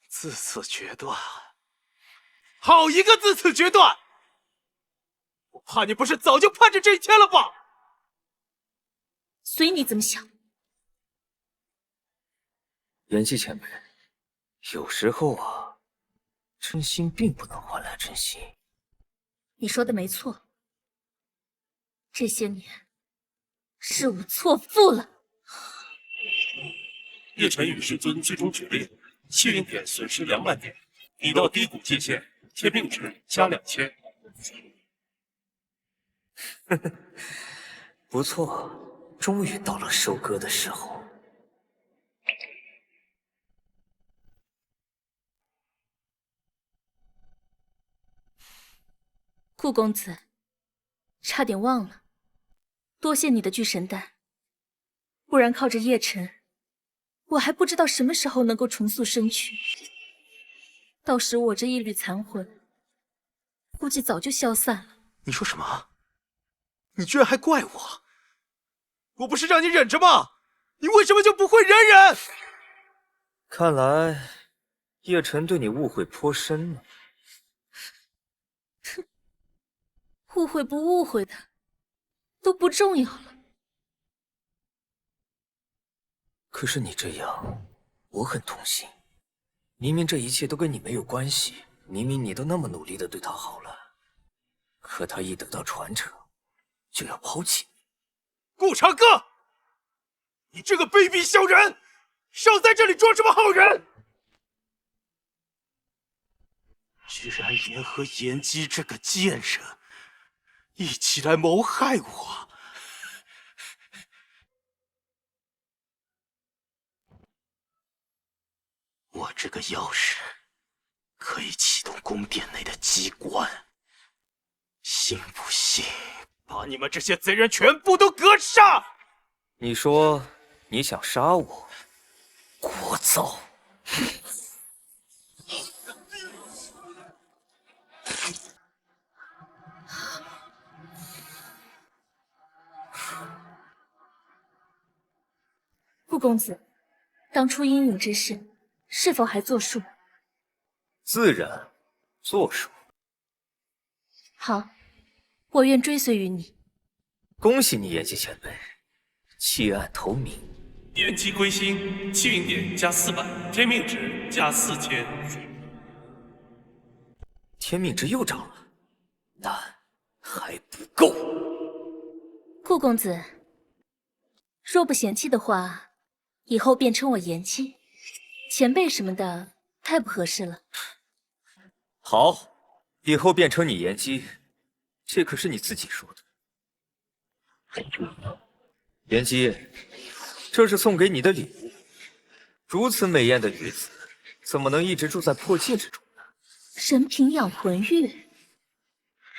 自此决断，好一个自此决断！我怕你不是早就盼着这一天了吧？随你怎么想。妍希前辈，有时候啊，真心并不能换来真心。你说的没错，这些年是我错付了。叶晨与师尊最终决裂，气灵点损失2万点，已到低谷界限，天命值加2000。不错，终于到了收割的时候。顾公子，差点忘了，多谢你的聚神丹，不然靠着叶晨，我还不知道什么时候能够重塑身躯。到时我这一缕残魂，估计早就消散了。你说什么？你居然还怪我？我不是让你忍着吗？你为什么就不会忍忍？看来叶晨对你误会颇深了。哼，误会不误会的都不重要了。可是你这样，我很痛心。明明这一切都跟你没有关系，明明你都那么努力的对他好了，可他一得到传承，就要抛弃你。顾长歌，你这个卑鄙小人，少在这里装什么好人！居然联合颜姬这个贱人，一起来谋害我！我这个钥匙可以启动宫殿内的机关，信不信把你们这些贼人全部都格杀？你说你想杀我？聒噪！顾公子，当初英勇之事，是否还作数？自然作数。好，我愿追随于你。恭喜你，颜姬前辈，弃暗投明。颜姬归心，气运点加400，天命值加4000。天命值又涨了，但还不够。顾公子，若不嫌弃的话，以后便称我颜姬，前辈什么的太不合适了。好，以后便称你颜姬，这可是你自己说的。颜姬，这是送给你的礼物。如此美艳的女子，怎么能一直住在破戒之中呢？神品养魂玉，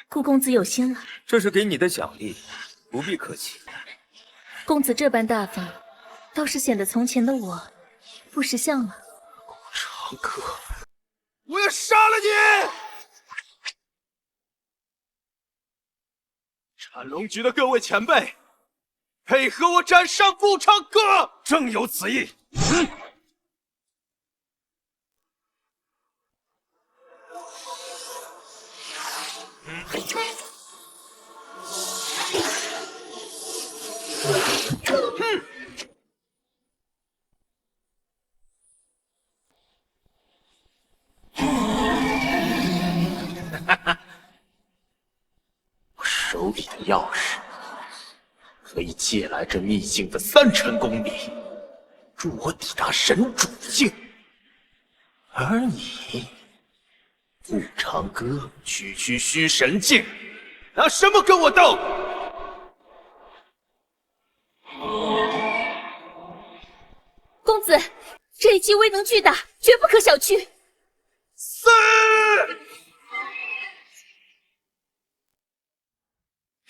顾公子有心了。这是给你的奖励，不必客气。公子这般大方，倒是显得从前的我不识相了。长歌，我要杀了你！斩龙局的各位前辈，配合我斩杀顾长歌！正有此意。我手里的钥匙可以借来这秘境的30公里，助我抵达神主境。而你，顾长歌，区区虚神境，拿什么跟我斗？公子，这一击威能巨大，绝不可小觑。死！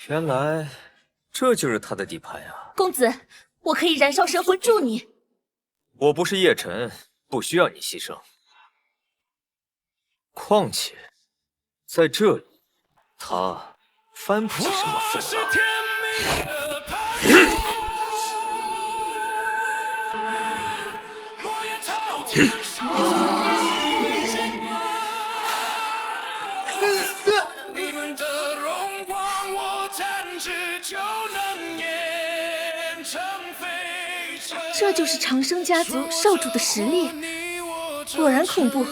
原来这就是他的底牌啊！公子，我可以燃烧神魂助你。我不是叶晨，不需要你牺牲。况且，在这里，他翻不起什么风浪。这就是长生家族少主的实力，果然恐怖。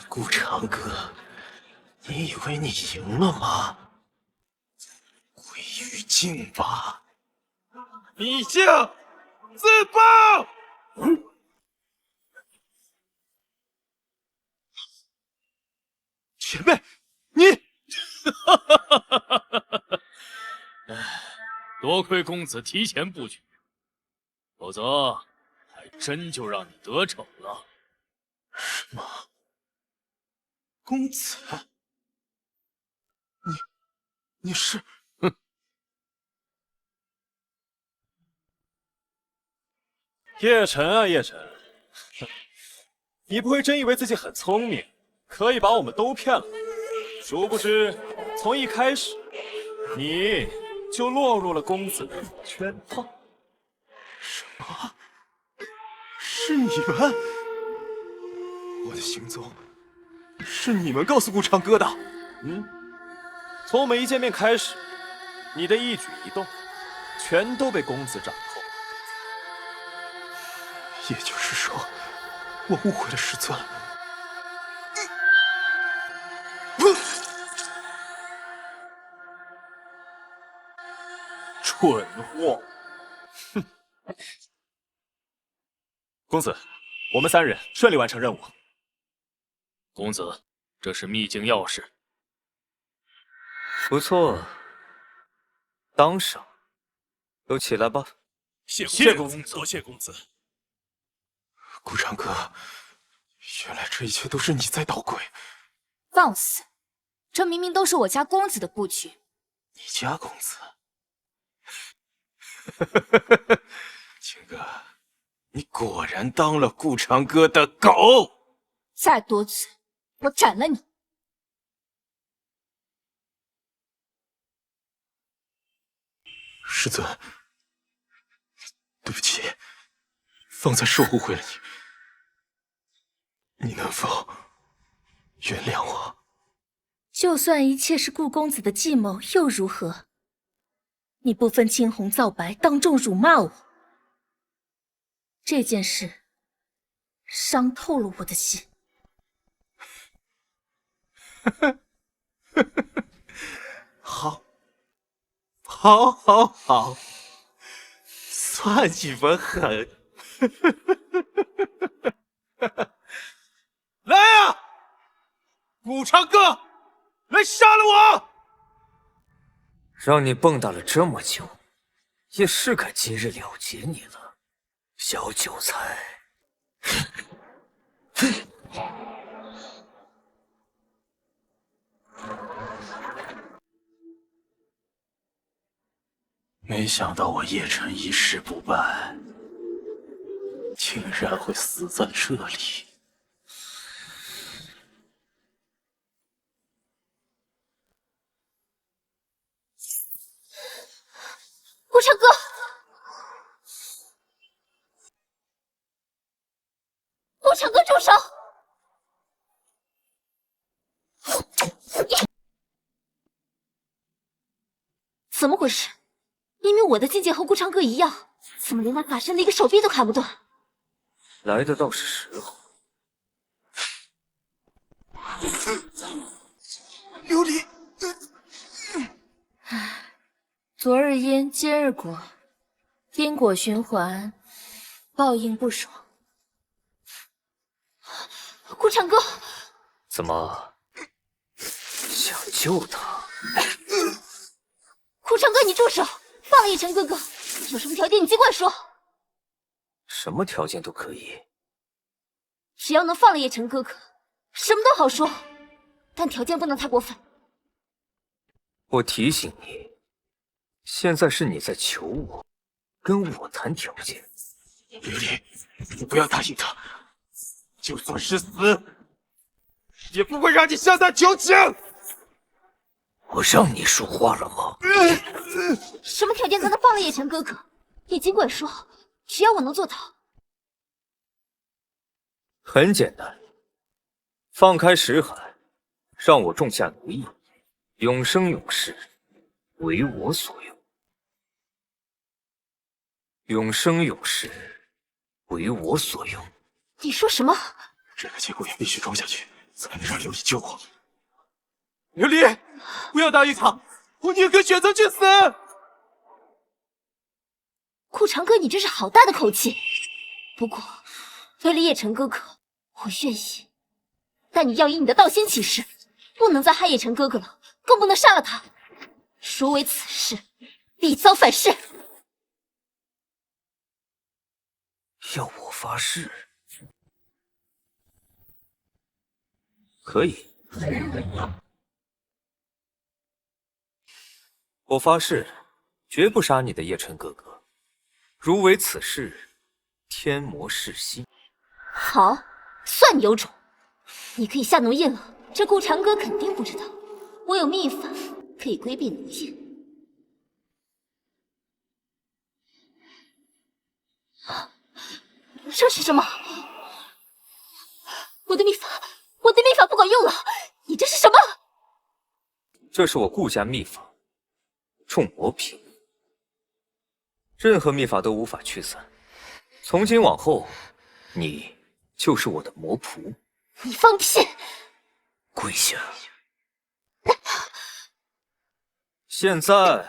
顾长歌，你以为你赢了吗？归于境吧，秘境自爆！前辈，你，多亏公子提前布局，否则还真就让你得逞了。什么？公子？你是？哼！叶晨啊，叶晨，你不会真以为自己很聪明，可以把我们都骗了？殊不知，从一开始，你就落入了公子的圈套。什么？是你们？我的行踪是你们告诉顾长歌的？从我们一见面开始，你的一举一动，全都被公子掌控。也就是说，我误会了师尊。蠢货！哼！公子，我们3人顺利完成任务。公子，这是秘境钥匙。不错，当赏。都起来吧。谢公子，多谢公子。顾长哥，原来这一切都是你在捣鬼。放肆！这明明都是我家公子的布局。你家公子？青哥，你果然当了顾长哥的狗！再多嘴，我斩了你！师尊，对不起，方才是我误会了你，你能否原谅我？就算一切是顾公子的计谋，又如何？你不分青红皂白，当众辱骂我，这件事伤透了我的心。好，好，好，好，算你们狠！来呀，顾长哥，来杀了我！让你蹦跶了这么久，也是该今日了结你了，小韭菜。没想到我叶晨一事不办，竟然会死在这里。顾长哥，顾长哥，住手！怎么回事？明明我的境界和顾长哥一样，怎么连那法身的一个手臂都砍不断？来的倒是时候。琉璃，昨日因，今日果，因果循环，报应不爽。顾长哥，怎么想救他？顾长哥，你住手！放了叶晨哥哥，有什么条件你尽管说。什么条件都可以，只要能放了叶晨哥哥，什么都好说，但条件不能太过分。我提醒你，现在是你在求我，跟我谈条件。琉璃，你不要答应他，就算是死，也不会让你向他求情。我让你说话了吗？什么条件才能放了叶晨哥哥？你尽管说，只要我能做到。很简单，放开识海，让我种下奴役，永生永世为我所用。永生永世为我所用。你说什么？这个节骨眼必须装下去，才能让琉璃救我。琉璃，不要答应他，我宁可选择去死。顾长哥，你这是好大的口气。不过，为了叶晨哥哥，我愿意。但你要以你的道心起誓，不能再害叶晨哥哥了，更不能杀了他。如违此事，必遭反噬。要我发誓？可以。我发誓，绝不杀你的叶晨哥哥。如违此事，天魔噬心。好，算你有种。你可以下奴印了，这顾长哥肯定不知道，我有秘法可以规避奴印。这是什么？我的秘法不管用了！你这是什么？这是我顾家秘法，众魔品。任何秘法都无法驱散。从今往后，你就是我的魔仆。你放屁！跪下！现在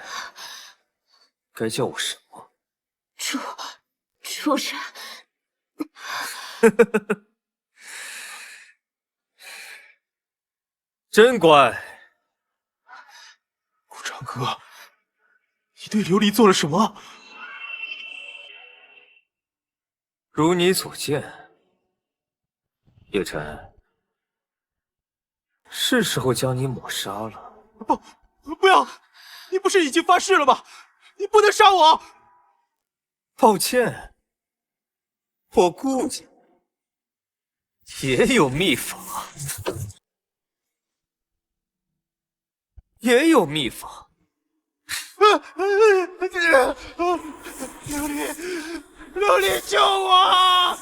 该叫我什么？主人。真乖。顾长歌，你对琉璃做了什么？如你所见，叶晨，是时候将你抹杀了。不要！你不是已经发誓了吗？你不能杀我！抱歉，我顾家也有秘法，也有秘法。琉璃，救我！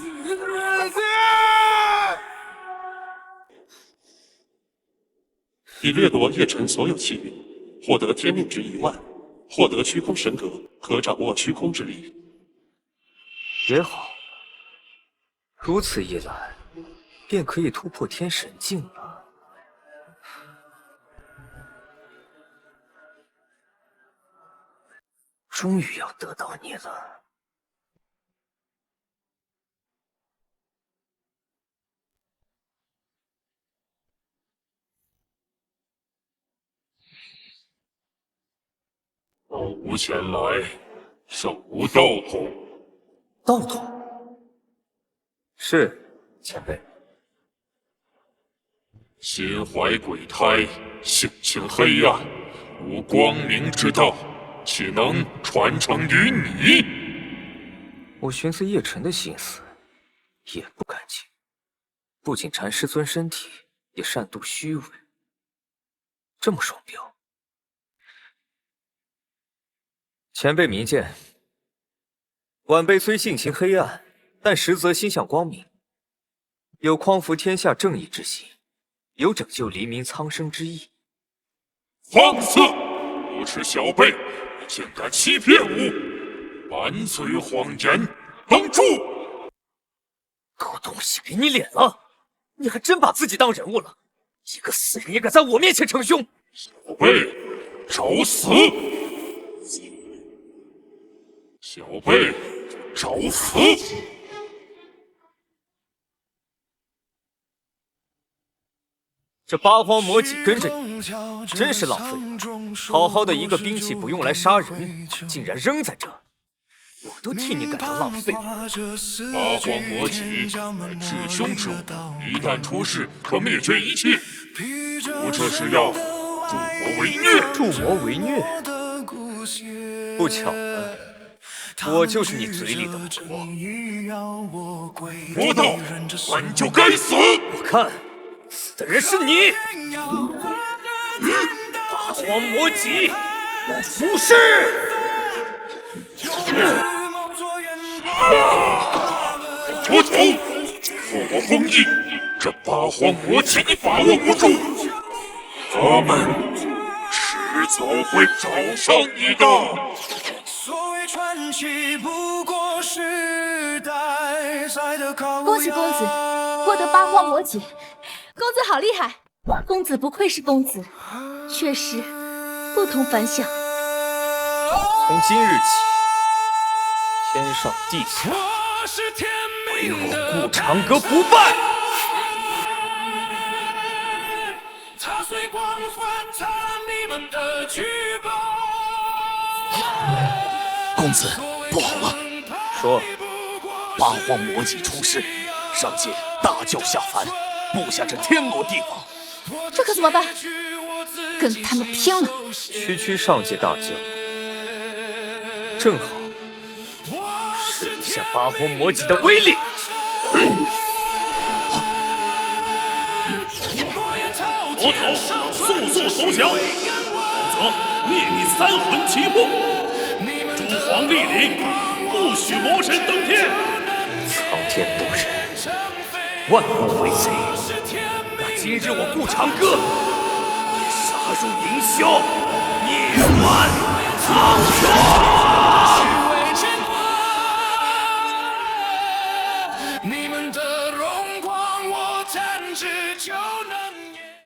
已掠夺叶晨所有气运，获得天命值1万，获得虚空神格，可掌握虚空之力。也好，如此一来，便可以突破天神境了。终于要得到你了。道无前来，手无道统。道统？是，前辈。心怀鬼胎，性情黑暗，无光明之道，岂能传承于你？我寻思叶晨的心思也不干净，不仅缠师尊身体，也善妒虚伪，这么双标。前辈明鉴，晚辈虽性情黑暗，但实则心向光明，有匡扶天下正义之心，有拯救黎民苍生之意。放肆！无耻小辈，你竟敢欺骗我！满嘴谎言，等住！狗东西，给你脸了！你还真把自己当人物了！一个死人也敢在我面前逞凶！小辈，找死！小辈，找死！这八荒魔戟跟着你，真是浪费！好好的一个兵器不用来杀人，竟然扔在这，我都替你感到浪费。八荒魔戟乃至凶之物，一旦出世，可灭绝一切。我这是要助魔为虐！助魔为虐？不巧了，我就是你嘴里的魔。魔道，本就该死！我看死的人是你！八荒魔戟，出世！魔头，复我封印！这八荒魔戟你把握不住，他们迟早会找上你的。恭喜公子获得八荒魔戟，公子好厉害！公子不愧是公子，确实不同凡响。从今日起，天上地下，唯我顾长歌不败！公子，不好了！说，八荒魔戟出世，上界大教下凡，布下这天罗地网。这可怎么办？跟他们拼了！区上界大教，正好试一下八荒魔戟的威力。魔头，速速投降，否则灭你三魂七魄！诸皇莅临，不许魔神登天！苍天不仁，万物为贼。那今日我顾长歌也杀入凌霄，灭乱！